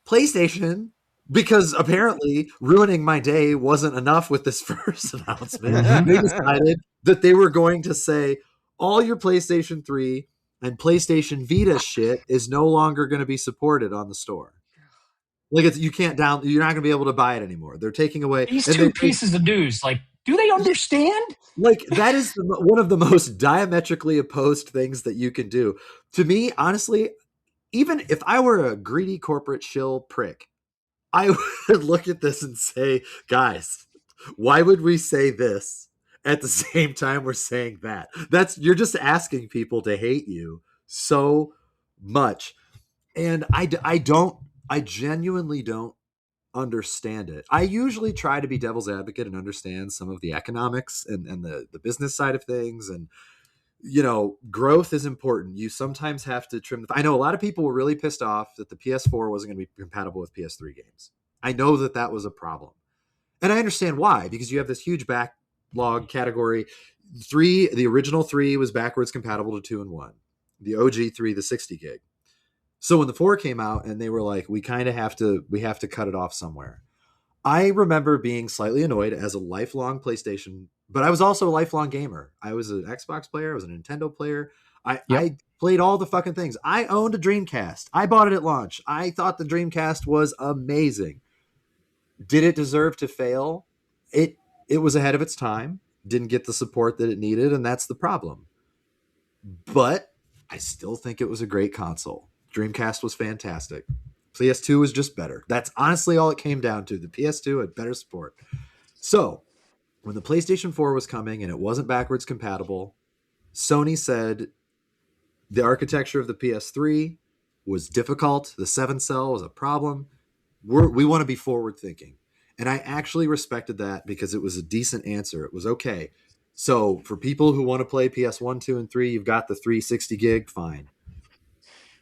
PlayStation, because apparently ruining my day wasn't enough with this first announcement, they decided that they were going to say, all your PlayStation 3 and PlayStation Vita shit is no longer going to be supported on the store. Like you're not going to be able to buy it anymore. They're taking away these two pieces of news. Like, do they understand? Like that is one of the most diametrically opposed things that you can do. To me, honestly, even if I were a greedy corporate shill prick, I would look at this and say, guys, why would we say this at the same time we're saying that? You're just asking people to hate you so much. And I genuinely don't understand it. I usually try to be devil's advocate and understand some of the economics and the business side of things. And, growth is important. You sometimes have to trim. I know a lot of people were really pissed off that the PS4 wasn't going to be compatible with PS3 games. I know that was a problem. And I understand why, because you have this huge backlog category. The original 3 was backwards compatible to 2 and 1. The OG 3, the 60 gig. So when the 4 came out and they were like, we have to cut it off somewhere. I remember being slightly annoyed as a lifelong PlayStation, but I was also a lifelong gamer. I was an Xbox player. I was a Nintendo player. I played all the fucking things. I owned a Dreamcast. I bought it at launch. I thought the Dreamcast was amazing. Did it deserve to fail? It was ahead of its time. Didn't get the support that it needed, and that's the problem. But I still think it was a great console. Dreamcast was fantastic. PS2 was just better. That's honestly all it came down to. The PS2 had better support. So when the PlayStation 4 was coming and it wasn't backwards compatible, Sony said the architecture of the PS3 was difficult. The 7-cell was a problem. We want to be forward thinking. And I actually respected that because it was a decent answer. It was okay. So for people who want to play PS1, 2, and 3, you've got the 360 gig, fine.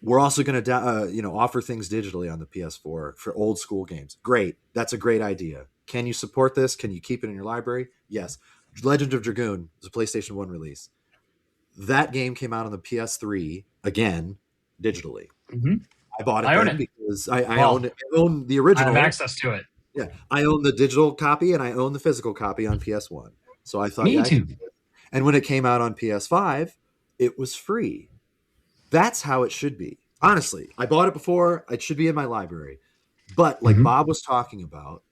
We're also going to offer things digitally on the PS4 for old school games. Great. That's a great idea. Can you support this? Can you keep it in your library? Yes. Legend of Dragoon is a PlayStation 1 release. That game came out on the PS3, again, digitally. Mm-hmm. I bought it I own then it. because I own it. I own the original. I have access to it. Yeah. I own the digital copy and I own the physical copy on PS1. So I thought, Me too. And when it came out on PS5, it was free. That's how it should be. Honestly, I bought it before. It should be in my library. But like Bob was talking about,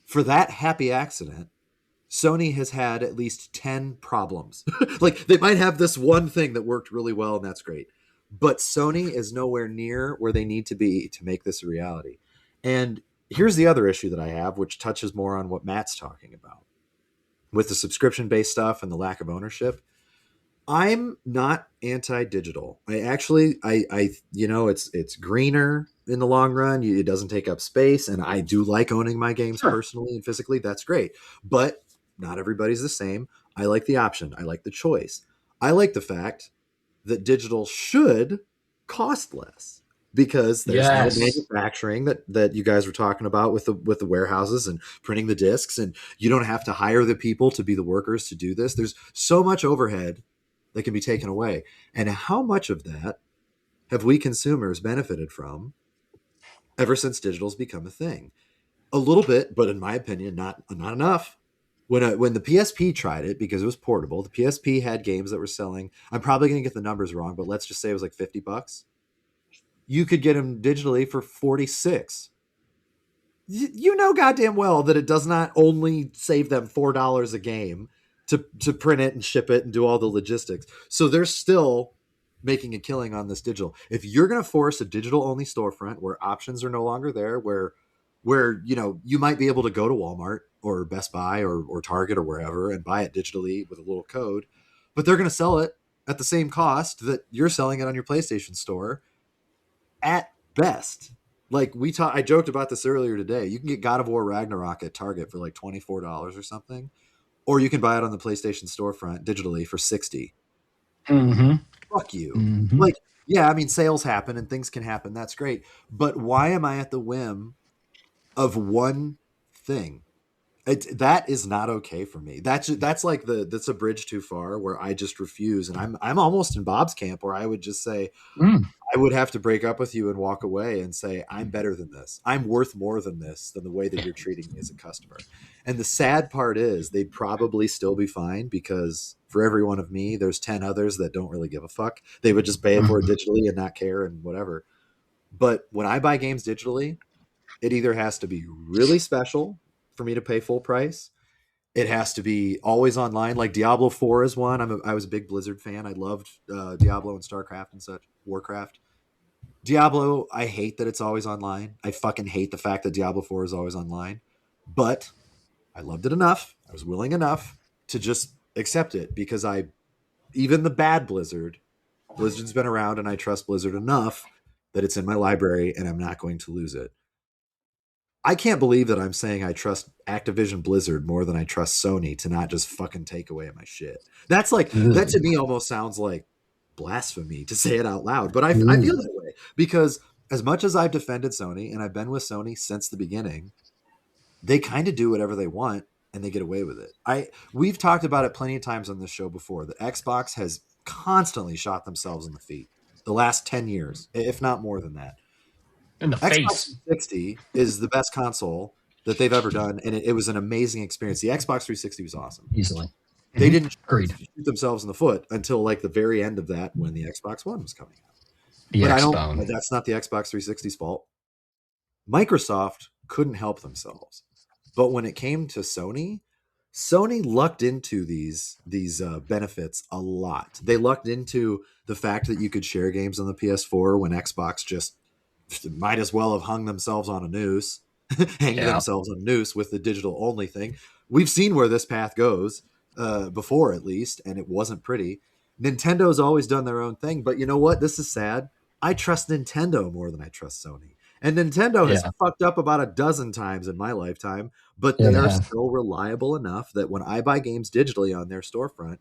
for that happy accident, Sony has had at least 10 problems. Like they might have this one thing that worked really well, and that's great. But Sony is nowhere near where they need to be to make this a reality. And here's the other issue that I have, which touches more on what Matt's talking about with the subscription-based stuff and the lack of ownership. I'm not anti-digital. It's greener in the long run. It doesn't take up space. And I do like owning my games personally and physically. That's great. But not everybody's the same. I like the option. I like the choice. I like the fact that digital should cost less because there's no manufacturing that you guys were talking about with the warehouses and printing the discs. And you don't have to hire the people to be the workers to do this. There's so much overhead that can be taken away. And how much of that have we consumers benefited from ever since digital's become a thing? A little bit, but in my opinion, not enough. When the PSP tried it, because it was portable, the PSP had games that were selling. I'm probably going to get the numbers wrong, but let's just say it was like $50. You could get them digitally for 46. You know goddamn well that it does not only save them $4 a game to print it and ship it and do all the logistics. So they're still making a killing on this digital. If you're going to force a digital only storefront where options are no longer there, where you might be able to go to Walmart or Best Buy or Target or wherever and buy it digitally with a little code, but they're going to sell it at the same cost that you're selling it on your PlayStation store at best. Like I joked about this earlier today. You can get God of War Ragnarok at Target for like $24 or something, or you can buy it on the PlayStation storefront digitally for $60. Mm-hmm. Fuck you. Mm-hmm. Like, yeah, I mean, sales happen and things can happen. That's great. But why am I at the whim of one thing? That is not okay for me. That's like that's a bridge too far where I just refuse. And I'm almost in Bob's camp where I would just say, I would have to break up with you and walk away and say, I'm better than this. I'm worth more than this, than the way that you're treating me as a customer. And the sad part is they'd probably still be fine, because for every one of me, there's 10 others that don't really give a fuck. They would just pay for it digitally and not care and whatever. But when I buy games digitally, it either has to be really special for me to pay full price. It has to be always online. Like Diablo 4 is one. I was a big Blizzard fan. I loved Diablo and StarCraft and such, Warcraft. Diablo, I hate that it's always online. I fucking hate the fact that Diablo 4 is always online. But I loved it enough. I was willing enough to just accept it, because even the bad Blizzard's been around, and I trust Blizzard enough that it's in my library and I'm not going to lose it. I can't believe that I'm saying I trust Activision Blizzard more than I trust Sony to not just fucking take away my shit. That to me almost sounds like blasphemy to say it out loud, but I feel that way, because as much as I've defended Sony, and I've been with Sony since the beginning, they kind of do whatever they want and they get away with it. We've talked about it plenty of times on this show before, that Xbox has constantly shot themselves in the feet the last 10 years, if not more than that. In the Xbox face. 360 is the best console that they've ever done, and it was an amazing experience. The Xbox 360 was awesome. Easily. They didn't Agreed. shoot themselves in the foot until like the very end of that, when the Xbox One was coming out. The But X-Bone. that's not the Xbox 360's fault. Microsoft couldn't help themselves. But when it came to Sony lucked into these benefits a lot. They lucked into the fact that you could share games on the PS4 when Xbox just might as well have hung themselves on a noose, themselves on a noose with the digital only thing. We've seen where this path goes before, at least, and it wasn't pretty. Nintendo's always done their own thing, but you know what? This is sad. I trust Nintendo more than I trust Sony. And Nintendo has fucked up about a dozen times in my lifetime, but they are still reliable enough that when I buy games digitally on their storefront,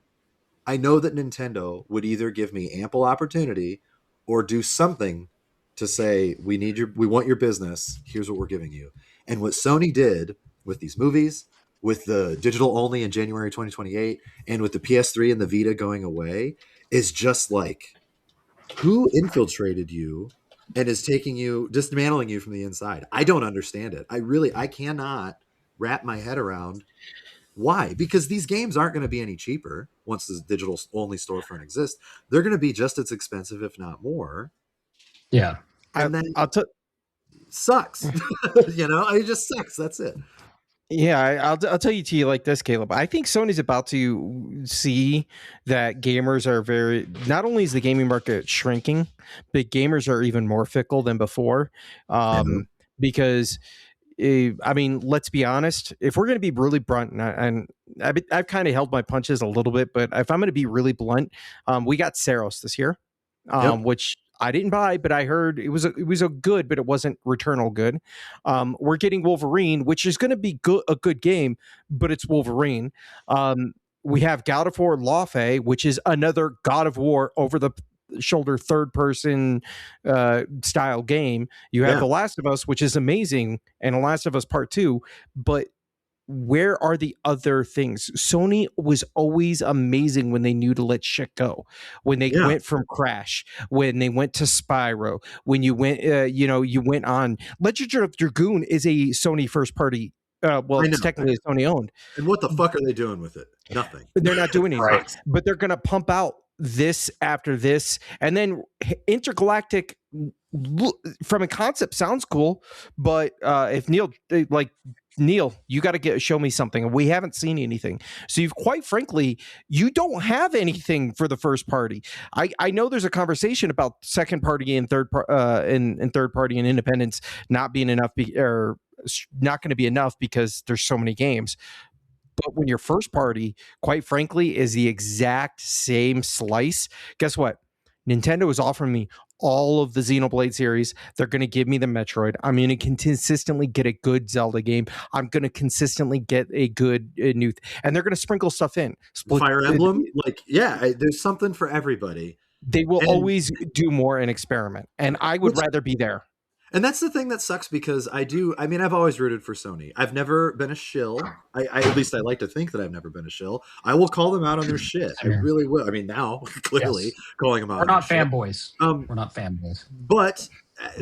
I know that Nintendo would either give me ample opportunity or do something to say, we want your business. Here's what we're giving you. And what Sony did with these movies, with the digital only in January 2028, and with the PS3 and the Vita going away, is just like, who infiltrated you and is dismantling you from the inside? I don't understand it. I cannot wrap my head around why, because these games aren't going to be any cheaper once the digital only storefront exists. They're going to be just as expensive, if not more. Yeah. And sucks. It just sucks. That's it. Yeah, I'll tell you to you like this, Caleb. I think Sony's about to see that gamers are not only is the gaming market shrinking, but gamers are even more fickle than before. Because, let's be honest, if we're going to be really blunt, and I've kind of held my punches a little bit, but if I'm going to be really blunt, we got Saros this year, which I didn't buy, but I heard it was a good, but it wasn't Returnal good. We're getting Wolverine, which is going to be a good game, but it's Wolverine. We have God of War Lawfare, which is another God of War over the shoulder third person style game. You have The Last of Us, which is amazing, and The Last of Us Part 2, but where are the other things? Sony was always amazing when they knew to let shit go. When they went from Crash, when they went to Spyro, when you went, you went on Legend of Dragoon is a Sony first party. Well, it's technically Sony owned. And what the fuck are they doing with it? Nothing. They're not doing anything. Right. But they're going to pump out this after this, and then Intergalactic from a concept sounds cool, but if Neil, you got to show me something, and we haven't seen anything. So you've quite frankly, you don't have anything for the first party. I know there's a conversation about second party and third third party and independence not being enough, or not going to be enough because there's so many games. But when your first party, quite frankly, is the exact same slice, guess what? Nintendo is offering me all of the Xenoblade series. They're going to give me the Metroid. I'm going to consistently get a good Zelda game. I'm going to consistently get a good new, and they're going to sprinkle stuff in. Fire Emblem, there's something for everybody. They will always do more and experiment, and I would rather be there. And that's the thing that sucks, because I've always rooted for Sony. I've never been a shill. At least I like to think that I've never been a shill. I will call them out on their shit. I really will. I mean, now, clearly, calling them out. We're not fanboys. We're not fanboys. But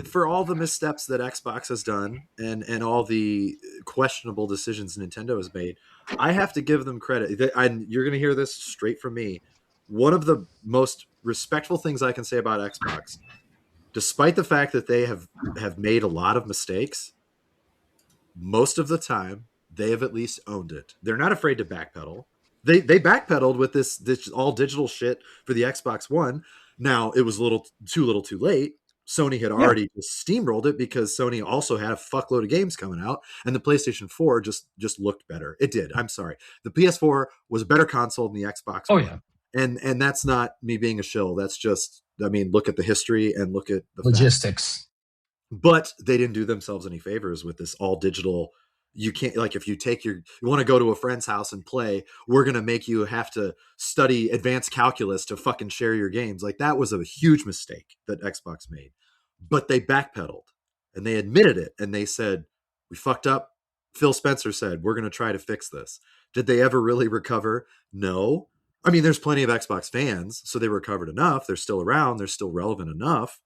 for all the missteps that Xbox has done and all the questionable decisions Nintendo has made, I have to give them credit. And you're going to hear this straight from me. One of the most respectful things I can say about Xbox, despite the fact that they have made a lot of mistakes, most of the time they have at least owned it. They're not afraid to backpedal. They backpedaled with this all digital shit for the Xbox One. Now, it was too little too late. Sony had already steamrolled it, because Sony also had a fuckload of games coming out, and the PlayStation 4 just looked better. It did. I'm sorry. The PS4 was a better console than the Xbox One. Yeah. And that's not me being a shill. That's just, look at the history and look at the logistics. facts. But they didn't do themselves any favors with this all digital. You can't, if you want to go to a friend's house and play, we're going to make you have to study advanced calculus to fucking share your games. That was a huge mistake that Xbox made. But they backpedaled, and they admitted it, and they said, we fucked up. Phil Spencer said, we're going to try to fix this. Did they ever really recover? No. I mean, there's plenty of Xbox fans, so they recovered enough. They're still around. They're still relevant enough.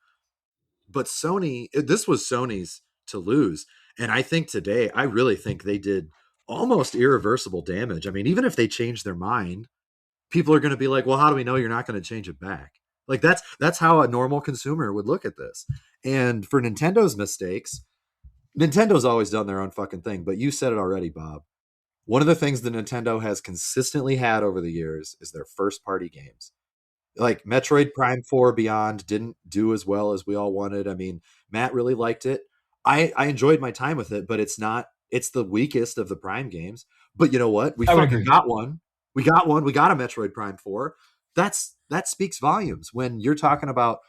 But Sony, this was Sony's to lose. And I really think they did almost irreversible damage. I mean, even if they change their mind, people are going to be like, well, how do we know you're not going to change it back? That's how a normal consumer would look at this. And for Nintendo's mistakes, Nintendo's always done their own fucking thing. But you said it already, Bob. One of the things that Nintendo has consistently had over the years is their first party games. Metroid Prime 4 Beyond didn't do as well as we all wanted. I mean, Matt really liked it. I enjoyed my time with it, but it's the weakest of the Prime games. But you know what? We fucking got one. We got one. We got a Metroid Prime 4. That speaks volumes. When you're talking about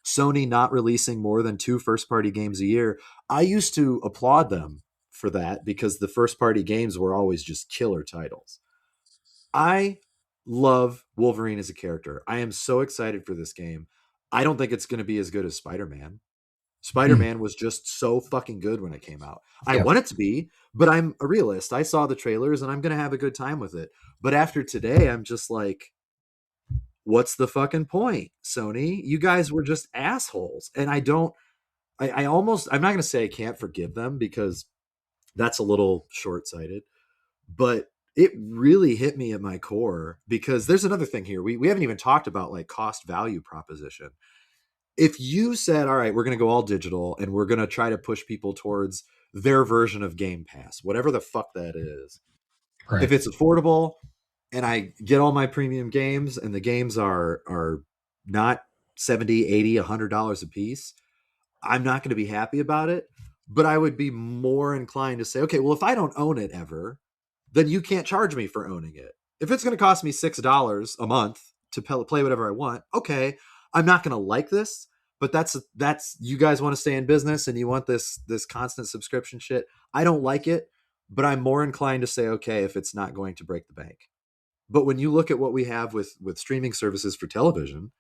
Sony not releasing more than 2 first party games a year, I used to applaud them for that, because the first party games were always just killer titles. I love Wolverine as a character. I am so excited for this game. I don't think it's going to be as good as Spider-Man. Spider-Man was just so fucking good when it came out. I want it to be, but I'm a realist. I saw the trailers and I'm going to have a good time with it. But after today, I'm just like, what's the fucking point, Sony? You guys were just assholes. And I'm not going to say I can't forgive them, because that's a little short-sighted, but it really hit me at my core, because there's another thing here. We haven't even talked about cost value proposition. If you said, all right, we're going to go all digital and we're going to try to push people towards their version of Game Pass, whatever the fuck that is, right. If it's affordable and I get all my premium games and the games are not $70, $80, $100 a piece, I'm not going to be happy about it. But I would be more inclined to say, okay, well, if I don't own it ever, then you can't charge me for owning it. If it's going to cost me $6 a month to play whatever I want, okay, I'm not going to like this, but that's you guys want to stay in business and you want this constant subscription shit. I don't like it, but I'm more inclined to say, okay, if it's not going to break the bank. But when you look at what we have with streaming services for television,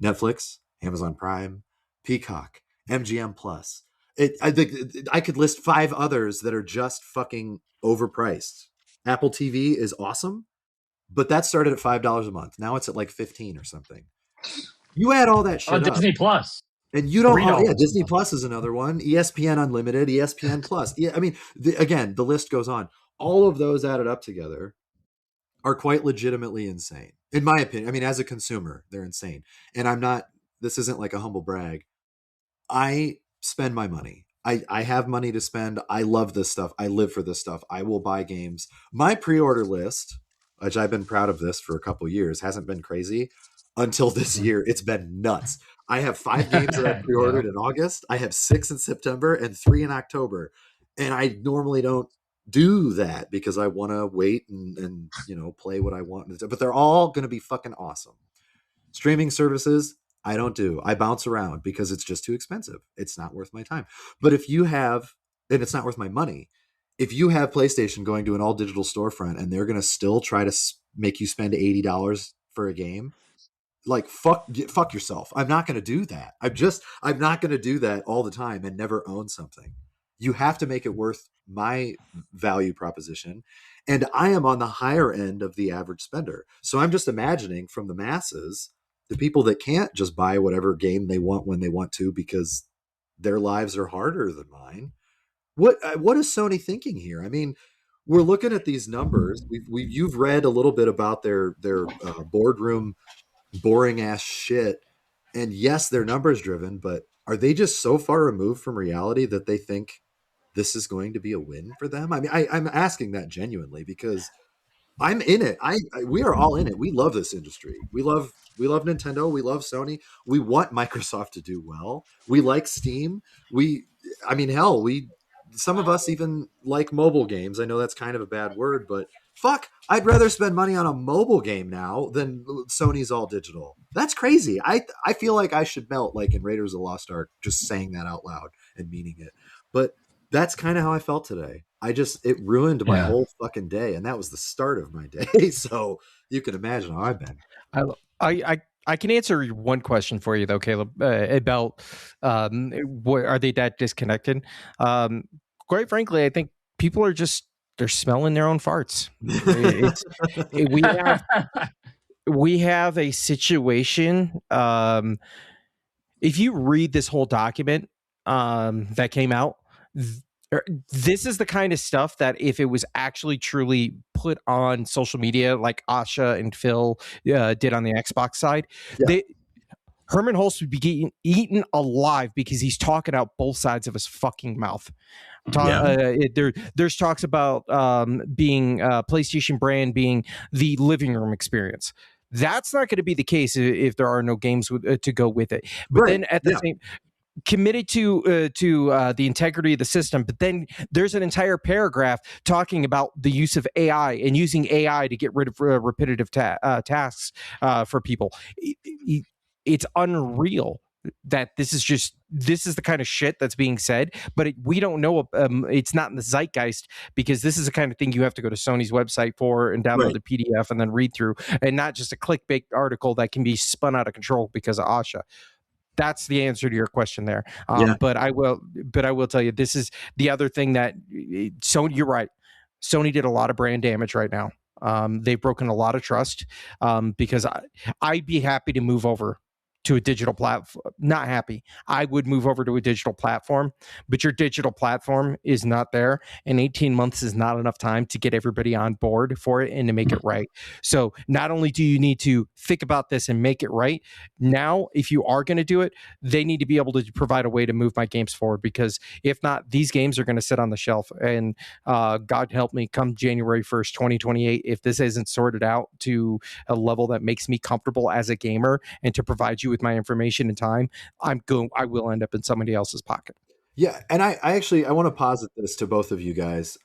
Netflix, Amazon Prime, Peacock, MGM Plus, I think I could list 5 others that are just fucking overpriced. Apple TV is awesome, but that started at $5 a month. Now it's at like 15 or something. You add all that shit up, Disney Plus. and you don't. Oh, yeah, $3 Disney Plus is another one. ESPN Unlimited, ESPN Plus. Yeah, I mean, again, the list goes on. All of those added up together are quite legitimately insane, in my opinion. I mean, as a consumer, they're insane. And I'm not. This isn't like a humble brag. I spend my money. I have money to spend. I love this stuff. I live for this stuff. I will buy games. My pre-order list, which I've been proud of this for a couple years, hasn't been crazy until this year. It's been nuts. I have 5 games that I pre-ordered in August. I have 6 in September and 3 in October. And I normally don't do that because I want to wait and play what I want. But they're all going to be fucking awesome. Streaming services, I don't do. I bounce around because it's just too expensive. It's not worth my time. But if you have, and it's not worth my money, if you have PlayStation going to an all digital storefront and they're going to still try to make you spend $80 for a game, like fuck yourself. I'm not going to do that. I'm not going to do that all the time and never own something. You have to make it worth my value proposition. And I am on the higher end of the average spender. So I'm just imagining from the masses, the people that can't just buy whatever game they want when they want to because their lives are harder than mine. What is Sony thinking here? I mean, we're looking at these numbers. You've read a little bit about their boardroom boring ass shit, and yes, they're numbers driven, but are they just so far removed from reality that they think this is going to be a win for them? I mean, I'm asking that genuinely because I'm in it. We are all in it. We love this industry. We love Nintendo. We love Sony. We want Microsoft to do well. We like Steam. Some of us even like mobile games. I know that's kind of a bad word, but fuck, I'd rather spend money on a mobile game now than Sony's all digital. That's crazy. I feel like I should melt like in Raiders of the Lost Ark, just saying that out loud and meaning it. But that's kind of how I felt today. It ruined my whole fucking day, and that was the start of my day. So you can imagine how I've been. I can answer one question for you though, Caleb, about are they that disconnected? Quite frankly, I think people are they're smelling their own farts. We have a situation. If you read this whole document that came out, this is the kind of stuff that if it was actually truly put on social media like Asha and Phil did on the Xbox side, Herman Hulst would be getting eaten alive because he's talking out both sides of his fucking mouth. There's talks about being PlayStation brand being the living room experience. That's not going to be the case if there are no games to go with it. But then at the same committed to the integrity of the system, but then there's an entire paragraph talking about the use of AI and using AI to get rid of repetitive tasks for people. It's unreal that this is the kind of shit that's being said, but we don't know. It's not in the zeitgeist because this is the kind of thing you have to go to Sony's website for and download the PDF and then read through, and not just a clickbait article that can be spun out of control because of Asha. That's the answer to your question there. But I will tell you, this is the other thing that Sony, you're right. Sony did a lot of brand damage right now. They've broken a lot of trust because I'd be happy to move over to a digital platform. Not happy. I would move over to a digital platform, but your digital platform is not there. And 18 months is not enough time to get everybody on board for it and to make it right. So not only do you need to think about this and make it right, now, if you are going to do it, they need to be able to provide a way to move my games forward, because if not, these games are going to sit on the shelf. And God help me, come January 1st, 2028, if this isn't sorted out to a level that makes me comfortable as a gamer and to provide you with my information and time, I will end up in somebody else's pocket. Yeah, and I actually want to posit this to both of you guys,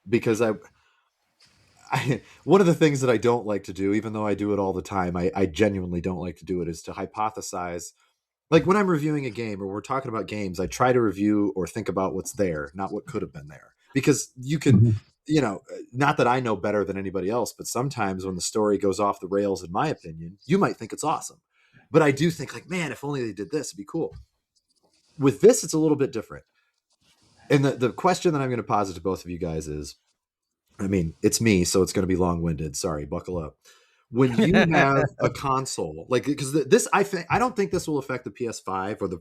because I one of the things that I don't like to do, even though I do it all the time, I genuinely don't like to do it, is to hypothesize. Like when I'm reviewing a game or we're talking about games, I try to review or think about what's there, not what could have been there, because you can. Not that I know better than anybody else, but sometimes when the story goes off the rails, in my opinion, you might think it's awesome. But I do think like, man, if only they did this, it'd be cool. With this, it's a little bit different. And the question that I'm going to posit to both of you guys is, I mean, it's me, so it's going to be long-winded. Sorry, buckle up. When you have a console, like, because this, I don't think this will affect the PS5 or the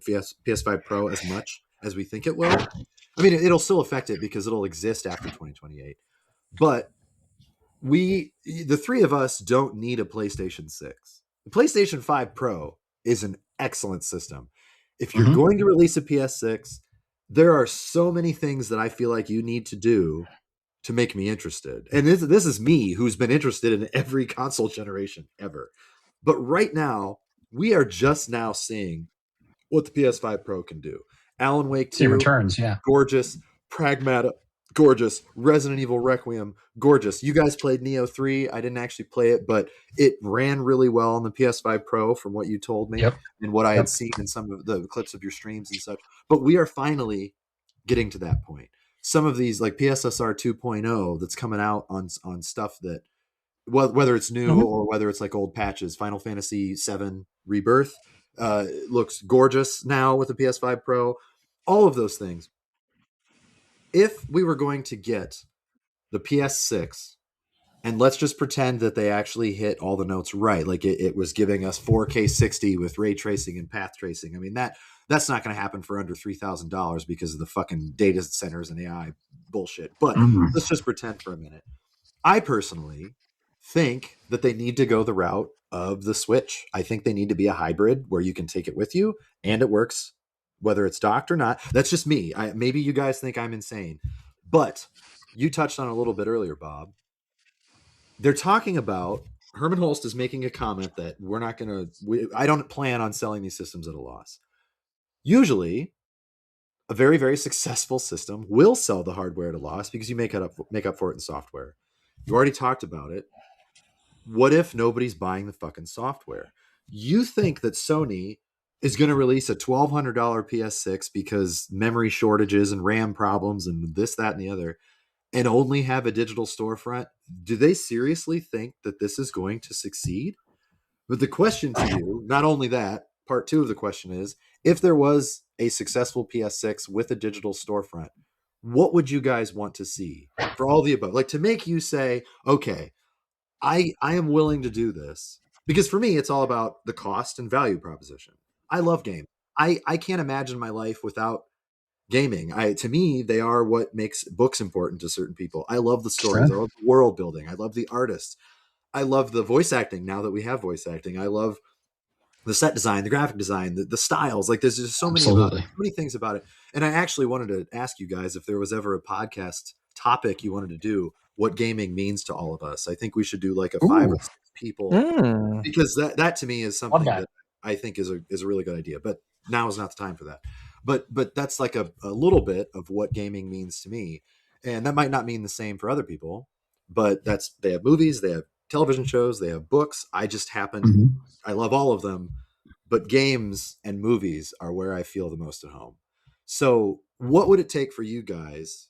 PS5 Pro as much as we think it will. I mean, it'll still affect it because it'll exist after 2028. But the three of us don't need a PlayStation 6. The PlayStation 5 Pro is an excellent system. If you're going to release a PS6, there are so many things that I feel like you need to do to make me interested. And this is me who's been interested in every console generation ever. But right now, we are just now seeing what the PS5 Pro can do. Alan Wake 2, returns, yeah. Gorgeous. Pragmata, gorgeous. Resident Evil Requiem, gorgeous. You guys played Neo 3. I didn't actually play it, but it ran really well on the PS5 Pro from what you told me and what I had seen in some of the clips of your streams and such. But we are finally getting to that point. Some of these, like PSSR 2.0, that's coming out on stuff that, whether it's new or whether it's like old patches, Final Fantasy 7 Rebirth looks gorgeous now with the PS5 Pro. All of those things. If we were going to get the PS6, and let's just pretend that they actually hit all the notes right, like it was giving us 4K 60 with ray tracing and path tracing. I mean, that's not going to happen for under $3,000 because of the fucking data centers and AI bullshit. But let's just pretend for a minute. I personally think that they need to go the route of the Switch. I think they need to be a hybrid where you can take it with you and it works whether it's docked or not. That's just me. Maybe you guys think I'm insane, but you touched on it a little bit earlier, Bob. They're talking about, Herman Holst is making a comment that I don't plan on selling these systems at a loss. Usually, a very, very successful system will sell the hardware at a loss because you make up for it in software. You already talked about it. What if nobody's buying the fucking software? You think that Sony is going to release a $1,200 PS6 because memory shortages and RAM problems and this, that, and the other, and only have a digital storefront? Do they seriously think that this is going to succeed? But the question to you, not only that, part two of the question is, if there was a successful PS6 with a digital storefront, what would you guys want to see for all the above? Like, to make you say, okay, I am willing to do this. Because for me, it's all about the cost and value proposition. I love games. I can't imagine my life without gaming. To me, they are what makes books important to certain people. I love the stories. I love the world building. I love the artists. I love the voice acting now that we have voice acting. I love the set design, the graphic design, the styles. Like, there's just so many things about it. And I actually wanted to ask you guys if there was ever a podcast topic you wanted to do, what gaming means to all of us. I think we should do like a 5 or 6 people, because that to me is something that I think is a really good idea. But now is not the time for that. But that's like a little bit of what gaming means to me. And that might not mean the same for other people, but they have movies, they have television shows, they have books. I just happen, I love all of them, but games and movies are where I feel the most at home. So what would it take for you guys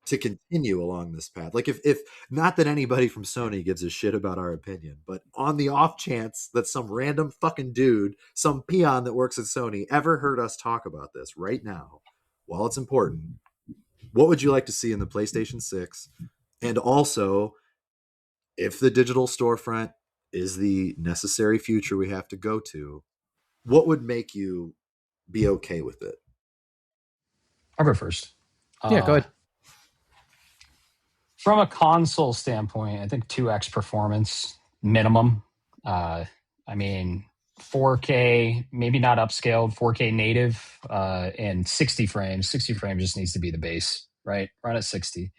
to continue along this path? Like, if not that anybody from Sony gives a shit about our opinion, but on the off chance that some random fucking dude, some peon that works at Sony ever heard us talk about this right now, while it's important, what would you like to see in the PlayStation 6? And also, if the digital storefront is the necessary future we have to go to, what would make you be okay with it? I'll go first. Yeah, go ahead. From a console standpoint, I think 2x performance minimum. I mean, 4K, maybe not upscaled, 4K native, and 60 frames. 60 frames just needs to be the base, right? Run at 60.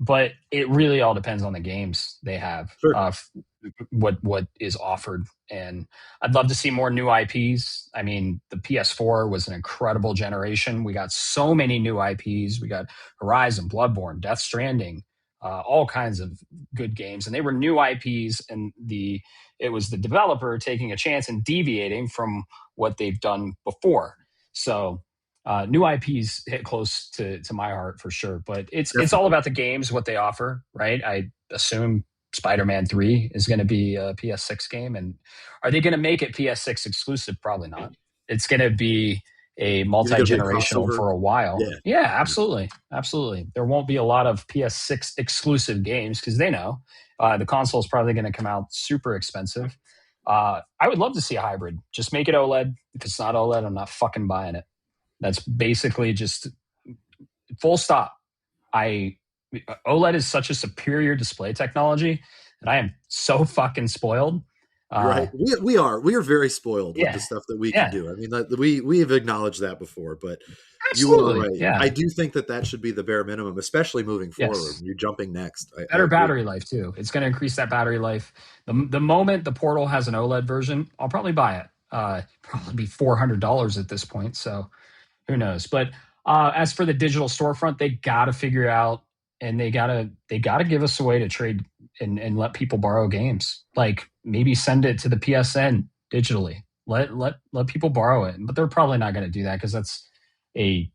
But it really all depends on the games they have, what is offered. And I'd love to see more new IPs. I mean, the PS4 was an incredible generation. We got so many new IPs. We got Horizon, Bloodborne, Death Stranding, all kinds of good games. And they were new IPs, and it was the developer taking a chance and deviating from what they've done before. So new IPs hit close to my heart for sure, but it's all about the games, what they offer, right? I assume Spider-Man 3 is going to be a PS6 game, and are they going to make it PS6 exclusive? Probably not. It's going to be a You're gonna be a multi-generational crossover. for a while. Yeah. Yeah, absolutely. There won't be a lot of PS6 exclusive games because they know the console is probably going to come out super expensive. I would love to see a hybrid. Just make it OLED. If it's not OLED, I'm not fucking buying it. That's basically just full stop. OLED is such a superior display technology that I am so fucking spoiled. Right. We are very spoiled with Yeah, the stuff that we can yeah, do. I mean, we have acknowledged that before, but you are absolutely. right. Yeah, I do think that should be the bare minimum, especially moving forward. yes. You're jumping next. I Better agree. battery life too. It's going to increase that battery life. The moment the Portal has an OLED version, I'll probably buy it. Probably be $400 at this point. So who knows? But as for the digital storefront, they got to figure out, and they gotta give us a way to trade and let people borrow games. Like maybe send it to the PSN digitally. Let people borrow it. But they're probably not going to do that because that's a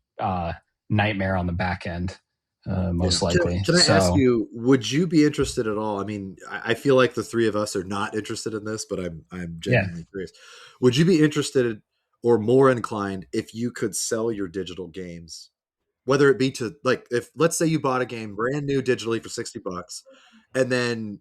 nightmare on the back end, Yeah. most likely. Can I ask So you, would you be interested at all? I mean, I feel like the three of us are not interested in this, but I'm yeah, genuinely curious. Would you be interested or more inclined if you could sell your digital games? Whether it be to, like, if let's say you bought a game brand new digitally for $60 and then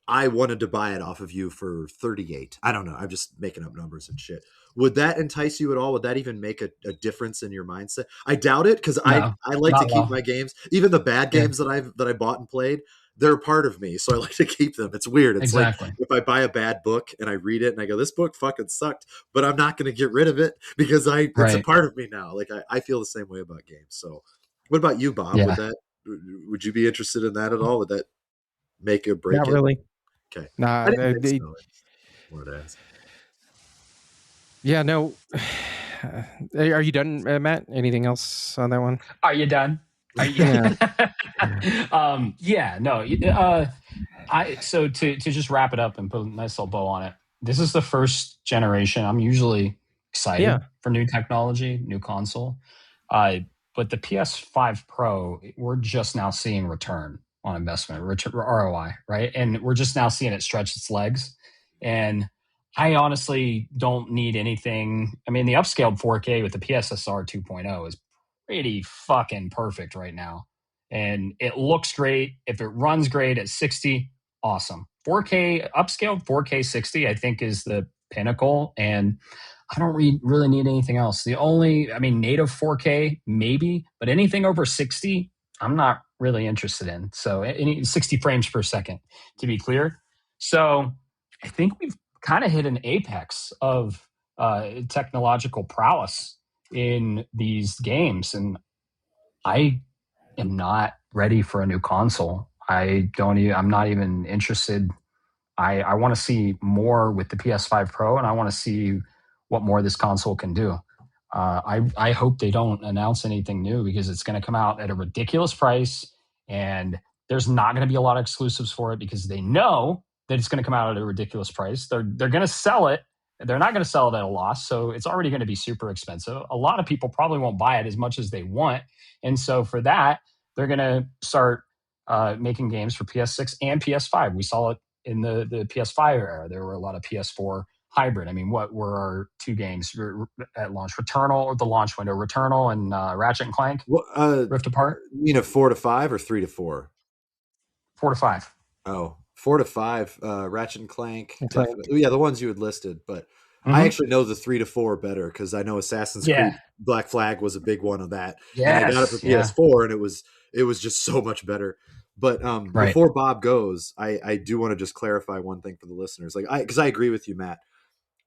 I wanted to buy it off of you for 38. I don't know. I'm just making up numbers and shit. Would that entice you at all? Would that even make a difference in your mindset? I doubt it because no, I like not to at keep all. my games, even the bad Yeah, games that I bought and played. They're a part of me, so I like to keep them. It's weird. It's like exactly. if I buy a bad book and I read it and I go, "This book fucking sucked," but I'm not going to get rid of it because it's a Right. part of me now. Like I feel the same way about games. So, what about you, Bob? Yeah. Would you be interested in that at all? Would that make or break Not it? really. Okay. I Nah, didn't think so. I just wanted to ask. yeah, no. Are you done, Matt? Anything else on that one? Are you done? Are you? Yeah. Yeah. No. So to just wrap it up and put a nice little bow on it. This is the first generation. I'm usually excited Yeah. for new technology, new console. But the PS5 Pro, we're just now seeing return on investment, ROI, right? And we're just now seeing it stretch its legs. And I honestly don't need anything. I mean, the upscaled 4K with the PSSR 2.0 is pretty fucking perfect right now. And it looks great. If it runs great at 60, awesome. 4K upscaled 4K 60, I think, is the pinnacle. And I don't really need anything else. Native 4K, maybe, but anything over 60, I'm not really interested in. So, any 60 frames per second, to be clear. So, I think we've kind of hit an apex of technological prowess in these games. And I am not ready for a new console. I'm not even interested. I want to see more with the PS5 Pro, and I want to see what more this console can do. I hope they don't announce anything new because it's going to come out at a ridiculous price, and there's not going to be a lot of exclusives for it because they know that it's going to come out at a ridiculous price. They're going to sell it. They're not going to sell it at a loss, so it's already going to be super expensive. A lot of people probably won't buy it as much as they want, and so for that, they're going to start making games for PS6 and PS5. We saw it in the PS5 era. There were a lot of PS4 hybrid. I mean, what were our two games at launch? Returnal, or the launch window, Returnal and Ratchet and Clank, Well, Rift Apart, you mean a 4 to 5 or 3 to 4? 4 to 5. Oh, 4 to 5. Ratchet and Clank, Okay. definitely. Yeah, the ones you had listed, but I actually know the 3 to 4 better because I know Assassin's Yeah. Creed Black Flag was a big one of that, and I got it for Yes. PS4, and it was just so much better. But Right. before Bob goes, I do want to just clarify one thing for the listeners, because I agree with you, Matt.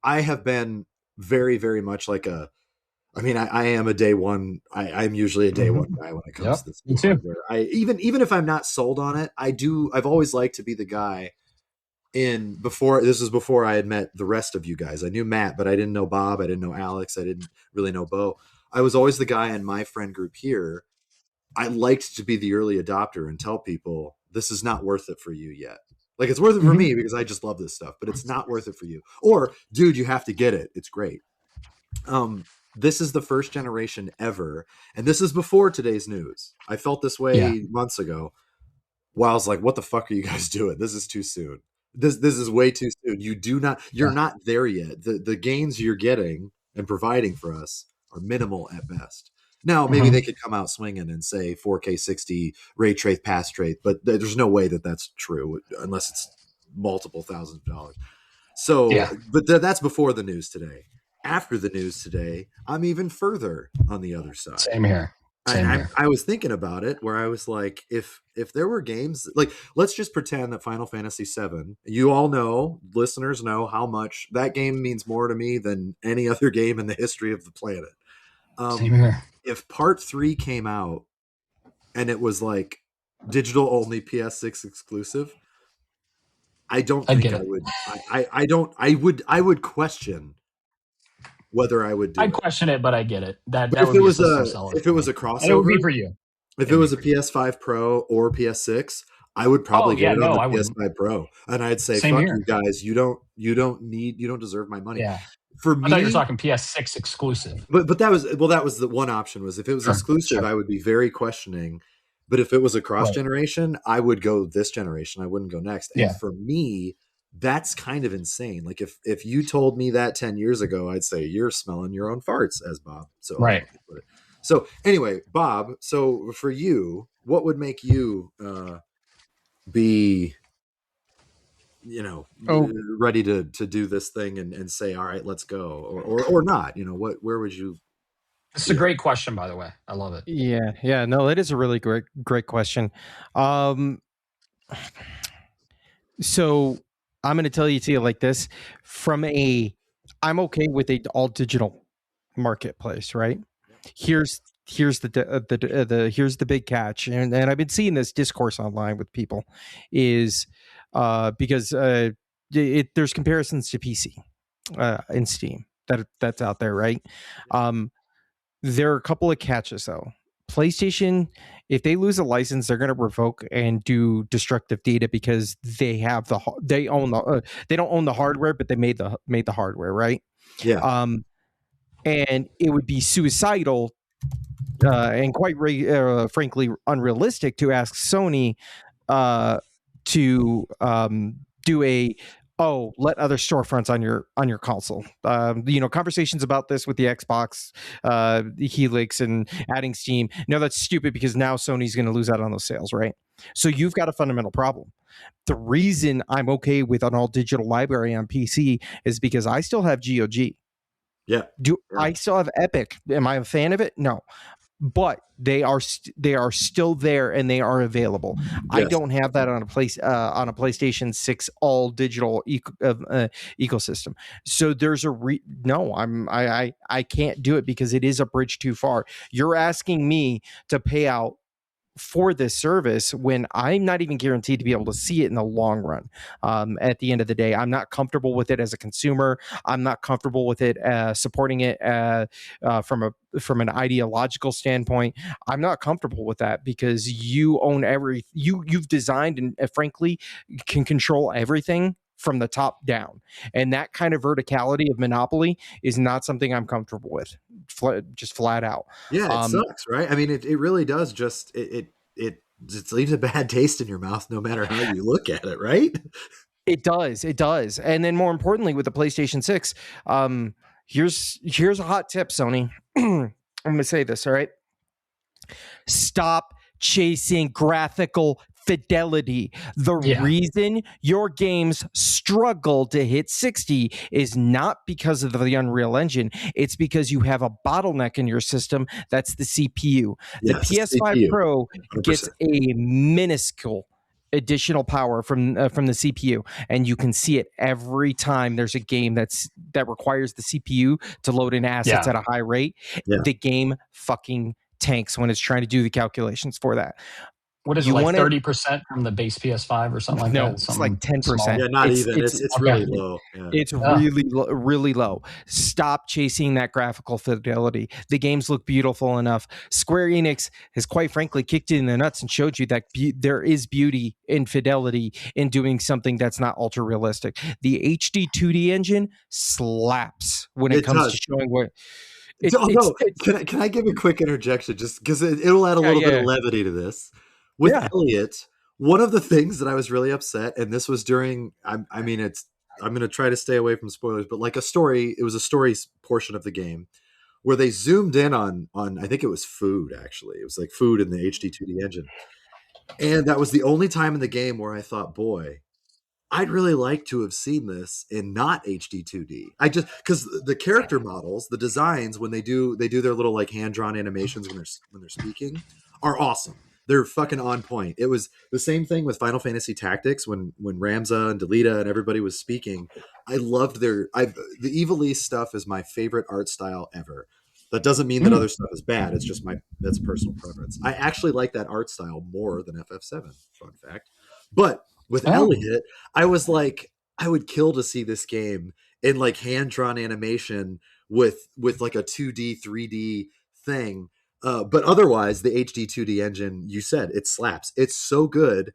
I have been very, very much like I am a day one. I'm usually a day one guy when it comes to this me new too. hardware. Even if I'm not sold on it, I've always liked to be the guy this was before I had met the rest of you guys. I knew Matt, but I didn't know Bob. I didn't know Alex. I didn't really know Bo. I was always the guy in my friend group here. I liked to be the early adopter and tell people this is not worth it for you yet. Like, it's worth it for me because I just love this stuff, but it's not worth it for you. Or, dude, you have to get it. It's great. This is the first generation ever, and this is before today's news. I felt this way months ago. While I was like, what the fuck are you guys doing? This is too soon. This is way too soon. You're not there yet. The gains you're getting and providing for us or minimal at best. Now, maybe they could come out swinging and say 4K 60 ray trace, pass trace, but there's no way that that's true unless it's multiple thousands of dollars. So, but that's before the news today. After the news today, I'm even further on the other side. Same here. I was thinking about it where I was like, if there were games like, let's just pretend that Final Fantasy VII, you all know, listeners know how much that game means more to me than any other game in the history of the planet. Same here. If Part 3 came out and it was like digital only PS6 exclusive, I don't think I would. I would question whether I would do I'd question it, but I get it. That if would it be was if it was a crossover, it would be for you. If it was a PS5 Pro or PS6, I would probably get it on the PS5 Pro, and I'd say, "Fuck you guys! You don't deserve my money." Yeah. For me, I thought you were talking PS6 exclusive. But that was the one option. Was if it was exclusive, I would be very questioning. But if it was a cross generation, I would go this generation. I wouldn't go next. And for me, that's kind of insane. Like if you told me that 10 years ago, I'd say you're smelling your own farts, as Bob. So right. So anyway, Bob. So for you, what would make you be, ready to do this thing and say, all right, let's go, or not? Where would you? This is a great question, by the way. I love it. Yeah. No, it is a really great question. So I'm going to tell you like this. I'm okay with a all digital marketplace, right? Here's the big catch, and I've been seeing this discourse online with people, is because there's comparisons to PC in Steam that's out there, right? There are a couple of catches though. PlayStation, if they lose a license, they're going to revoke and do destructive data because they don't own the hardware, but they made the hardware, right? Yeah. And it would be suicidal and quite frankly unrealistic to ask Sony to do let other storefronts on your console. Conversations about this with the Xbox, the Helix, and adding Steam. No, that's stupid because now Sony's going to lose out on those sales, right? So you've got a fundamental problem. The reason I'm okay with an all digital library on PC is because I still have GOG. Yeah. I still have Epic? Am I a fan of it? No. But they are still there and they are available. Yes. I don't have that on a PlayStation 6 all digital ecosystem. So there's I can't do it because it is a bridge too far. You're asking me to pay out for this service when I'm not even guaranteed to be able to see it in the long run. At the end of the day, I'm not comfortable with it as a consumer. I'm not comfortable with it supporting it from an ideological standpoint. I'm not comfortable with that because you own you've designed and frankly can control everything from the top down, and that kind of verticality of monopoly is not something I'm comfortable with, just flat out. Yeah, it sucks, right? I mean, it really does. Just it leaves a bad taste in your mouth, no matter how you look at it, right? It does, and then more importantly, with the PlayStation 6, here's a hot tip, Sony. I'm going to say this, all right? Stop chasing graphical fidelity. The reason your games struggle to hit 60 is not because of the Unreal Engine. It's because you have a bottleneck in your system. That's the CPU. Yes, the PS5 CPU. Pro 100%. Gets a minuscule additional power from the CPU, and you can see it every time there's a game that requires the CPU to load in assets at a high rate. The game fucking tanks when it's trying to do the calculations for that. What is it, like 30% from the base PS5 or something like that? No, it's like 10%. Yeah, not even. It's really low. Yeah. It's really low. Stop chasing that graphical fidelity. The games look beautiful enough. Square Enix has quite frankly kicked you in the nuts and showed you that there is beauty in fidelity in doing something that's not ultra realistic. The HD 2D engine slaps when it comes to showing what... Can I give a quick interjection just because it'll add a little bit of levity to this? With Elliot, one of the things that I was really upset, and this was during, I'm going to try to stay away from spoilers, but like it was a story portion of the game where they zoomed in on I think it was food, actually. It was like food in the HD2D engine. And that was the only time in the game where I thought, boy, I'd really like to have seen this in not HD2D. I just because the character models, the designs, when they do their little like hand drawn animations when they're speaking, are awesome. They're fucking on point. It was the same thing with Final Fantasy Tactics when Ramza and Delita and everybody was speaking. I loved the Ivalice stuff is my favorite art style ever. That doesn't mean that other stuff is bad. It's just that's personal preference. I actually like that art style more than FF7. Fun fact, but with Elliot, I was like, I would kill to see this game in like hand drawn animation with like a 2D, 3D thing. But otherwise, the HD 2D engine, you said it slaps. It's so good.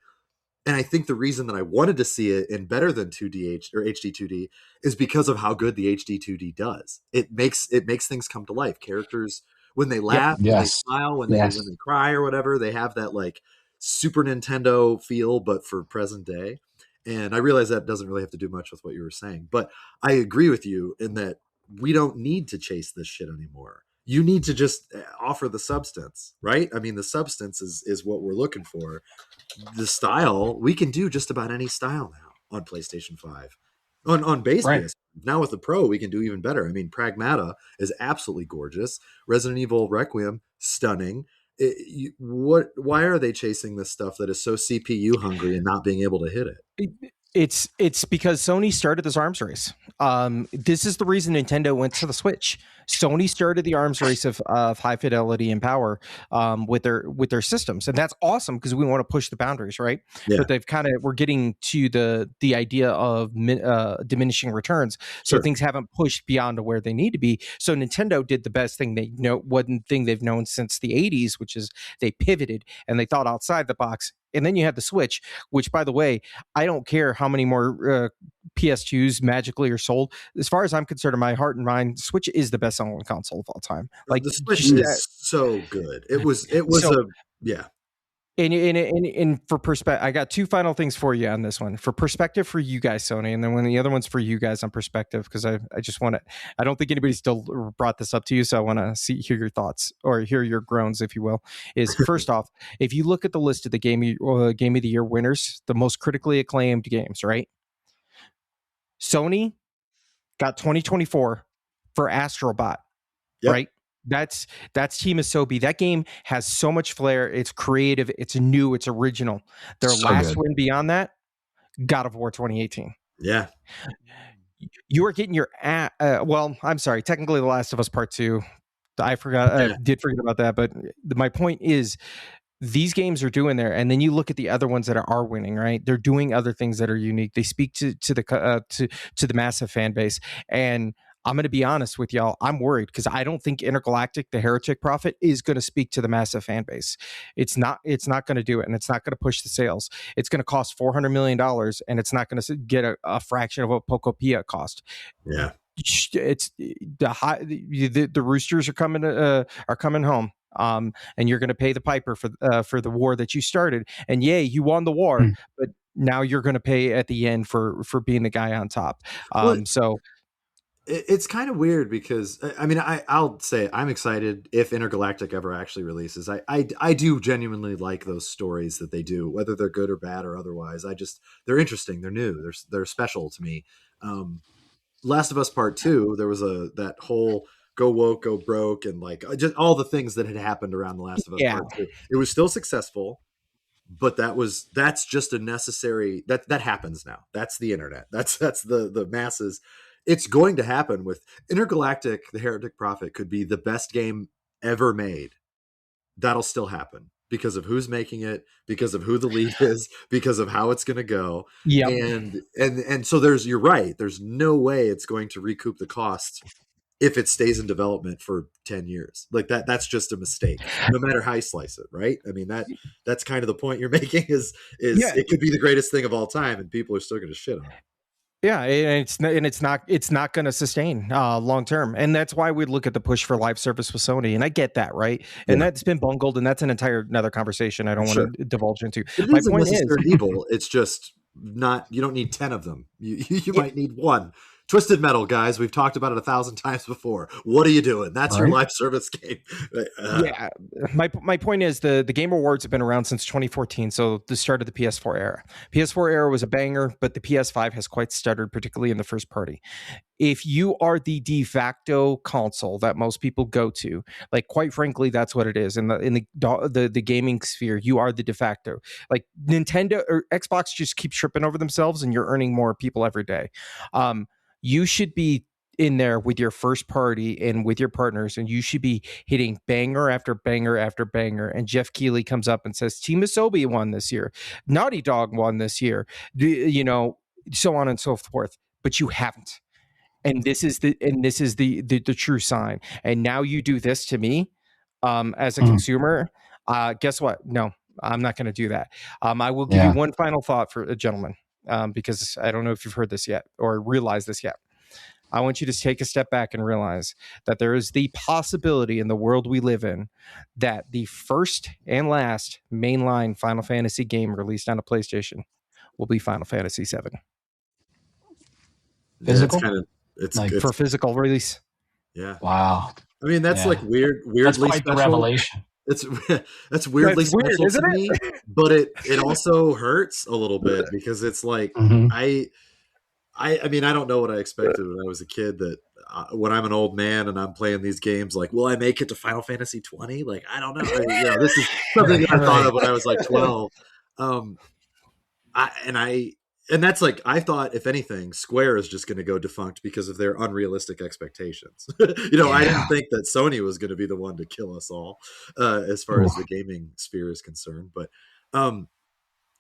And I think the reason that I wanted to see it in better than 2D or HD 2D is because of how good the HD 2D does. It makes things come to life. Characters, when they laugh, when they smile, when they cry or whatever, they have that like Super Nintendo feel, but for present day. And I realize that doesn't really have to do much with what you were saying, but I agree with you in that we don't need to chase this shit anymore. You need to just offer the substance, right? I mean, the substance is what we're looking for. The style, we can do just about any style now on PlayStation 5. On base PS. Now with the Pro, we can do even better. I mean, Pragmata is absolutely gorgeous. Resident Evil Requiem, stunning. Why are they chasing this stuff that is so CPU hungry and not being able to hit it? It's because Sony started this arms race. This is the reason Nintendo went to the Switch. Sony started the arms race of high fidelity and power with their systems, and that's awesome because we want to push the boundaries, right? Yeah. But we're getting to the idea of diminishing returns, so things haven't pushed beyond to where they need to be. So Nintendo did the best thing one thing they've known since the 80s, which is they pivoted and they thought outside the box. And then you have the Switch, which, by the way, I don't care how many more PS2s magically are sold. As far as I'm concerned, in my heart and mind, Switch is the best-selling console of all time. Like the Switch is so good. It was yeah. And for perspective, I got two final things for you on this one. For perspective for you guys, Sony, and then when the other one's for you guys on perspective, because I just want to. I don't think anybody's still brought this up to you, so I want to hear your thoughts or hear your groans, if you will. Is first off, if you look at the list of the game of the year winners, the most critically acclaimed games, right? Sony got 2024 for Astrobot, right? That's Team Asobi. That game has so much flair. It's creative. It's new. It's original. Their last win beyond that, God of War 2018. Yeah. You are getting your well, I'm sorry. Technically, The Last of Us Part 2. I forgot. I did forget about that. But my point is, these games are doing there, and then you look at the other ones that are winning. Right? They're doing other things that are unique. They speak to the massive fan base. And I'm going to be honest with y'all. I'm worried because I don't think Intergalactic, the Heretic Prophet, is going to speak to the massive fan base. It's not going to do it, and it's not going to push the sales. It's going to cost $400 million, and it's not going to get a fraction of what Pocopia cost. Yeah, it's the roosters are coming home. And you're going to pay the piper for the war that you started. And yay, you won the war, but now you're going to pay at the end for being the guy on top. So. It's kind of weird because I mean I'll say I'm excited if Intergalactic ever actually releases. I do genuinely like those stories that they do, whether they're good or bad or otherwise. They're interesting, they're new, they're special to me. Last of Us Part 2, there was that whole go woke, go broke, and like just all the things that had happened around The Last of Us Part 2. It was still successful, but that's just a necessary that happens now. That's the internet. That's the masses. It's going to happen with Intergalactic. The Heretic Prophet could be the best game ever made. That'll still happen because of who's making it, because of who the lead is, because of how it's going to go. Yeah. And so you're right. There's no way it's going to recoup the cost if it stays in development for 10 years. Like that's just a mistake, no matter how you slice it. Right. I mean, that's kind of the point you're making is it could be the greatest thing of all time and people are still going to shit on it. Yeah, it's not going to sustain long term, and that's why we look at the push for live service with Sony, and I get that, right? And that's been bungled, and that's another conversation I don't want to divulge into. My point is, evil. It's just not. You don't need 10 of them. You might need one Twisted Metal, guys. We've talked about it 1,000 times before. What are you doing? That's your live service game. Yeah, my point is the Game Awards have been around since 2014, so the start of the PS4 era. PS4 era was a banger, but the PS5 has quite stuttered, particularly in the first party. If you are the de facto console that most people go to, like quite frankly, that's what it is. In the gaming sphere, you are the de facto. Like Nintendo or Xbox just keep tripping over themselves, and you're earning more people every day. You should be in there with your first party and with your partners, and you should be hitting banger after banger after banger. And Jeff Keighley comes up and says, Team Asobi won this year, Naughty Dog won this year, so on and so forth. But you haven't. And this is the true sign. And now you do this to me as a consumer. Guess what? No, I'm not going to do that. I will give you one final thought for a gentleman, because I don't know if you've heard this yet or realized this yet. I want you to take a step back and realize that there is the possibility in the world we live in that the first and last mainline Final Fantasy game released on a PlayStation will be Final Fantasy VII. Physical? It's like for physical release. Yeah. Wow. I mean, that's like weirdly that's quite special. The revelation. That's weirdly special isn't to it? me, but it also hurts a little bit because it's like I mean, I don't know what I expected when I was a kid that when I'm an old man and I'm playing these games, like, will I make it to Final Fantasy 20? Like, I don't know. This is something that I thought of when I was like 12. And that's like, I thought, if anything, Square is just going to go defunct because of their unrealistic expectations. I didn't think that Sony was going to be the one to kill us all as far as the gaming sphere is concerned. But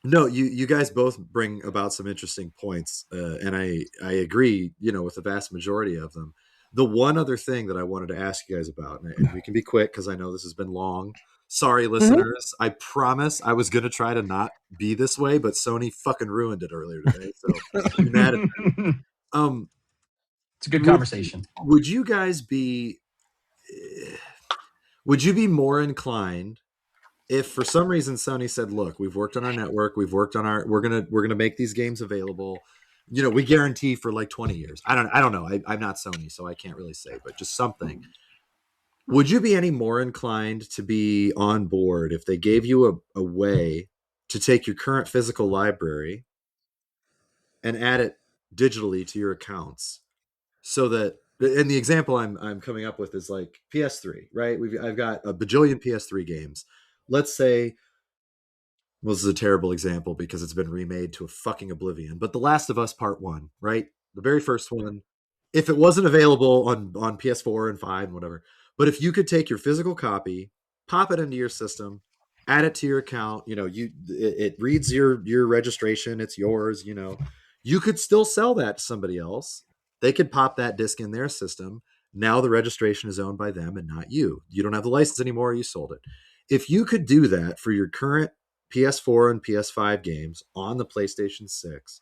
no, you guys both bring about some interesting points, and I agree, with the vast majority of them. The one other thing that I wanted to ask you guys about, and we can be quick because I know this has been long. Sorry, listeners. I promise I was going to try to not be this way, but Sony fucking ruined it earlier today. So I'm mad at them. It's a good conversation. Would you guys be more inclined if for some reason Sony said, look, we've worked on our network, we're gonna make these games available, we guarantee for like 20 years. I don't know. I'm not Sony, so I can't really say, but just something. Would you be any more inclined to be on board if they gave you a way to take your current physical library and add it digitally to your accounts, so that, and the example I'm coming up with is like PS3, right? I've got a bajillion PS3 games. Let's say, well, this is a terrible example because it's been remade to a fucking oblivion, but The Last of Us Part 1, right? The very first one, if it wasn't available on PS4 and 5 and whatever, but if you could take your physical copy, pop it into your system, add it to your account, it reads your registration, it's yours, you could still sell that to somebody else. They could pop that disc in their system. Now the registration is owned by them and not you. You don't have the license anymore. You sold it. If you could do that for your current PS4 and PS5 games on the PlayStation 6,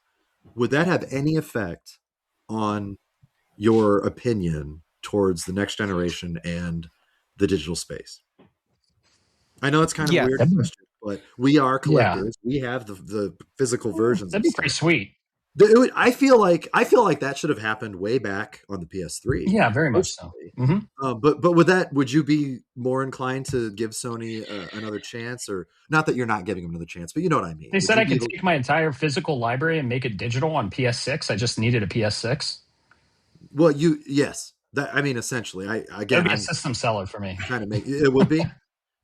would that have any effect on your opinion towards the next generation and the digital space? I know it's kind of a weird question, but we are collectors. We have the physical versions. That'd be pretty sweet. I feel like that should have happened way back on the PS3. Yeah, very much so. But would you be more inclined to give Sony another chance, or not that you're not giving them another chance, but you know what I mean? They said I could take my entire physical library and make it digital on PS6. I just needed a PS6. Well, yes. Essentially, That'd be a system seller for me. Kind of it would be.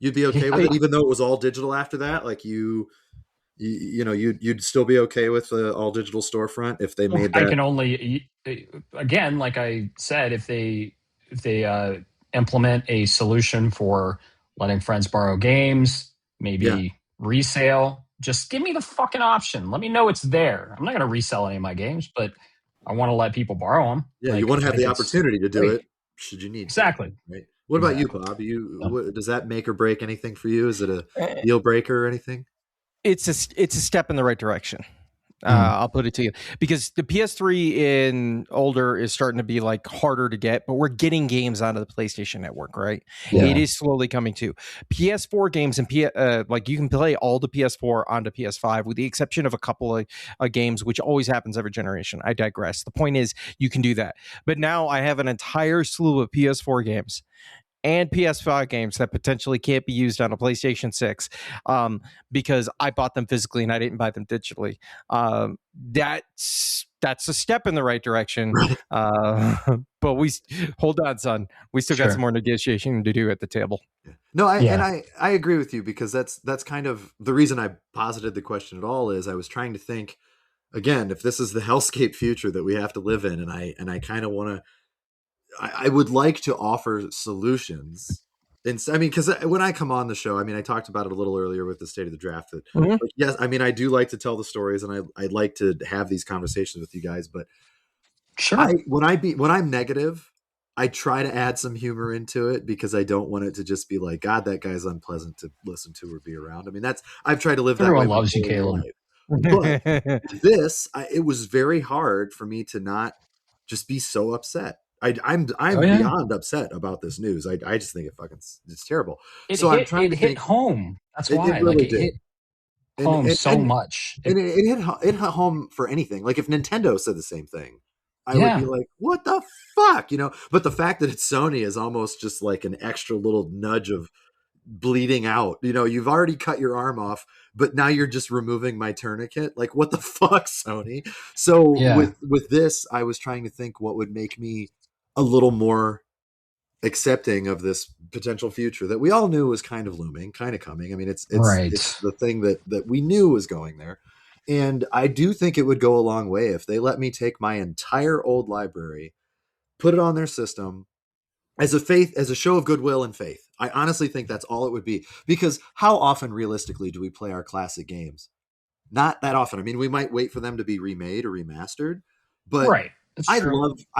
You'd be okay with it, even though it was all digital after that. Like you'd still be okay with the all digital storefront if they made that. I can only, again, like I said, if they implement a solution for letting friends borrow games, maybe resale. Just give me the fucking option. Let me know it's there. I'm not going to resell any of my games, but I want to let people borrow them. Yeah, you want to have the opportunity to do it should you need exactly. To, right? What about you, Bob? Does that make or break anything for you? Is it a deal breaker or anything? It's a step in the right direction. I'll put it to you, because the PS3 and older is starting to be like harder to get, but we're getting games onto the PlayStation Network, right? Yeah. It is slowly coming to PS4 games, and like you can play all the PS4 onto PS5 with the exception of a couple of games, which always happens every generation. I digress. The point is you can do that. But now I have an entire slew of PS4 games and PS5 games that potentially can't be used on a PlayStation 6 because I bought them physically and I didn't buy them digitally. That's a step in the right direction. But we hold on, son. We still got some more negotiation to do at the table. No, I agree with you, because that's kind of the reason I posited the question at all. Is I was trying to think again, if this is the hellscape future that we have to live in, and I kind of want to. I would like to offer solutions. And I mean, because when I come on the show, I mean, I talked about it a little earlier with the state of the draft. That like, yes, I mean, I do like to tell the stories, and I'd like to have these conversations with you guys. But when I'm negative, I try to add some humor into it, because I don't want it to just be like, God, that guy's unpleasant to listen to or be around. I mean, I've tried to live that way. Everyone loves you, Caleb. But it was very hard for me to not just be so upset. I'm beyond upset about this news. I just think it's terrible. It hit home. That's why. It really hit home so much. It hit home for anything. Like if Nintendo said the same thing, I would be like, what the fuck? But the fact that it's Sony is almost just like an extra little nudge of bleeding out. You've already cut your arm off, but now you're just removing my tourniquet. Like, what the fuck, Sony? So with this, I was trying to think what would make me a little more accepting of this potential future that we all knew was kind of looming, kind of coming. I mean, it's the thing that we knew was going there. And I do think it would go a long way if they let me take my entire old library, put it on their system as a show of goodwill and faith. I honestly think that's all it would be, because how often realistically do we play our classic games? Not that often. I mean, we might wait for them to be remade or remastered, but I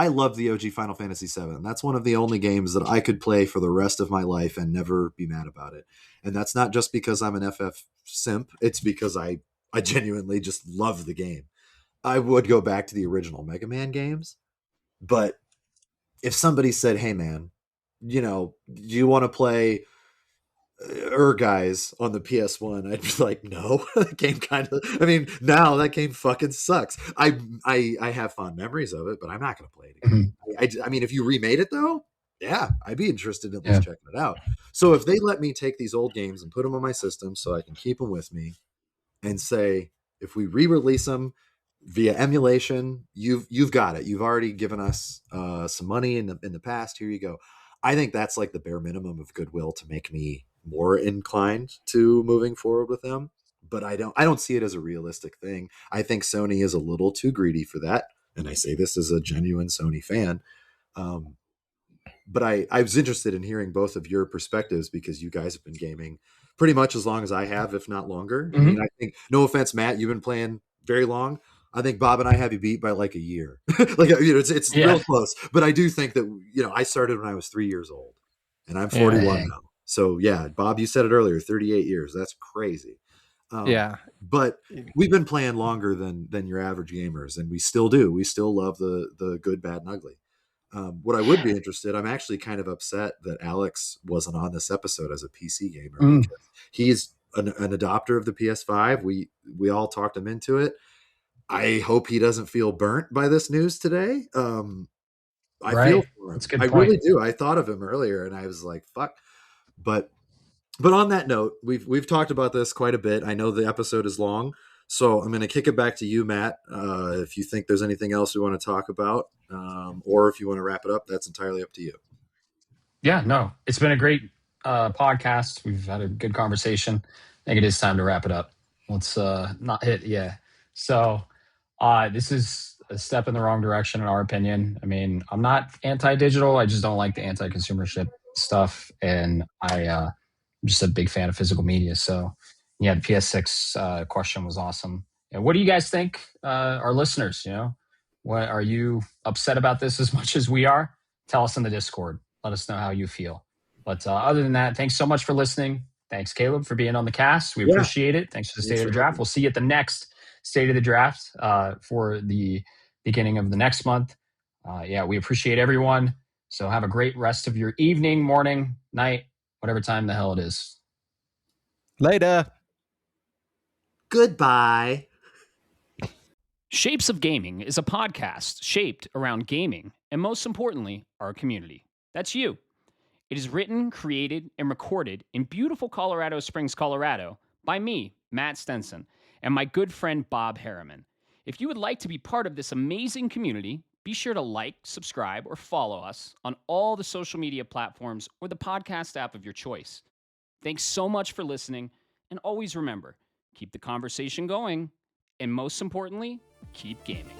love the OG Final Fantasy VII. That's one of the only games that I could play for the rest of my life and never be mad about it. And that's not just because I'm an FF simp. It's because I genuinely just love the game. I would go back to the original Mega Man games, but if somebody said, hey man, do you want to play Guys on the PS1, I'd be like, no. That game now that game fucking sucks. I have fond memories of it, but I'm not going to play it again. I mean, if you remade it though, yeah, I'd be interested in at least checking it out. So if they let me take these old games and put them on my system so I can keep them with me, and say, if we re-release them via emulation, you've got it. You've already given us some money in the past. Here you go. I think that's like the bare minimum of goodwill to make me more inclined to moving forward with them. But I don't see it as a realistic thing. I think Sony is a little too greedy for that. And I say this as a genuine Sony fan. But I was interested in hearing both of your perspectives, because you guys have been gaming pretty much as long as I have, if not longer. I mean, I think, no offense, Matt, you've been playing very long. I think Bob and I have you beat by like a year. It's real close. But I do think that, I started when I was 3 years old, and I'm 41 now. So yeah, Bob, you said it earlier, 38 years. That's crazy. But we've been playing longer than your average gamers, and we still do. We still love the good, bad, and ugly. What I would be interested, I'm actually kind of upset that Alex wasn't on this episode as a PC gamer, because he's an adopter of the PS5. We all talked him into it. I hope he doesn't feel burnt by this news today. I feel for him. I really do. I thought of him earlier, and I was like, fuck. But on that note, we've talked about this quite a bit. I know the episode is long, so I'm going to kick it back to you, Matt. If you think there's anything else we want to talk about, or if you want to wrap it up, that's entirely up to you. Yeah, no, it's been a great podcast. We've had a good conversation. I think it is time to wrap it up. Let's not hit. Yeah. So this is a step in the wrong direction, in our opinion. I mean, I'm not anti-digital. I just don't like the anti-consumership stuff. And I'm just a big fan of physical media. So yeah, the PS6 question was awesome. And what do you guys think, our listeners? What are you upset about this as much as we are? Tell us in the Discord. Let us know how you feel. But other than that, thanks so much for listening. Thanks, Caleb, for being on the cast. We appreciate it. Thanks for the state of the draft. We'll see you at the next State of the Draft for the beginning of the next month. We appreciate everyone. So have a great rest of your evening, morning, night, whatever time the hell it is. Later. Goodbye. Shapes of Gaming is a podcast shaped around gaming and, most importantly, our community. That's you. It is written, created, and recorded in beautiful Colorado Springs, Colorado by me, Matt Stenson, and my good friend Bob Harriman. If you would like to be part of this amazing community, be sure to like, subscribe, or follow us on all the social media platforms or the podcast app of your choice. Thanks so much for listening, and always remember, keep the conversation going, and most importantly, keep gaming.